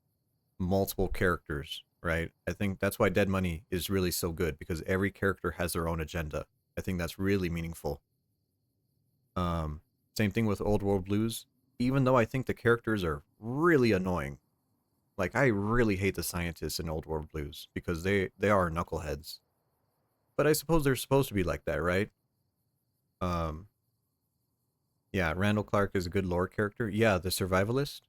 Speaker 1: multiple characters, right? I think that's why Dead Money is really so good because every character has their own agenda. I think that's really meaningful. Same thing with Old World Blues. Even though I think the characters are really annoying, like I really hate the scientists in Old World Blues because they are knuckleheads. But I suppose they're supposed to be like that, right? Yeah, Randall Clark is a good lore character. Yeah, the survivalist.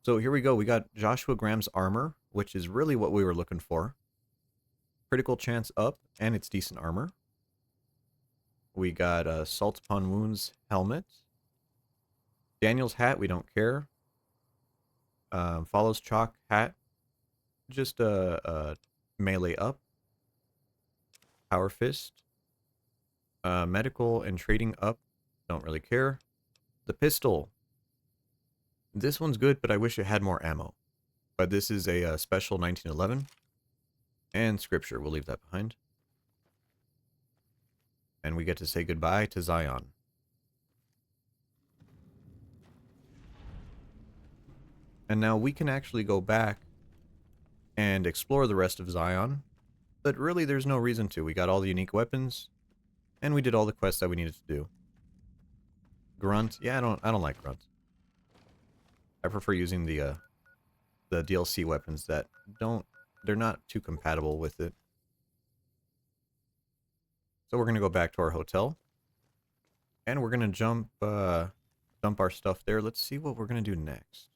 Speaker 1: So here we go. We got Joshua Graham's armor, which is really what we were looking for. Critical chance up, and it's decent armor. We got Salt Upon Wounds helmet. Daniel's hat, we don't care. Follows Chalk hat. Just melee up. Power Fist. Medical and trading up. Don't really care. The pistol. This one's good, but I wish it had more ammo. But this is a special 1911. And scripture, we'll leave that behind. And we get to say goodbye to Zion. And now we can actually go back and explore the rest of Zion. But really, there's no reason to. We got all the unique weapons. And we did all the quests that we needed to do. Grunt. Yeah, I don't like Grunt. I prefer using the DLC weapons that don't they're not too compatible with it. So we're gonna go back to our hotel, and we're gonna dump our stuff there. Let's see what we're gonna do next.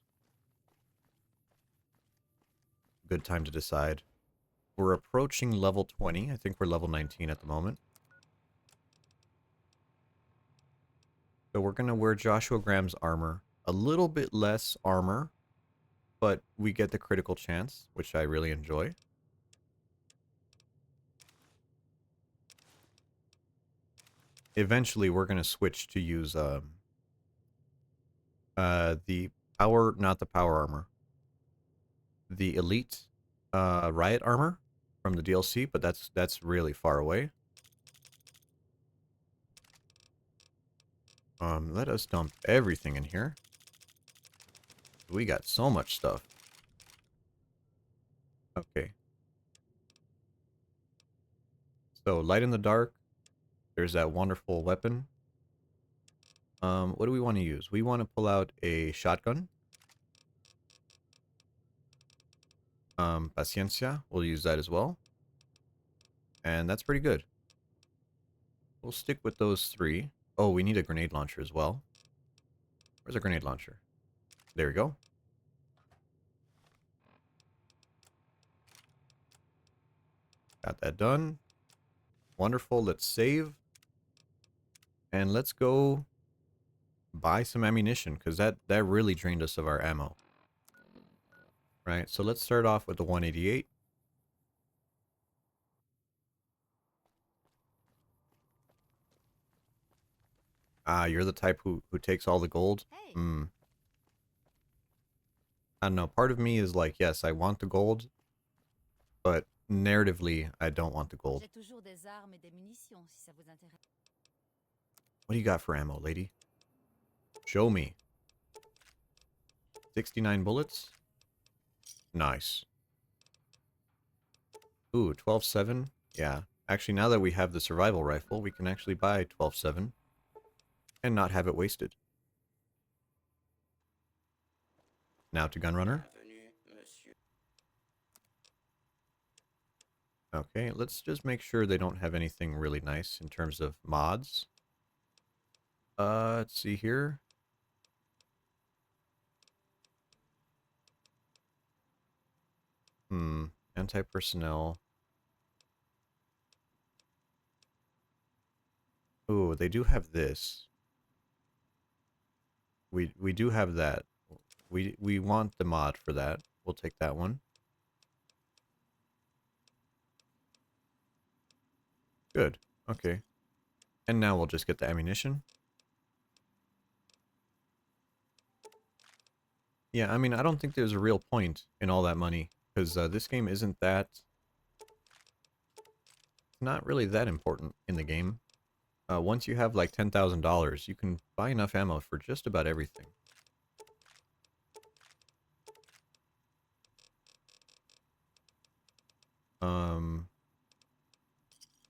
Speaker 1: Good time to decide. We're approaching level 20. I think we're level 19 at the moment. So we're gonna wear Joshua Graham's armor. A little bit less armor, but we get the critical chance, which I really enjoy. Eventually, we're gonna switch to use the power, not the power armor, the elite riot armor from the DLC, but that's really far away. Let us dump everything in here. We got so much stuff. Okay. So, light in the dark. There's that wonderful weapon. What do we want to use? We want to pull out a shotgun. Paciencia. We'll use that as well. And that's pretty good. We'll stick with those three. Oh, we need a grenade launcher as well. Where's a grenade launcher? There we go. Got that done. Wonderful. Let's save. And let's go buy some ammunition, because that really drained us of our ammo. Right, so let's start off with the 188. Ah, you're the type who takes all the gold? Hmm. I don't know, part of me is like, yes, I want the gold, but narratively, I don't want the gold. What do you got for ammo, lady? Show me. 69 bullets? Nice. Ooh, 12.7? Yeah. Actually, now that we have the survival rifle, we can actually buy 12.7 and not have it wasted. Now to Gunrunner. Okay, let's just make sure they don't have anything really nice in terms of mods. Let's see here. Anti-personnel. Ooh, they do have this. We do have that. We want the mod for that. We'll take that one. Good. Okay. And now we'll just get the ammunition. Yeah, I mean, I don't think there's a real point in all that money, because this game isn't that... It's not really that important in the game. Once you have like $10,000, you can buy enough ammo for just about everything.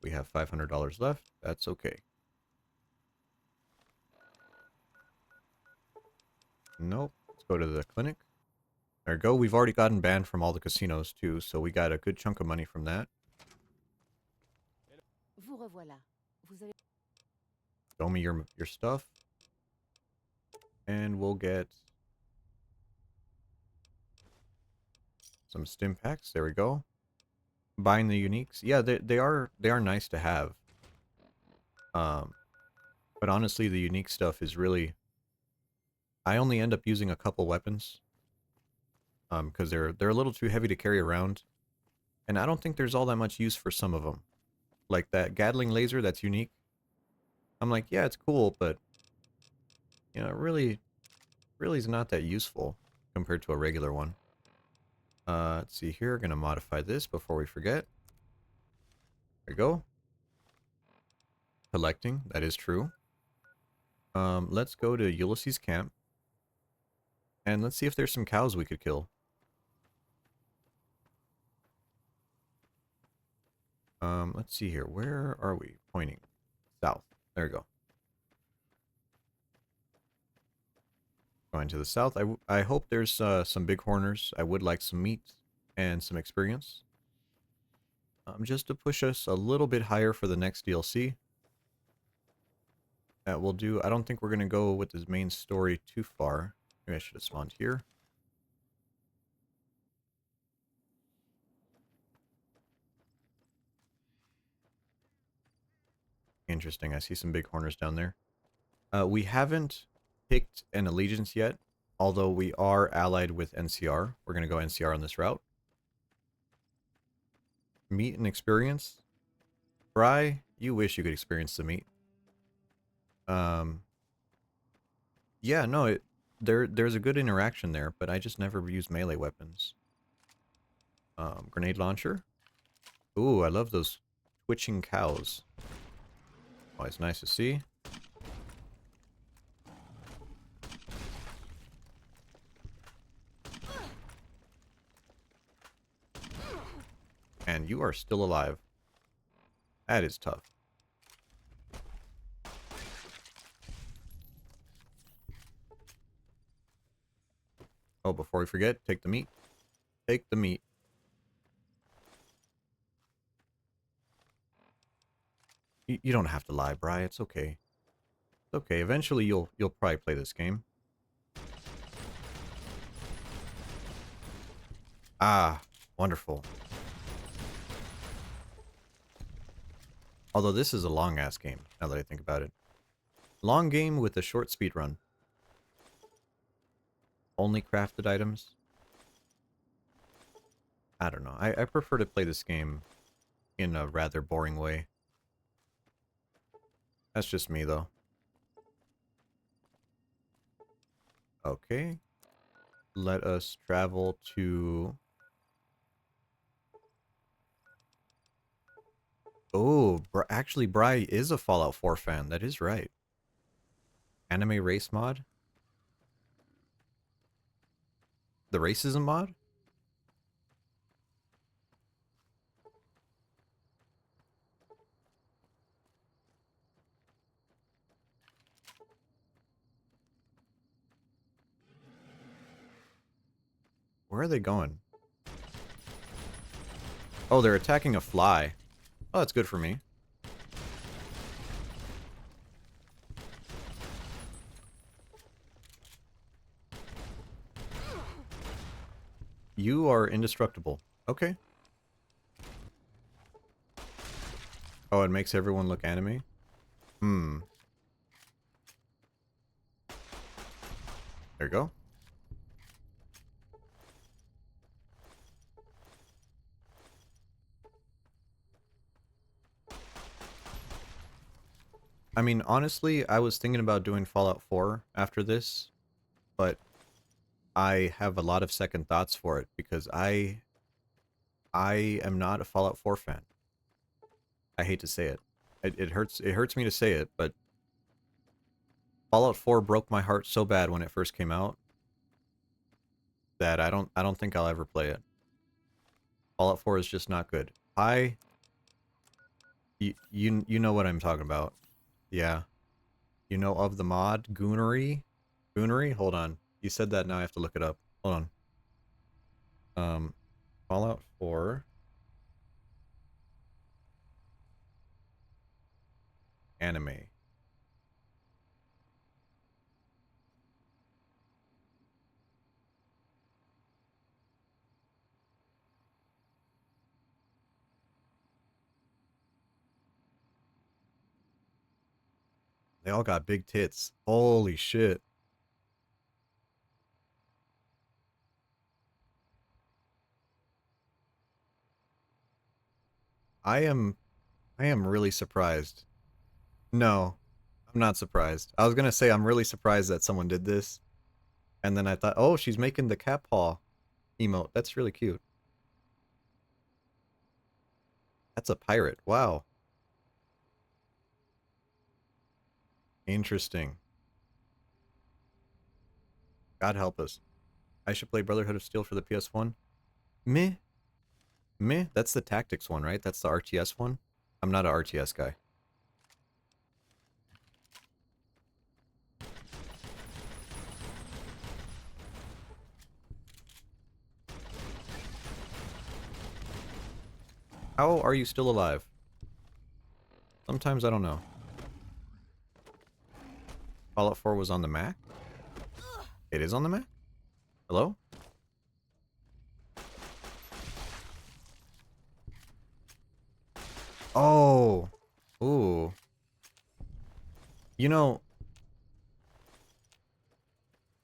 Speaker 1: We have $500 left. That's okay. Nope. Let's go to the clinic. There we go. We've already gotten banned from all the casinos too, so we got a good chunk of money from that. Show me your stuff. And we'll get some stim packs. There we go. Buying the uniques. Yeah, they are nice to have. But honestly, the unique stuff is really... I only end up using a couple weapons. Because they're a little too heavy to carry around. And I don't think there's all that much use for some of them. Like that Gatling laser, that's unique. I'm like, yeah, it's cool, but... You know, it really is not that useful compared to a regular one. Let's see here. Gonna modify this before we forget. There we go. Collecting, that is true. Let's go to Ulysses' camp. And let's see if there's some cows we could kill. Let's see here. Where are we pointing? South. There we go. Going to the south. I hope there's some bighorners. I would like some meat and some experience. just to push us a little bit higher for the next DLC. That will do. I don't think we're going to go with this main story too far. Maybe I should have spawned here. Interesting. I see some big horners down there. We haven't picked an allegiance yet, although we are allied with NCR. We're going to go NCR on this route. Meet and experience. Bry, you wish you could experience the meat. Yeah, no, there's a good interaction there, but I just never use melee weapons. Grenade launcher. Ooh, I love those twitching cows. Always nice to see. And you are still alive. That is tough. Oh, before we forget, take the meat. Take the meat. You don't have to lie, Bri. It's okay. It's okay. Eventually, you'll probably play this game. Ah, wonderful. Although this is a long-ass game, now that I think about it. Long game with a short speed run. Only crafted items. I don't know. I prefer to play this game in a rather boring way. That's just me, though. Okay. Let us travel to... Oh, actually, Bri is a Fallout 4 fan. That is right. Anime race mod? The racism mod? Where are they going? Oh, they're attacking a fly. Oh, that's good for me. You are indestructible. Okay. Oh, it makes everyone look anime? Hmm. There you go. I mean, honestly, I was thinking about doing Fallout 4 after this, but I have a lot of second thoughts for it because I am not a Fallout 4 fan. I hate to say it. It hurts me to say it, but Fallout 4 broke my heart so bad when it first came out that I don't think I'll ever play it. Fallout 4 is just not good. You know what I'm talking about. Yeah. You know of the mod Goonery? Goonery? Hold on. You said that, now I have to look it up. Hold on. Fallout 4 anime. They all got big tits. Holy shit. I am really surprised. No, I'm not surprised. I was gonna say I'm really surprised that someone did this. And then I thought, oh, she's making the cat paw emote. That's really cute. That's a pirate. Wow. Interesting. God help us. I should play Brotherhood of Steel for the PS1. Meh. Meh. That's the tactics one, right? That's the RTS one? I'm not an RTS guy. How are you still alive? Sometimes I don't know. Fallout 4 was on the Mac? It is on the Mac? Hello? Oh. Ooh. You know,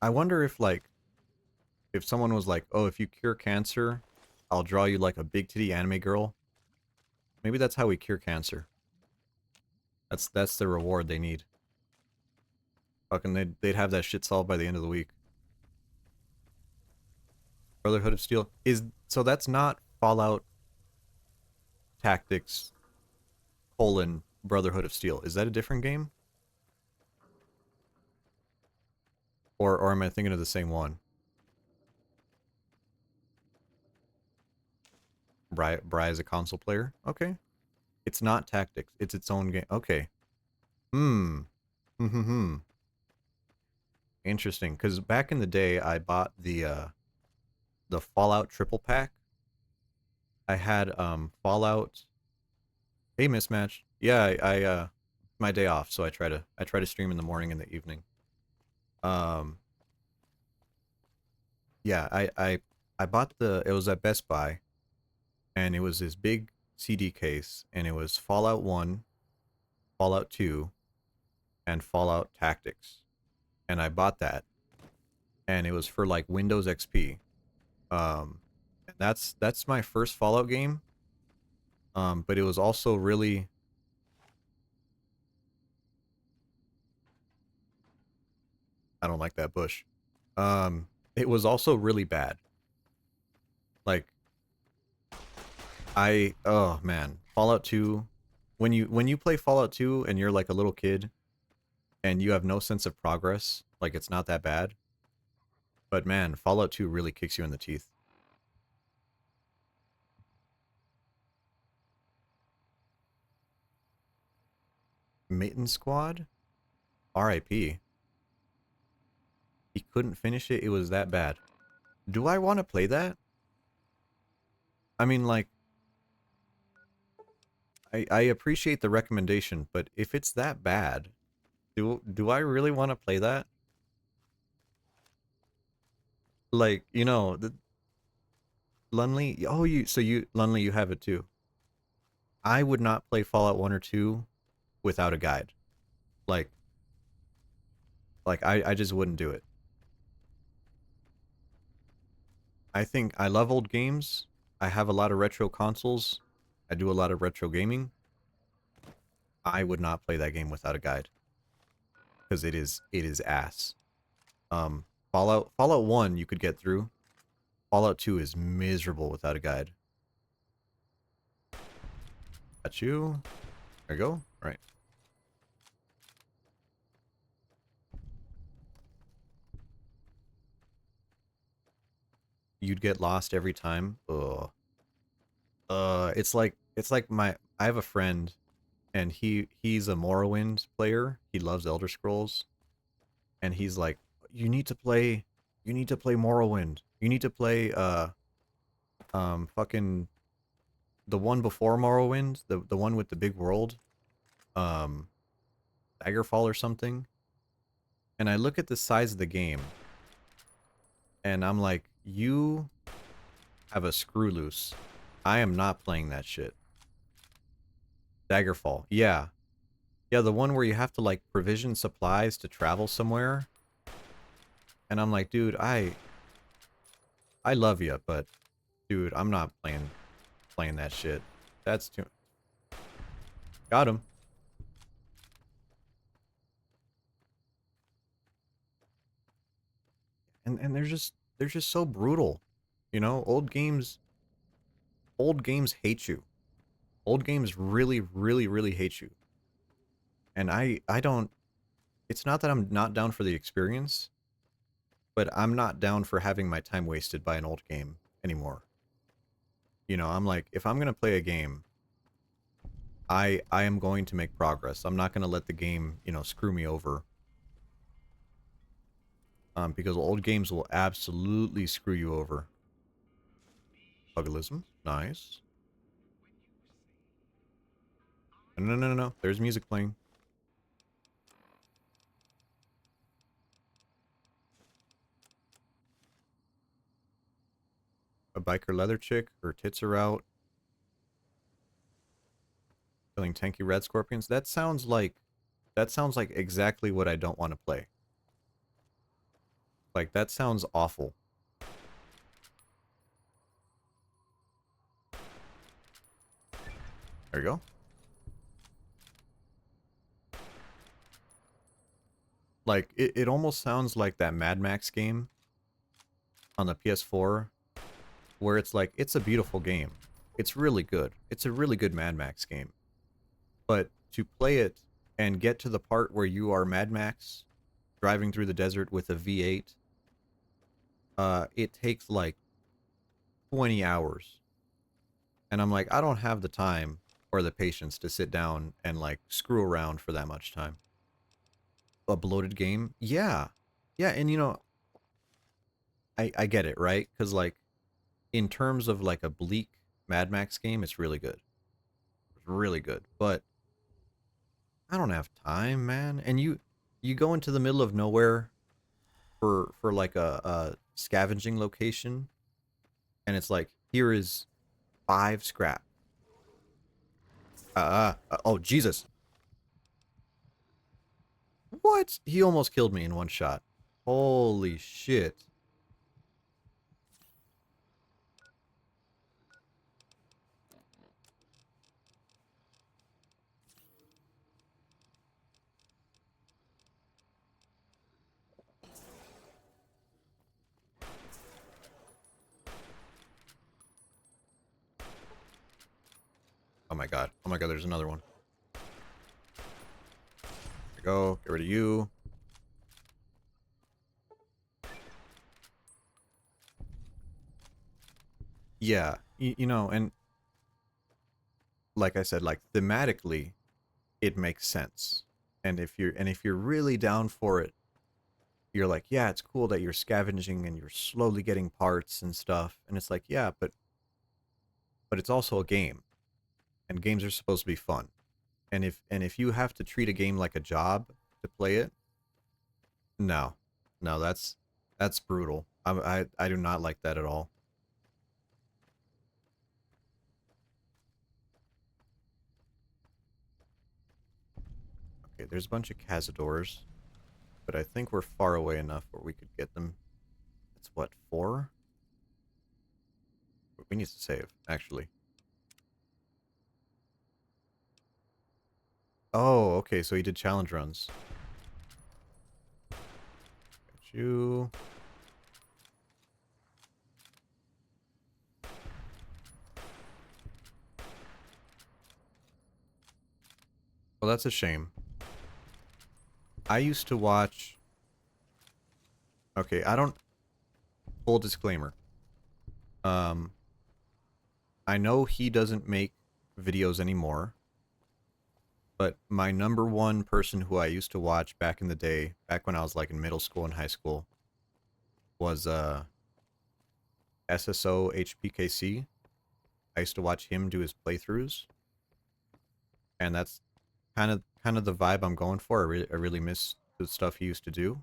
Speaker 1: I wonder if, like, if someone was like, oh, if you cure cancer, I'll draw you like a big titty anime girl. Maybe that's how we cure cancer. That's the reward they need. Fucking they'd have that shit solved by the end of the week. Brotherhood of Steel is so that's not Fallout Tactics colon Brotherhood of Steel. Is that a different game? Or am I thinking of the same one? Bri is a console player? Okay. It's not Tactics. It's its own game. Okay. Hmm. Hmm. Interesting. Because back in the day, I bought the Fallout triple pack. I had Fallout. Hey, mismatch. Yeah, I my day off, so I try to stream in the morning and the evening. Um. Yeah, I bought it was at Best Buy, and it was this big CD case, and it was Fallout 1, Fallout 2, and Fallout Tactics. And I bought that, and it was for like Windows XP. And that's my first Fallout game. But it was also really I don't like that bush. It was also really bad. Like oh man, Fallout 2 when you play Fallout 2 and you're like a little kid and you have no sense of progress, like it's not that bad. But man, Fallout 2 really kicks you in the teeth. Mitten Squad? RIP. He couldn't finish it, it was that bad. Do I want to play that? I mean, like, I appreciate the recommendation, but if it's that bad, do I really want to play that? Like, the Lunley, oh, Lunley, you have it too. I would not play Fallout 1 or 2 without a guide. Like, I just wouldn't do it. I think I love old games. I have a lot of retro consoles. I do a lot of retro gaming. I would not play that game without a guide. Because it is ass. Fallout 1 you could get through. Fallout 2 is miserable without a guide. Got you. There you go. All right. You'd get lost every time. Ugh. It's like I have a friend and he's a Morrowind player. He loves Elder Scrolls. And he's like, you need to play Morrowind. You need to play fucking the one before Morrowind, the one with the big world. Um Daggerfall or something. And I look at the size of the game and I'm like, you have a screw loose. I am not playing that shit. Daggerfall. Yeah. Yeah, the one where you have to like provision supplies to travel somewhere. And I'm like, dude, I love you, but dude, I'm not playing that shit. That's too got him. And they're just so brutal. Old games hate you. Old games really, really, really hate you. And I don't it's not that I'm not down for the experience, but I'm not down for having my time wasted by an old game anymore. I'm like, if I'm gonna play a game, I am going to make progress. I'm not gonna let the game, screw me over. Because old games will absolutely screw you over. Pugilism, nice. No, no, no, no, no. There's music playing. A biker leather chick. Her tits are out. Killing tanky red scorpions. That sounds like exactly what I don't want to play. Like, that sounds awful. There you go. Like, it almost sounds like that Mad Max game on the PS4, where it's like, it's a beautiful game. It's really good. It's a really good Mad Max game. But to play it and get to the part where you are Mad Max driving through the desert with a V8, it takes like 20 hours. And I'm like, I don't have the time or the patience to sit down and like screw around for that much time. A bloated game? Yeah. Yeah, and you know, I get it, right? Because like in terms of like a bleak Mad Max game, it's really good. It's really good. But I don't have time, man. And you go into the middle of nowhere for like a scavenging location, and it's like, here is 5 scrap. Oh Jesus. What? He almost killed me in one shot. Holy shit. Oh my god. Oh my god, there's another one. There we go. Get rid of you. Yeah. You know, and like I said, like thematically, it makes sense. And if you're really down for it, you're like, yeah, it's cool that you're scavenging and you're slowly getting parts and stuff. And it's like, yeah, but it's also a game, and games are supposed to be fun. And if you have to treat a game like a job to play it, no, no, that's brutal. I do not like that at all. Okay, there's a bunch of cazadors, but I think we're far away enough where we could get them. It's what, 4? We need to save, actually. Oh, okay, so he did challenge runs. Got you. Well, that's a shame. I used to watch... Okay, I don't... Full disclaimer. I know he doesn't make videos anymore, but my number one person who I used to watch back in the day, back when I was like in middle school and high school, was SSO HPKC. I used to watch him do his playthroughs, and that's kind of the vibe I'm going for. I really miss the stuff he used to do,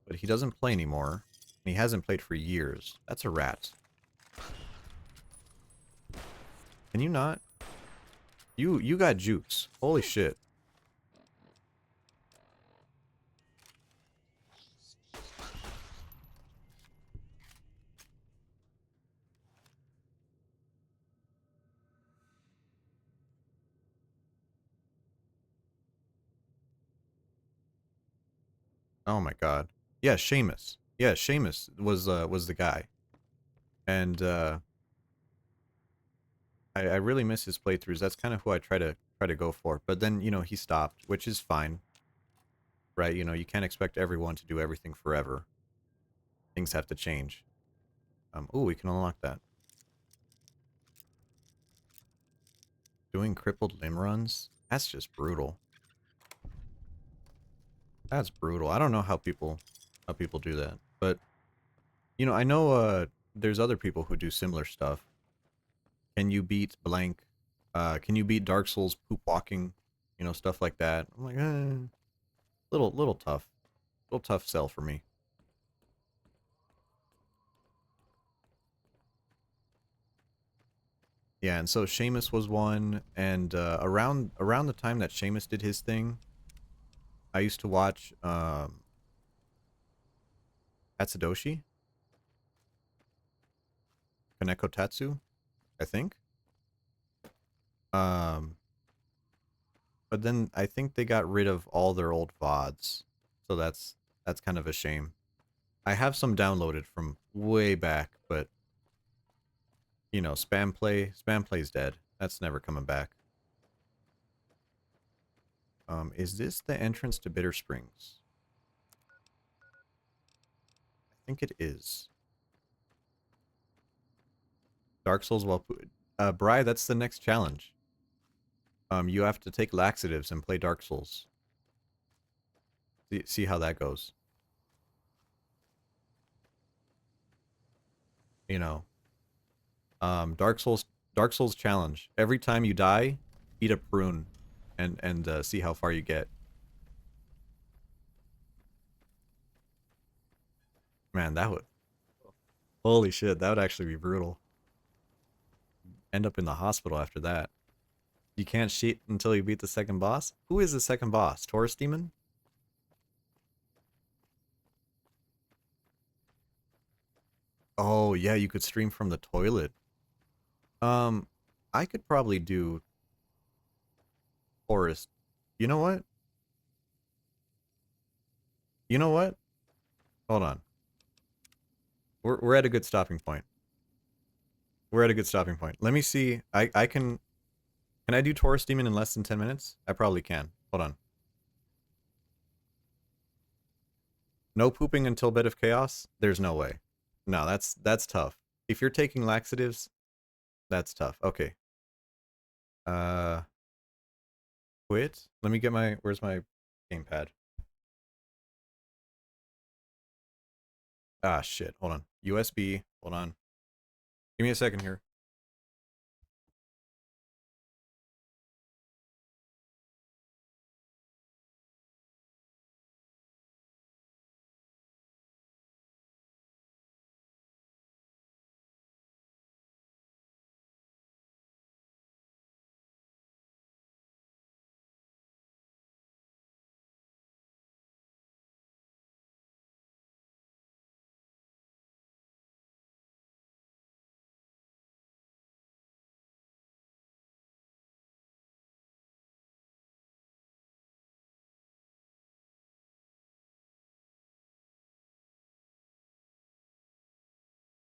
Speaker 1: but he doesn't play anymore, and he hasn't played for years. That's a rat. Can you not? You got jukes. Holy shit. Oh my god. Yeah, Seamus. Yeah, Seamus was the guy. And I really miss his playthroughs. That's kind of who I try to go for. But then, you know, he stopped, which is fine. Right? You know, you can't expect everyone to do everything forever. Things have to change. Ooh, we can unlock that. Doing crippled limb runs? That's just brutal. That's brutal. I don't know how people do that. But you know, I know there's other people who do similar stuff. Can you beat blank Can you beat Dark Souls poop walking? You know, stuff like that. I'm like, little tough. Little tough sell for me. Yeah, and so Seamus was one, and around the time that Seamus did his thing, I used to watch Tatsudoshi, Kaneko Tatsu, I think. Um, but then I think they got rid of all their old VODs, so that's kind of a shame. I have some downloaded from way back, but you know, spam play's dead. That's never coming back. Is this the entrance to Bitter Springs? I think it is. Dark Souls while Bri, that's the next challenge. You have to take laxatives and play Dark Souls. See how that goes. You know, Dark Souls challenge. Every time you die, eat a prune, and see how far you get. Man, that would, holy shit, that would actually be brutal. End up in the hospital after that. You can't cheat until you beat the second boss? Who is the second boss? Taurus Demon? Oh, yeah, you could stream from the toilet. Um, I could probably do Taurus. You know what? You know what? Hold on. We're at a good stopping point. We're at a good stopping point. Let me see. I can I do Taurus Demon in less than 10 minutes? I probably can. Hold on. No pooping until Bed of Chaos? There's no way. No, that's tough. If you're taking laxatives, that's tough. Okay. Uh Quit. Let me get my where's my gamepad? Ah shit. Hold on. USB. Hold on. Give me a second here.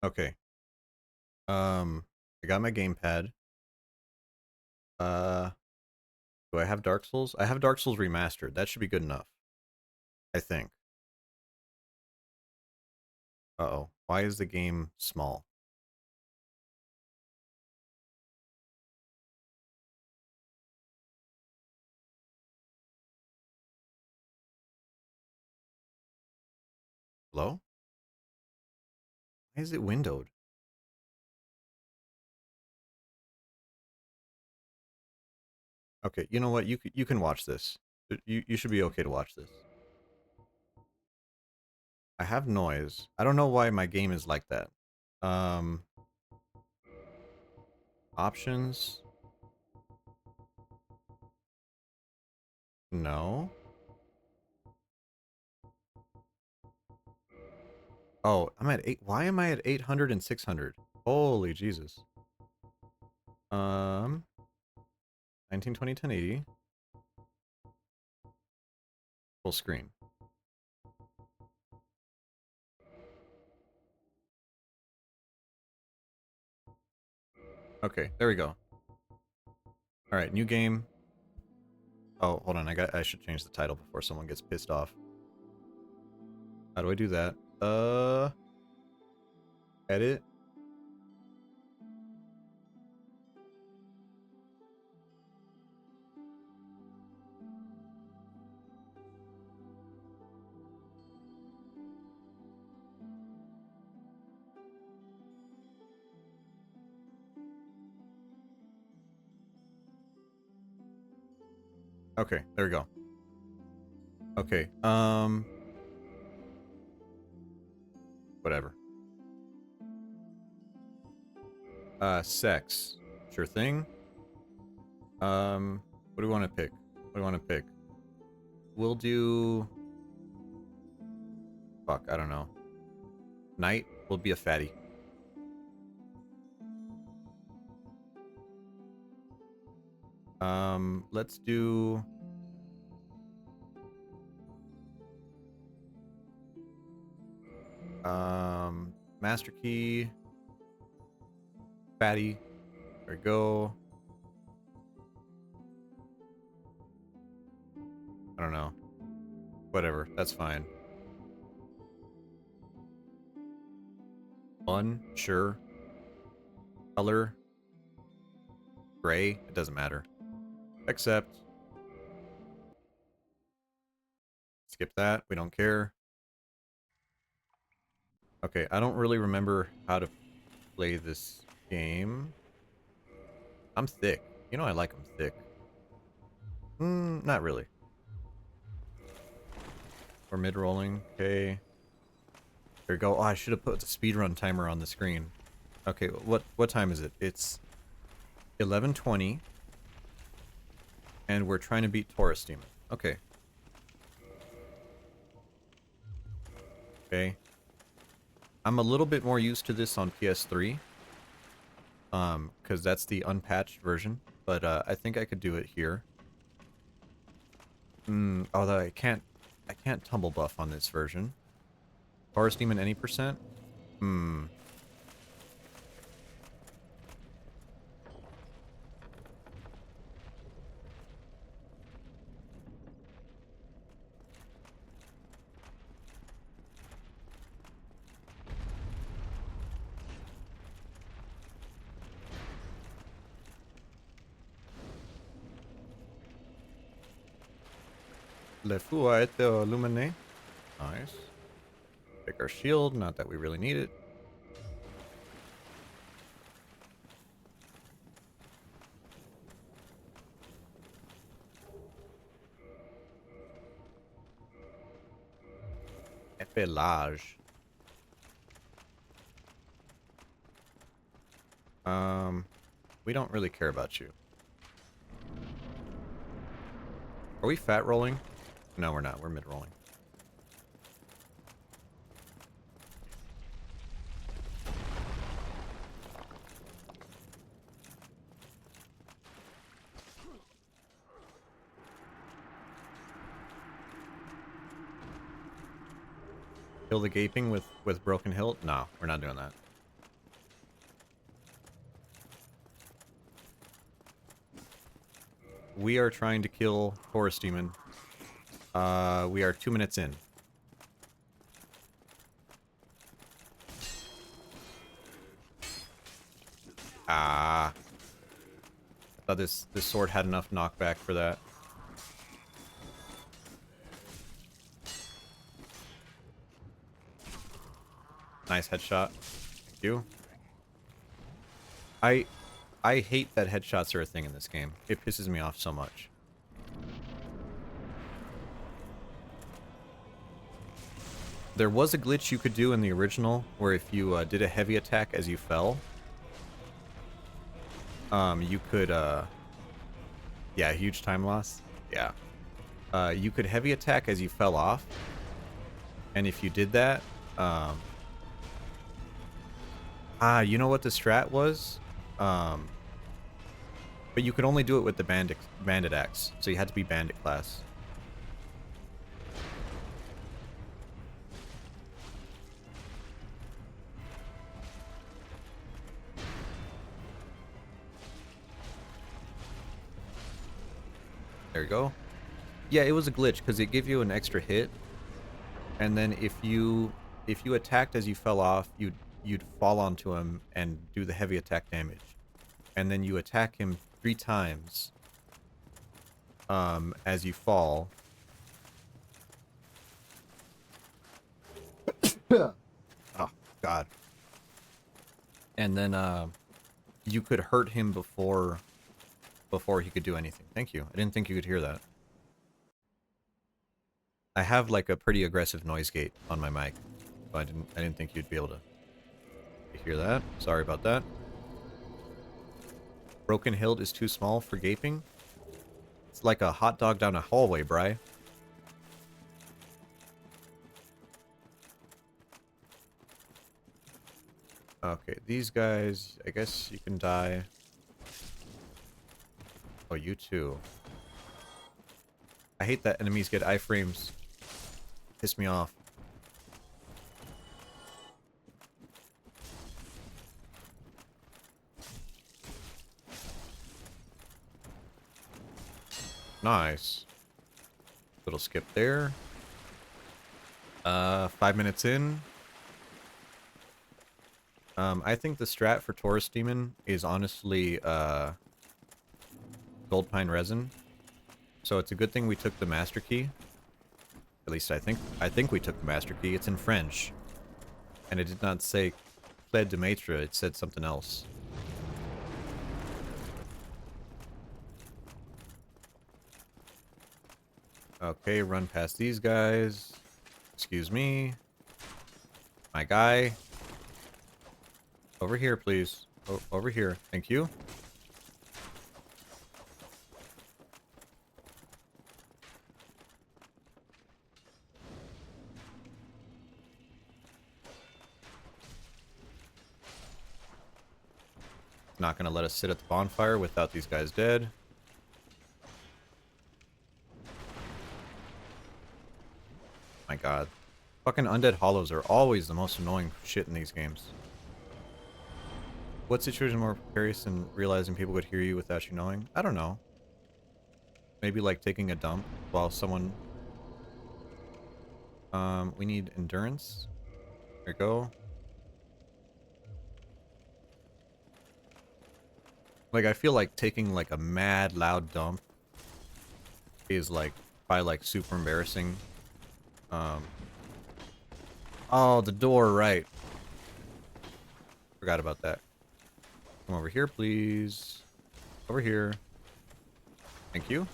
Speaker 1: Okay. I got my gamepad. Uh do I have Dark Souls? I have Dark Souls Remastered. That should be good enough. I think. Uh-oh. Why is the game small? Hello? Why is it windowed? Okay, you know what? You can watch this. You should be okay to watch this. I have noise. I don't know why my game is like that. Um Options? No. Oh, I'm at 8. Why am I at 800 and 600? Holy Jesus. 1920 1080. Full screen. Okay, there we go. All right, new game. Oh, hold on. I should change the title before someone gets pissed off. How do I do that? Edit. Okay, there we go. Okay, whatever. Sex. Sure thing. What do we want to pick? What do we want to pick? We'll do... Fuck, I don't know. Knight will be a fatty. Let's do... Master Key. Fatty. There we go. I don't know. Whatever, that's fine. Fun, sure. Color. Gray, it doesn't matter. Accept. Skip that, we don't care. Okay, I don't really remember how to play this game. I'm thick. You know I like them thick. Not really. We're mid-rolling. Okay. There we go. Oh, I should have put the speedrun timer on the screen. Okay, what time is it? It's 11:20. And we're trying to beat Taurus Demon. Okay. Okay. I'm a little bit more used to this on PS3. Because that's the unpatched version. But I think I could do it here. Although I can't tumble buff on this version. Taurus Demon any percent? Le fou a été illuminé. Nice. Pick our shield, not that we really need it. Épelage. We don't really care about you. Are we fat rolling? No, we're not. We're mid rolling. Kill the gaping with broken hilt? No, we're not doing that. We are trying to kill Taurus Demon. We are 2 minutes in. Ah. I thought this sword had enough knockback for that. Nice headshot. Thank you. I hate that headshots are a thing in this game. It pisses me off so much. There was a glitch you could do in the original where if you did a heavy attack as you fell, you could, yeah, huge time loss. Yeah. You could heavy attack as you fell off, and if you did that, you know what the strat was? But you could only do it with the bandit axe, so you had to be bandit class. There you go. Yeah, it was a glitch because it gave you an extra hit, and then if you attacked as you fell off, you'd fall onto him and do the heavy attack damage, and then you attack him 3 times as you fall. Oh God. And then you could hurt him before he could do anything. Thank you. I didn't think you could hear that. I have like a pretty aggressive noise gate on my mic, so I didn't think you'd be able to hear that. Sorry about that. Broken Hilt is too small for gaping. It's like a hot dog down a hallway, Bri. Okay, these guys, I guess you can die. Oh, you too. I hate that enemies get iframes. Piss me off. Nice. Little skip there. 5 minutes in. I think the strat for Taurus Demon is honestly, gold pine resin. So it's a good thing we took the master key. At least I think we took the master key. It's in French. And it did not say Clé de Maître, it said something else. Okay, run past these guys. Excuse me. My guy. Over here, please. Over here. Thank you. Not gonna let us sit at the bonfire without these guys dead. My god. Fucking undead hollows are always the most annoying shit in these games. What situation more precarious than realizing people could hear you without you knowing? I don't know. Maybe like taking a dump while someone... we need endurance. There we go. Like, I feel like taking like a mad loud dump is like, probably like super embarrassing. Oh, the door, right. Forgot about that. Come over here, please. Over here. Thank you.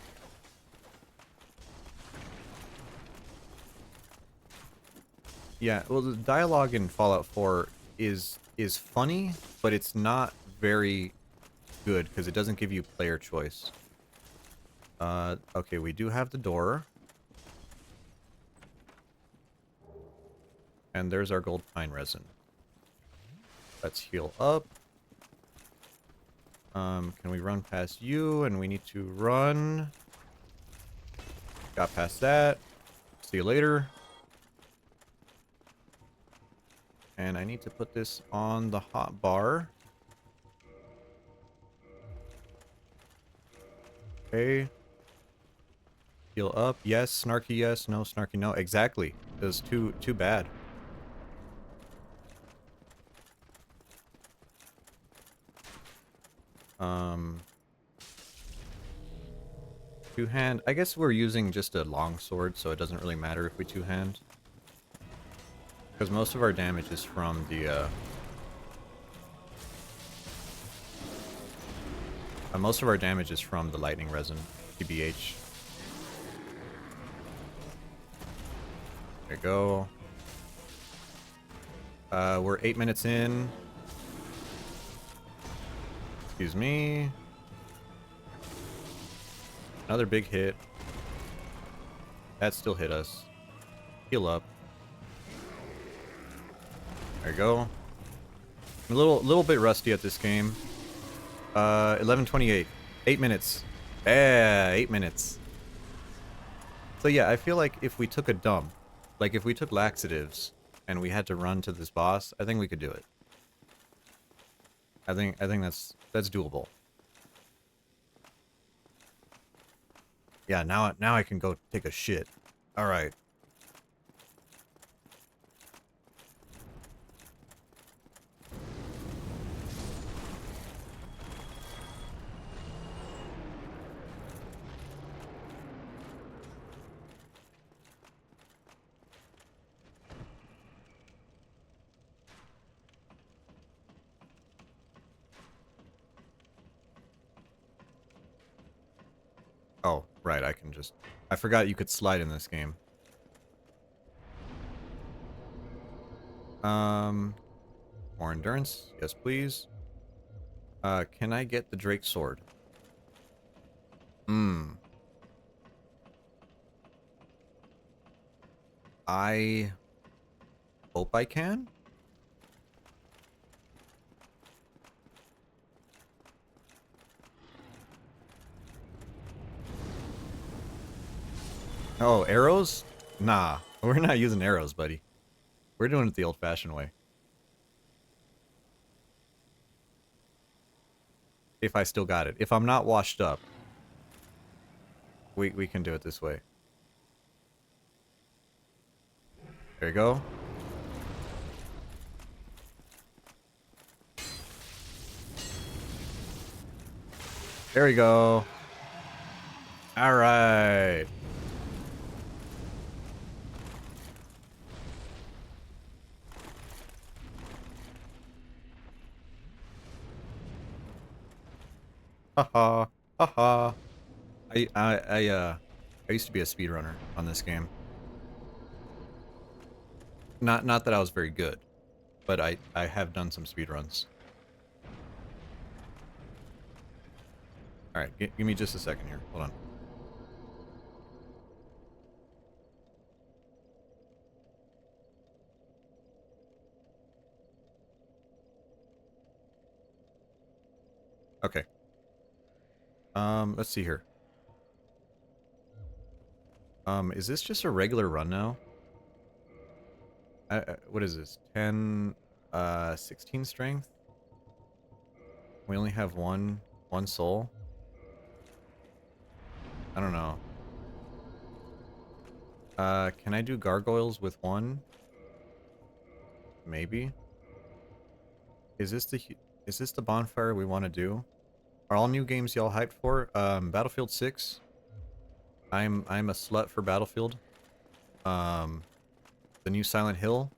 Speaker 1: Yeah, well, the dialogue in Fallout 4 is funny, but it's not very good because it doesn't give you player choice. Okay, we do have the door. And there's our gold pine resin. Let's heal up. Can we run past you? And we need to run. Got past that. See you later. And I need to put this on the hot bar. Okay. Heal up. Yes. Snarky yes. No. Snarky no. Exactly. It was too bad. Two-hand. I guess we're using just a long sword, so it doesn't really matter if we two-hand. Because most of our damage is from the, most of our damage is from the lightning resin, TBH. There we go. We're 8 minutes in. Excuse me. Another big hit. That still hit us. Heal up. There you go. I'm a little bit rusty at this game. 11:28. 8 minutes. Yeah, 8 minutes. So yeah, I feel like if we took a dump, like if we took laxatives and we had to run to this boss, I think we could do it. I think that's doable. Yeah, now I can go take a shit. All right. Oh, right, I can just... I forgot you could slide in this game. More endurance. Yes, please. Can I get the Drake sword? I hope I can. Oh, arrows? Nah, we're not using arrows, buddy. We're doing it the old-fashioned way. If I still got it. If I'm not washed up, we can do it this way. There you go. There we go. All right. Haha. Haha. I used to be a speedrunner on this game. Not that I was very good, but I have done some speedruns. All right, give me just a second here. Hold on. Okay. Let's see here. Is this just a regular run now? What is this? 10, 16 strength? We only have one soul? I don't know. Can I do gargoyles with one? Maybe. Is this the bonfire we want to do? Are all new games y'all hyped for? Battlefield 6. I'm a slut for Battlefield. The new Silent Hill.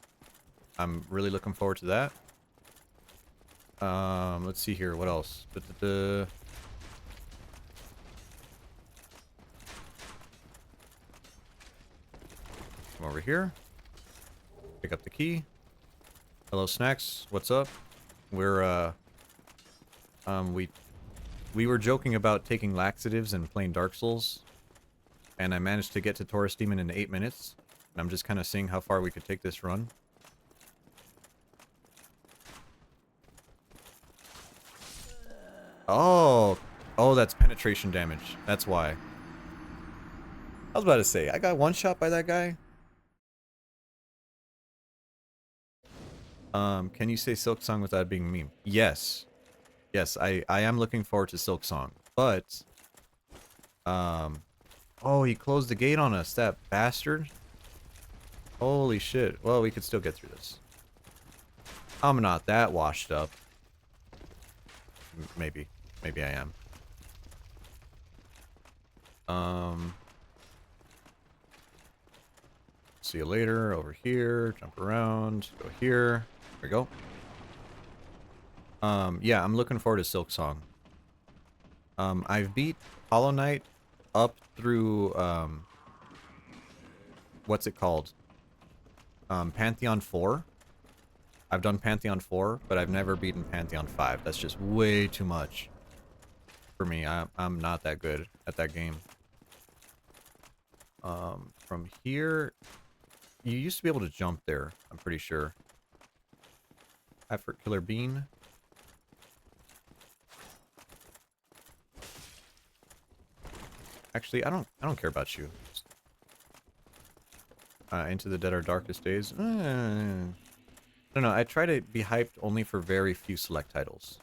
Speaker 1: I'm really looking forward to that. Let's see here. What else? Come over here. Pick up the key. Hello, Snacks. What's up? We're, we were joking about taking laxatives and playing Dark Souls. And I managed to get to Taurus Demon in 8 minutes. And I'm just kind of seeing how far we could take this run. Oh, that's penetration damage. That's why. I was about to say, I got one shot by that guy. Can you say Silk Song without being a meme? Yes. Yes, I am looking forward to Silk Song. But, oh, he closed the gate on us, that bastard. Holy shit. Well, we could still get through this. I'm not that washed up. Maybe. Maybe I am. See you later. Over here. Jump around. Go here. There we go. Yeah, I'm looking forward to Silk Song. I've beat Hollow Knight up through, what's it called? Pantheon 4. I've done Pantheon 4, but I've never beaten Pantheon 5. That's just way too much for me. I'm not that good at that game. From here, you used to be able to jump there, I'm pretty sure. Effort Killer Bean. Actually, I don't care about you. Into the Dead or Darkest Days. I don't know. I try to be hyped only for very few select titles.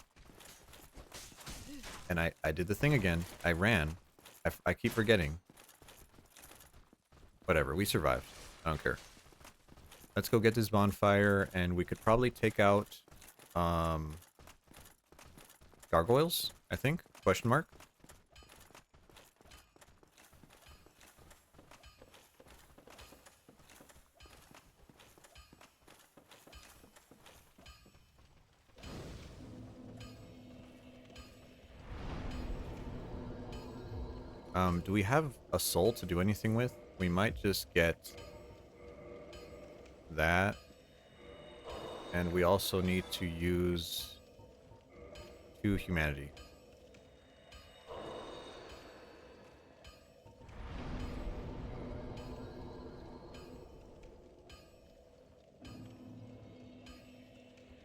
Speaker 1: And I did the thing again. I ran. I keep forgetting. Whatever. We survived. I don't care. Let's go get this bonfire, and we could probably take out gargoyles, I think? Question mark? Do we have a soul to do anything with? We might just get that. And we also need to use 2 humanity.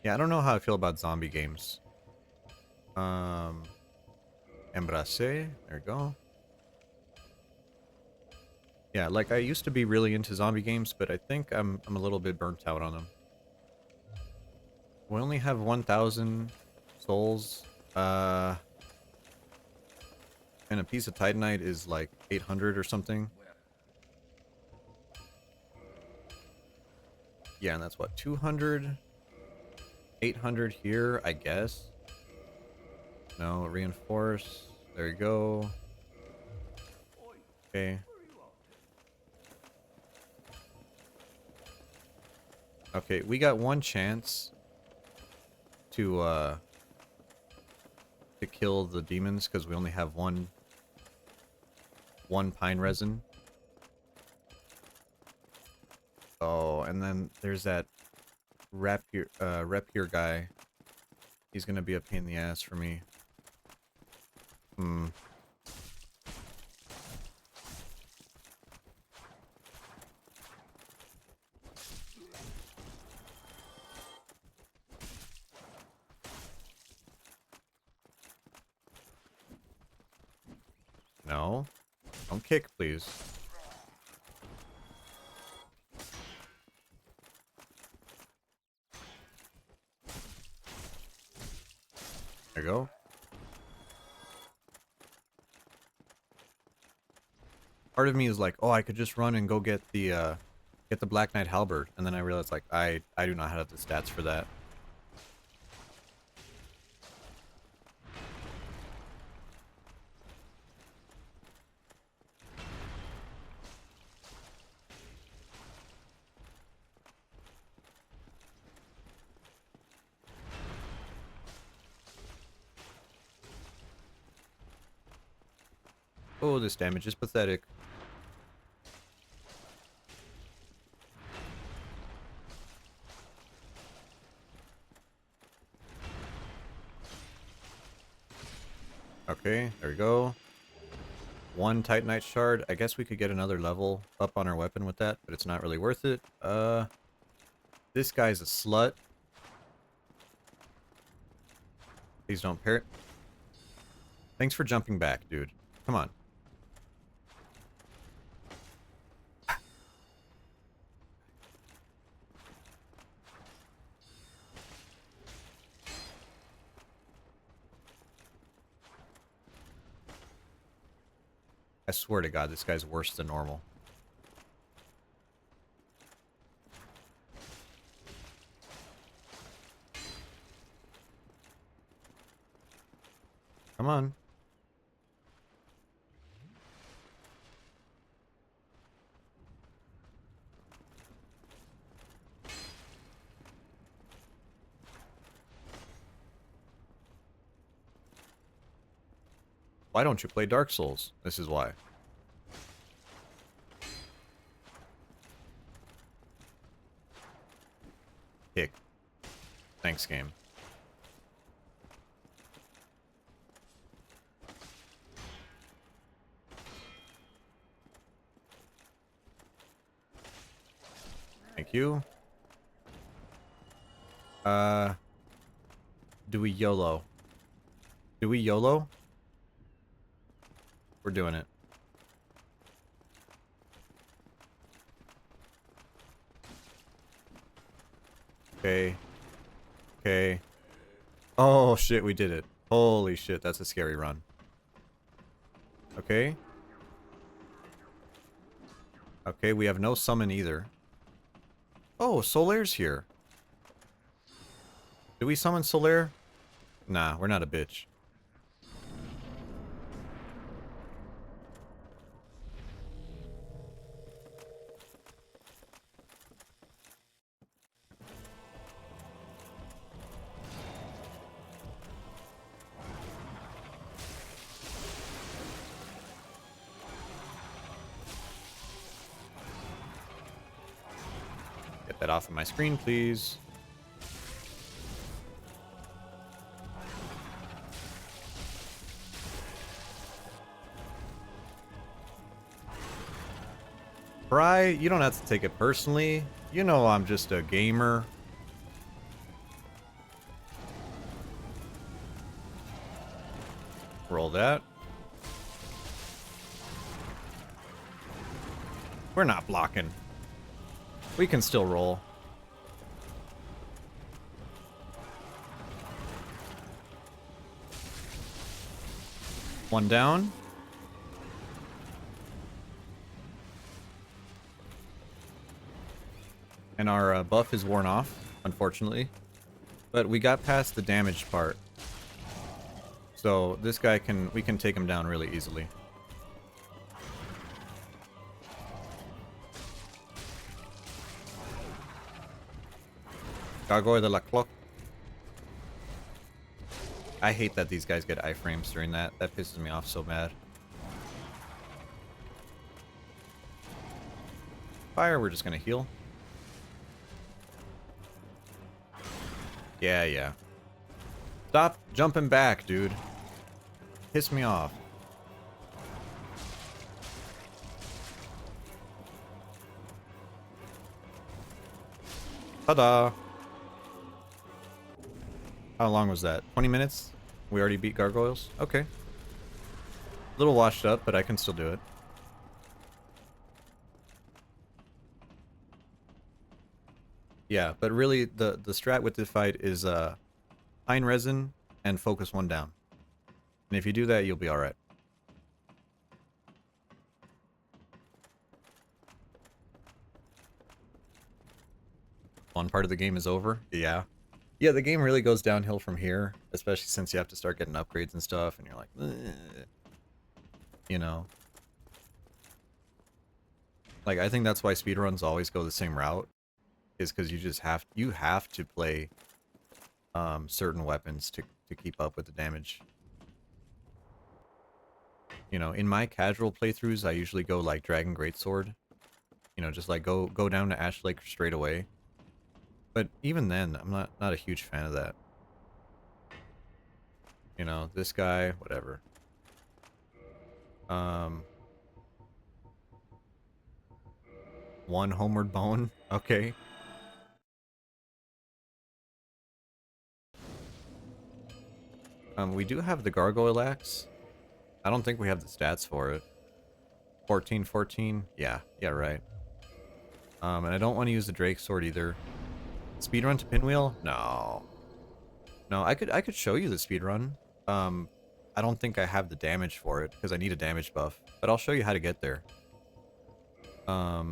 Speaker 1: Yeah, I don't know how I feel about zombie games. Embrace. There we go. Yeah, like I used to be really into zombie games, but I think I'm a little bit burnt out on them. We only have 1,000 souls. And a piece of Titanite is like 800 or something. Yeah, and that's what, 200? 800 here, I guess. No, reinforce. There you go. Okay. Okay, we got one chance to kill the demons because we only have one pine resin. Oh, and then there's that rapier guy. He's gonna be a pain in the ass for me. Hmm. No. Don't kick, please. There you go. Part of me is like, oh, I could just run and go get the Black Knight halberd, and then I realized like I do not have the stats for that. Oh, this damage is pathetic. Okay, there we go. 1 Titanite shard. I guess we could get another level up on our weapon with that, but it's not really worth it. This guy's a slut. Please don't parry. Thanks for jumping back, dude. Come on. I swear to God, this guy's worse than normal. Come on. Why don't you play Dark Souls? This is why. Kick. Thanks, game. Thank you. Do we YOLO? Do we YOLO? We're doing it. Okay. Okay. Oh, shit, we did it. Holy shit, that's a scary run. Okay. Okay, we have no summon either. Oh, Solaire's here. Did we summon Solaire? Nah, we're not a bitch. Get that off of my screen, please. Pry, you don't have to take it personally. You know I'm just a gamer. Roll that. We're not blocking. We can still roll. One down. And our buff is worn off, unfortunately. But we got past the damage part. So this guy we can take him down really easily. Gargoyle de la clock. I hate that these guys get iframes during that. That pisses me off so bad. Fire, we're just gonna heal. Yeah, yeah. Stop jumping back, dude. Piss me off. Ta-da! How long was that? 20 minutes? We already beat gargoyles? Okay. A little washed up, but I can still do it. Yeah, but really the strat with this fight is pine resin and focus one down. And if you do that, you'll be alright. One part of the game is over? Yeah. Yeah, the game really goes downhill from here, especially since you have to start getting upgrades and stuff, and you're like, ugh. You know. Like, I think that's why speedruns always go the same route, is because you have to play certain weapons to keep up with the damage. You know, in my casual playthroughs, I usually go like Dragon Greatsword. You know, just like go down to Ash Lake straight away. But even then, I'm not a huge fan of that. You know, this guy, whatever. One homeward bone, okay. We do have the gargoyle axe. I don't think we have the stats for it. 14, yeah, right. And I don't want to use the Drake sword either. Speedrun to pinwheel? No. No, I could show you the speedrun. I don't think I have the damage for it because I need a damage buff, but I'll show you how to get there. I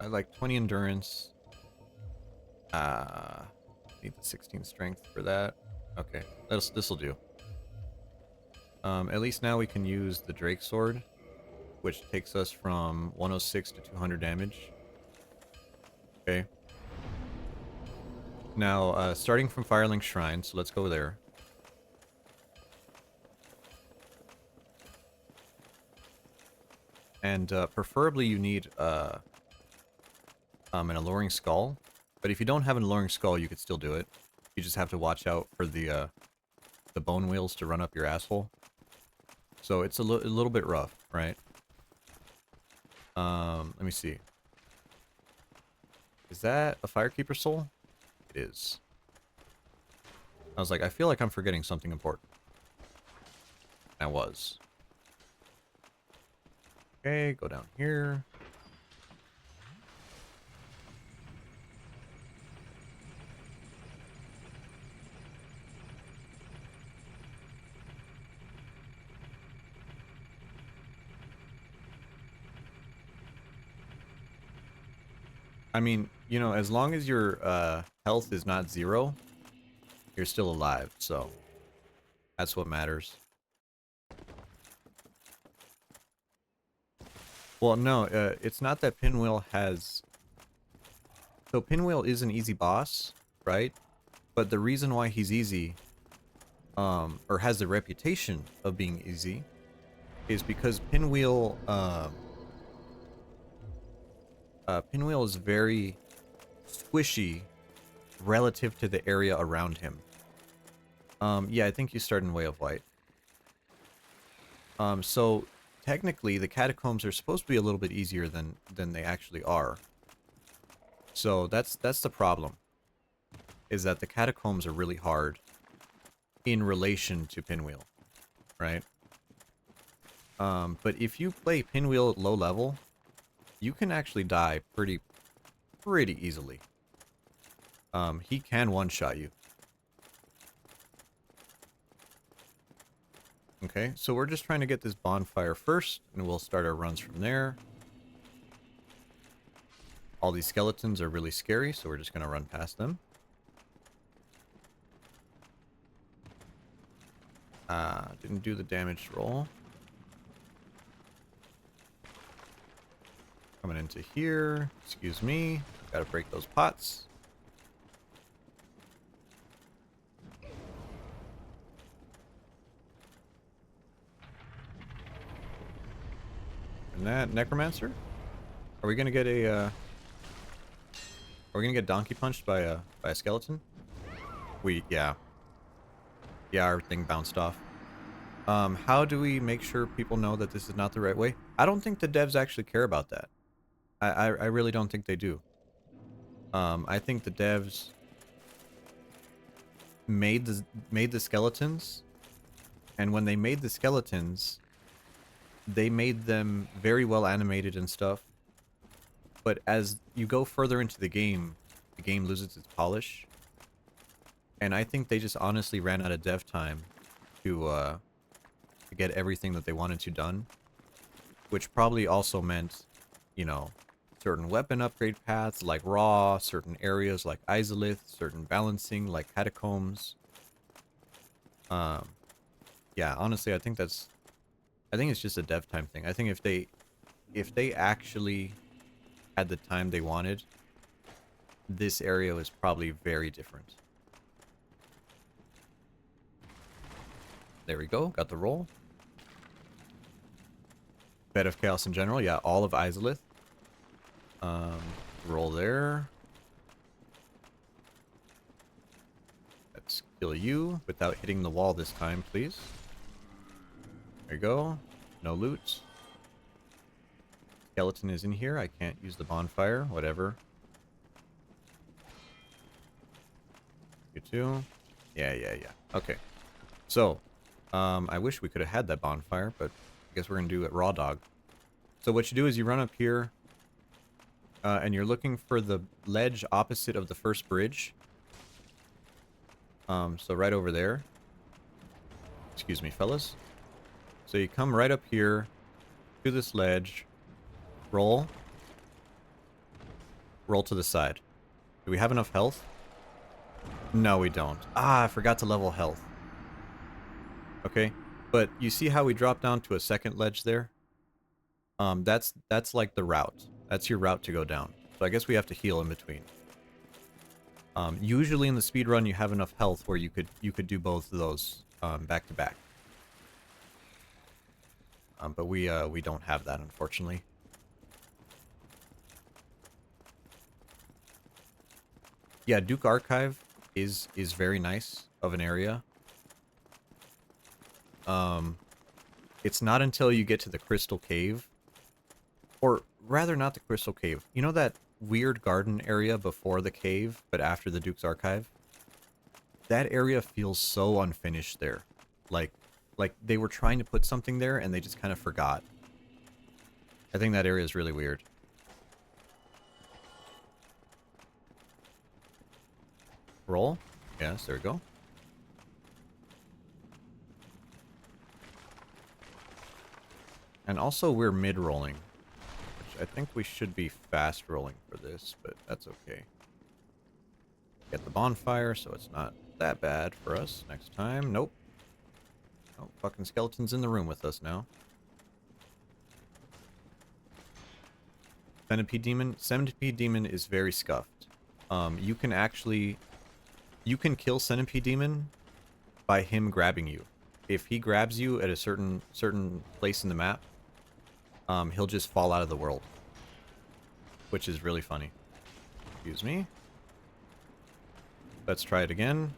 Speaker 1: like 20 endurance. Need the 16 strength for that. Okay, this will do. At least now we can use the Drake sword, which takes us from 106 to 200 damage. Okay. Now, starting from Firelink Shrine, so let's go there. And preferably you need an Alluring Skull. But if you don't have an Alluring Skull, you could still do it. You just have to watch out for the bone wheels to run up your asshole. So it's a little bit rough, right? Let me see. Is that a Firekeeper soul? It is. I was like, I feel like I'm forgetting something important. I was. Okay, go down here. I mean, you know, as long as your health is not 0, you're still alive, so that's what matters. Well, no, it's not that Pinwheel has... So Pinwheel is an easy boss, right? But the reason why he's easy, or has the reputation of being easy, is because Pinwheel... Pinwheel is very squishy relative to the area around him. Yeah, I think you start in Way of White. So technically the catacombs are supposed to be a little bit easier than they actually are. So that's the problem. Is that the catacombs are really hard in relation to pinwheel, right? But if you play pinwheel at low level, you can actually die pretty easily. He can one-shot you. Okay, so we're just trying to get this bonfire first, and we'll start our runs from there. All these skeletons are really scary, so we're just going to run past them. Didn't do the damage roll. Coming into here. Excuse me. Gotta break those pots. And that necromancer? Are we gonna get a are we gonna get donkey punched by a skeleton? Yeah. Yeah, our thing bounced off. How do we make sure people know that this is not the right way? I don't think the devs actually care about that. I really don't think they do. I think the devs made the skeletons, and when they made the skeletons, they made them very well animated and stuff. But as you go further into the game loses its polish. And I think they just honestly ran out of dev time to get everything that they wanted to done. Which probably also meant, you know, certain weapon upgrade paths like Raw, certain areas like Izalith, certain balancing like Catacombs. Yeah, honestly, I think it's just a dev time thing. I think if they actually had the time they wanted, this area was probably very different. There we go, got the roll. Bed of Chaos in general, yeah, all of Izalith. Roll there. Let's kill you without hitting the wall this time, please. There you go. No loot. Skeleton is in here. I can't use the bonfire. Whatever. You too. Yeah. Okay. So, I wish we could have had that bonfire, but I guess we're going to do it raw dog. So what you do is you run up here, and you're looking for the ledge opposite of the first bridge. So right over there. Excuse me, fellas. So you come right up here to this ledge, roll to the side. Do we have enough health? No, we don't. Ah, I forgot to level health. Okay, but you see how we drop down to a second ledge there? That's like the route. That's your route to go down. So I guess we have to heal in between. Usually in the speedrun you have enough health where you could do both of those back to back. But we don't have that, unfortunately. Yeah, Duke Archive is very nice of an area. It's not until you get to the Crystal Cave, or rather not the Crystal Cave. You know that weird garden area before the cave, but after the Duke's Archive? That area feels so unfinished there. Like they were trying to put something there and they just kind of forgot. I think that area is really weird. Roll? Yes, there we go. And also we're mid-rolling, which I think we should be fast-rolling for this, but that's okay. Get the bonfire, so it's not that bad for us next time. Nope. Oh, fucking skeleton's in the room with us now. Centipede Demon is very scuffed. You can kill Centipede Demon by him grabbing you. If he grabs you at a certain place in the map, he'll just fall out of the world, which is really funny. Excuse me. Let's try it again.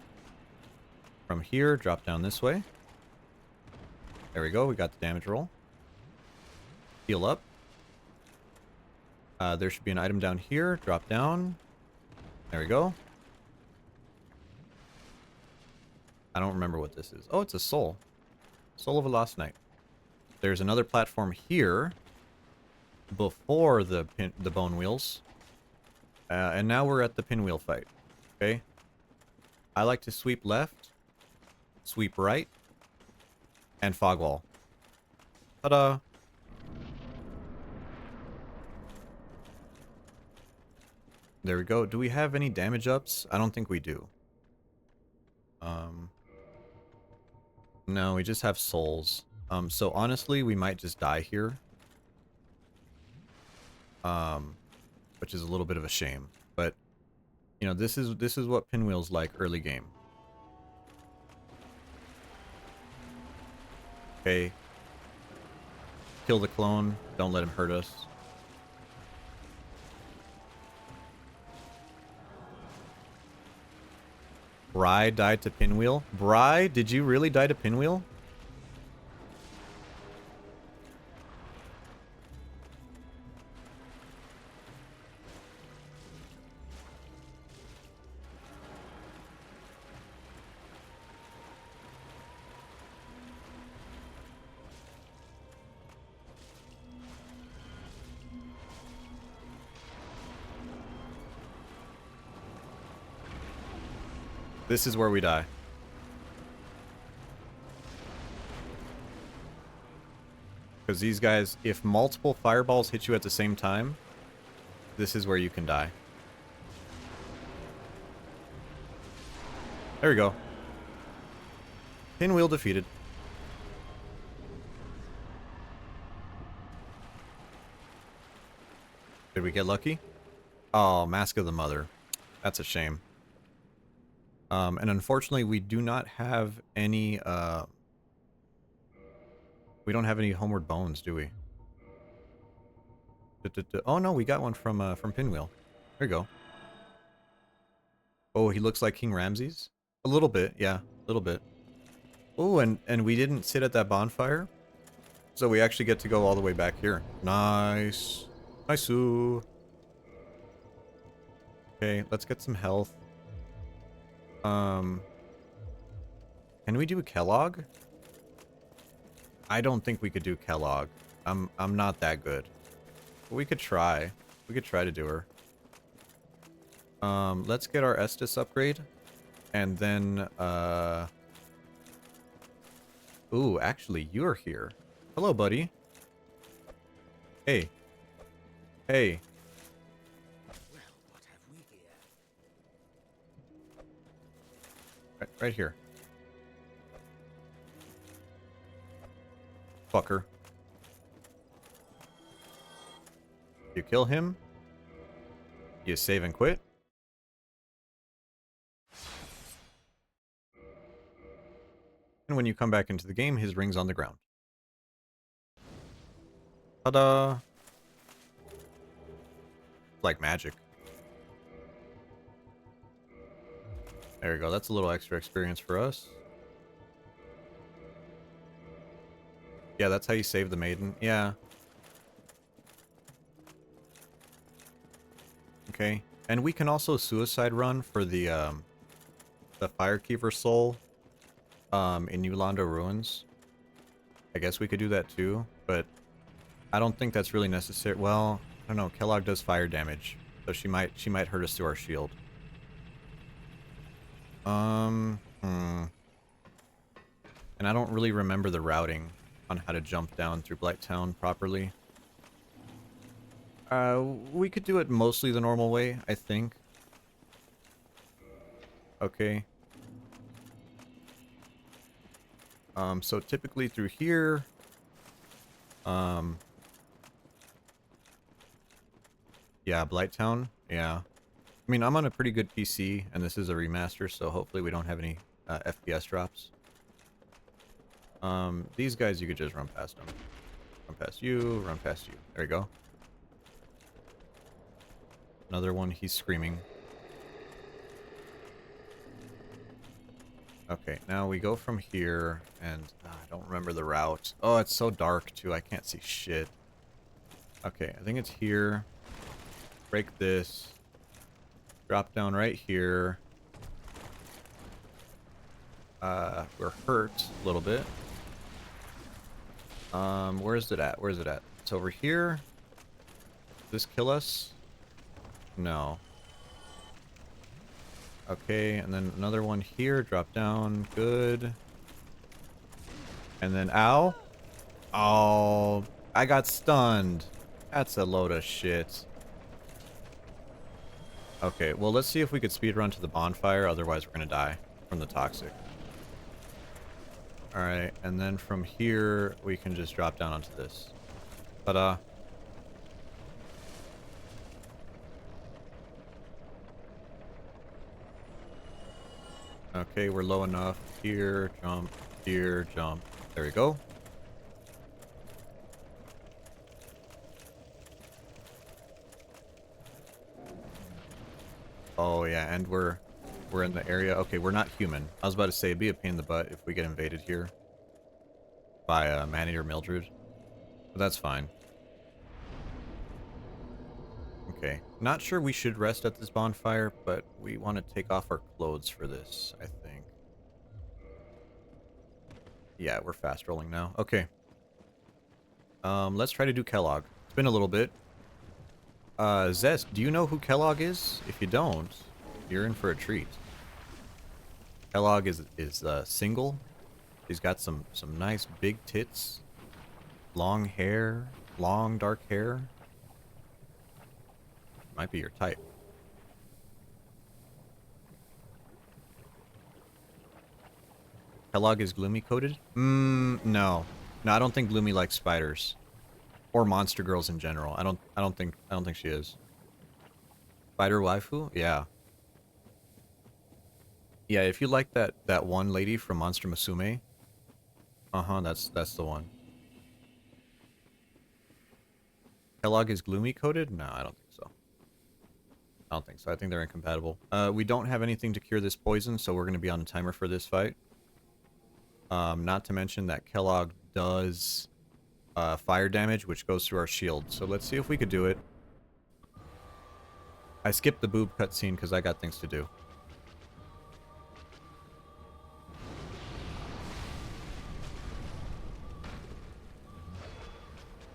Speaker 1: From here, drop down this way. There we go, we got the damage roll. Heal up. There should be an item down here. Drop down. There we go. I don't remember what this is. Oh, it's a soul. Soul of a lost knight. There's another platform here before the bone wheels. And now we're at the pinwheel fight. Okay. I like to sweep left, sweep right, and fog wall. Ta-da! There we go. Do we have any damage ups? I don't think we do. No, we just have souls. So honestly, we might just die here. Which is a little bit of a shame. But, you know, this is what pinwheel's like early game. Okay. Kill the clone. Don't let him hurt us. Bry died to pinwheel. Bry, did you really die to pinwheel? This is where we die. Because these guys, if multiple fireballs hit you at the same time, this is where you can die. There we go. Pinwheel defeated. Did we get lucky? Oh, Mask of the Mother. That's a shame. And unfortunately, we do not have any, we don't have any Homeward Bones, do we? Oh no, we got one from Pinwheel. There you go. Oh, he looks like King Ramses? A little bit, yeah, a little bit. Oh, and we didn't sit at that bonfire, so we actually get to go all the way back here. Nice. Nice-oo. Okay, let's get some health. Can we do Kellogg? I don't think we could do Kellogg. I'm not that good. But we could try. We could try to do her. Let's get our Estus upgrade. And then, ooh, actually, you're here. Hello, buddy. Hey. Hey. Right here. Fucker. You kill him. You save and quit. And when you come back into the game, his ring's on the ground. Ta-da! Like magic. There we go. That's a little extra experience for us. Yeah, that's how you save the maiden. Yeah. Okay. And we can also suicide run for the Firekeeper soul in New Londo Ruins. I guess we could do that too, but I don't think that's really necessary. Well, I don't know. Kellogg does fire damage, so she might hurt us through our shield. And I don't really remember the routing on how to jump down through Blighttown properly. We could do it mostly the normal way, I think. Okay. So typically through here, yeah, Blighttown, yeah. I mean, I'm on a pretty good PC, and this is a remaster, so hopefully we don't have any FPS drops. These guys, you could just run past them. Run past you, run past you. There you go. Another one, he's screaming. Okay, now we go from here, and I don't remember the route. Oh, it's so dark, too. I can't see shit. Okay, I think it's here. Break this. Drop down right here. We're hurt a little bit. Where is it at? Where is it at? It's over here. Does this kill us? No. Okay, and then another one here. Drop down. Good. And then, ow. Oh, I got stunned. That's a load of shit. Okay, well, let's see if we could speedrun to the bonfire. Otherwise, we're going to die from the toxic. Alright, and then from here, we can just drop down onto this. Ta-da. Okay, we're low enough. Here, jump. Here, jump. There we go. Oh, yeah, and we're in the area. Okay, we're not human. I was about to say, it'd be a pain in the butt if we get invaded here by Manny or Mildred. But that's fine. Okay. Not sure we should rest at this bonfire, but we want to take off our clothes for this, I think. Yeah, we're fast rolling now. Okay. Let's try to do Kellogg. It's been a little bit. Zest, do you know who Kellogg is? If you don't, you're in for a treat. Kellogg is single. He's got some nice big tits, long hair, long dark hair. Might be your type. Kellogg is gloomy coated? No. No, I don't think Gloomy likes spiders. Or monster girls in general. I don't think she is. Spider waifu? Yeah. Yeah, if you like that one lady from Monster Musume. Uh-huh, that's the one. Kellogg is gloomy coated? No, I don't think so. I don't think so. I think they're incompatible. We don't have anything to cure this poison, so we're going to be on a timer for this fight. Not to mention that Kellogg does fire damage, which goes through our shield. So let's see if we could do it. I skipped the boob cutscene because I got things to do.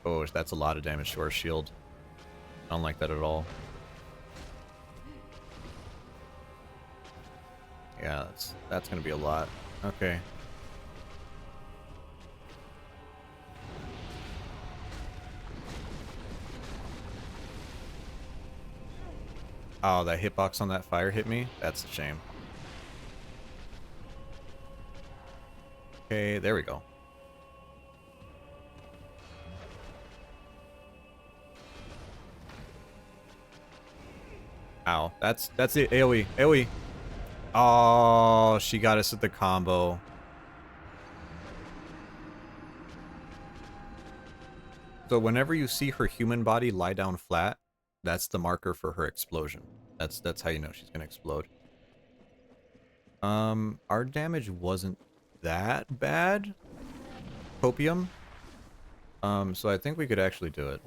Speaker 1: Oh, that's a lot of damage to our shield. I don't like that at all. Yeah, that's gonna be a lot. Okay. Oh, that hitbox on that fire hit me? That's a shame. Okay, there we go. Ow. That's it. AoE. AoE. Oh, she got us at the combo. So whenever you see her human body lie down flat, that's the marker for her explosion. That's how you know she's gonna explode. Our damage wasn't that bad. Copium. So I think we could actually do it.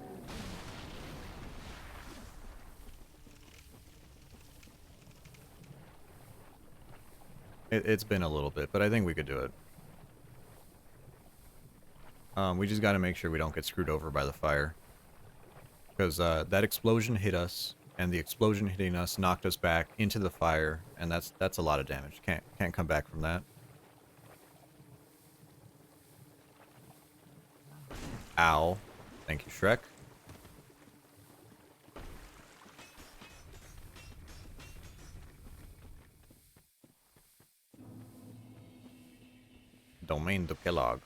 Speaker 1: It's been a little bit, but I think we could do it. We just gotta make sure we don't get screwed over by the fire. Because that explosion hit us, and the explosion hitting us knocked us back into the fire, and that's a lot of damage. Can't come back from that. Ow. Thank you, Shrek. Domain de Kellogg.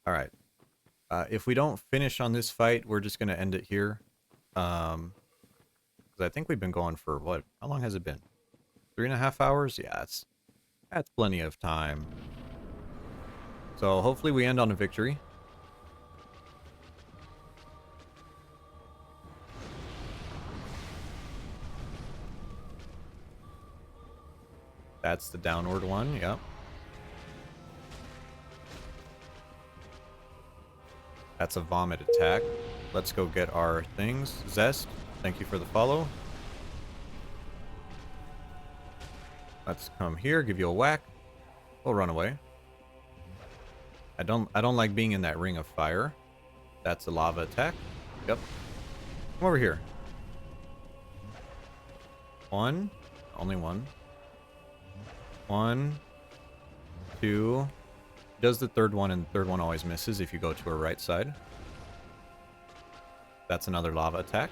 Speaker 1: Alright. If we don't finish on this fight, we're just going to end it here. Because I think we've been going for, what? How long has it been? 3.5 hours? Yeah, that's plenty of time. So hopefully we end on a victory. That's the downward one, yep. That's a vomit attack. Let's go get our things. Zest, thank you for the follow. Let's come here, give you a whack. We'll run away. I don't like being in that ring of fire. That's a lava attack. Yep. Come over here. One. Only one. One. Two. Does the third one, and the third one always misses if you go to her right side. That's another lava attack.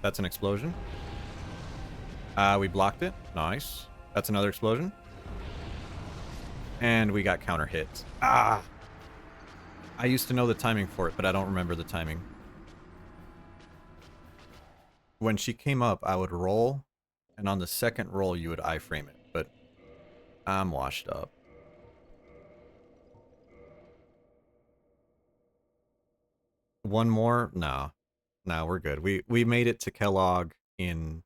Speaker 1: That's an explosion. We blocked it. Nice. That's another explosion. And we got counter hits. Ah! I used to know the timing for it, but I don't remember the timing. When she came up, I would roll, and on the second roll, you would iframe it, but I'm washed up. One more? No. No, we're good. We made it to Kellogg in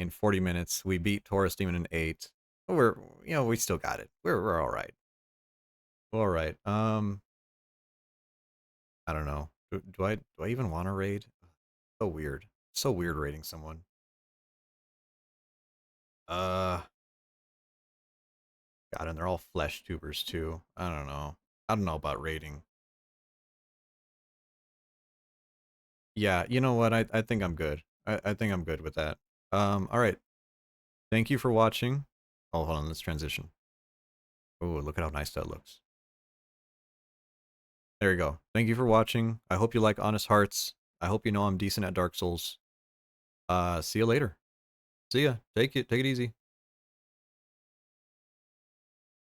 Speaker 1: 40 minutes. We beat Taurus Demon in 8. We're, we still got it. We're all right. All right. I don't know. Do I even want to raid? So weird. So weird raiding someone. God, and they're all flesh tubers too. I don't know. I don't know about raiding. Yeah, you know what? I think I'm good. I think I'm good with that. All right. Thank you for watching. Oh, hold on. Let's transition. Oh, look at how nice that looks. There you go. Thank you for watching. I hope you like Honest Hearts. I hope you know I'm decent at Dark Souls. See you later. See ya. Take it easy.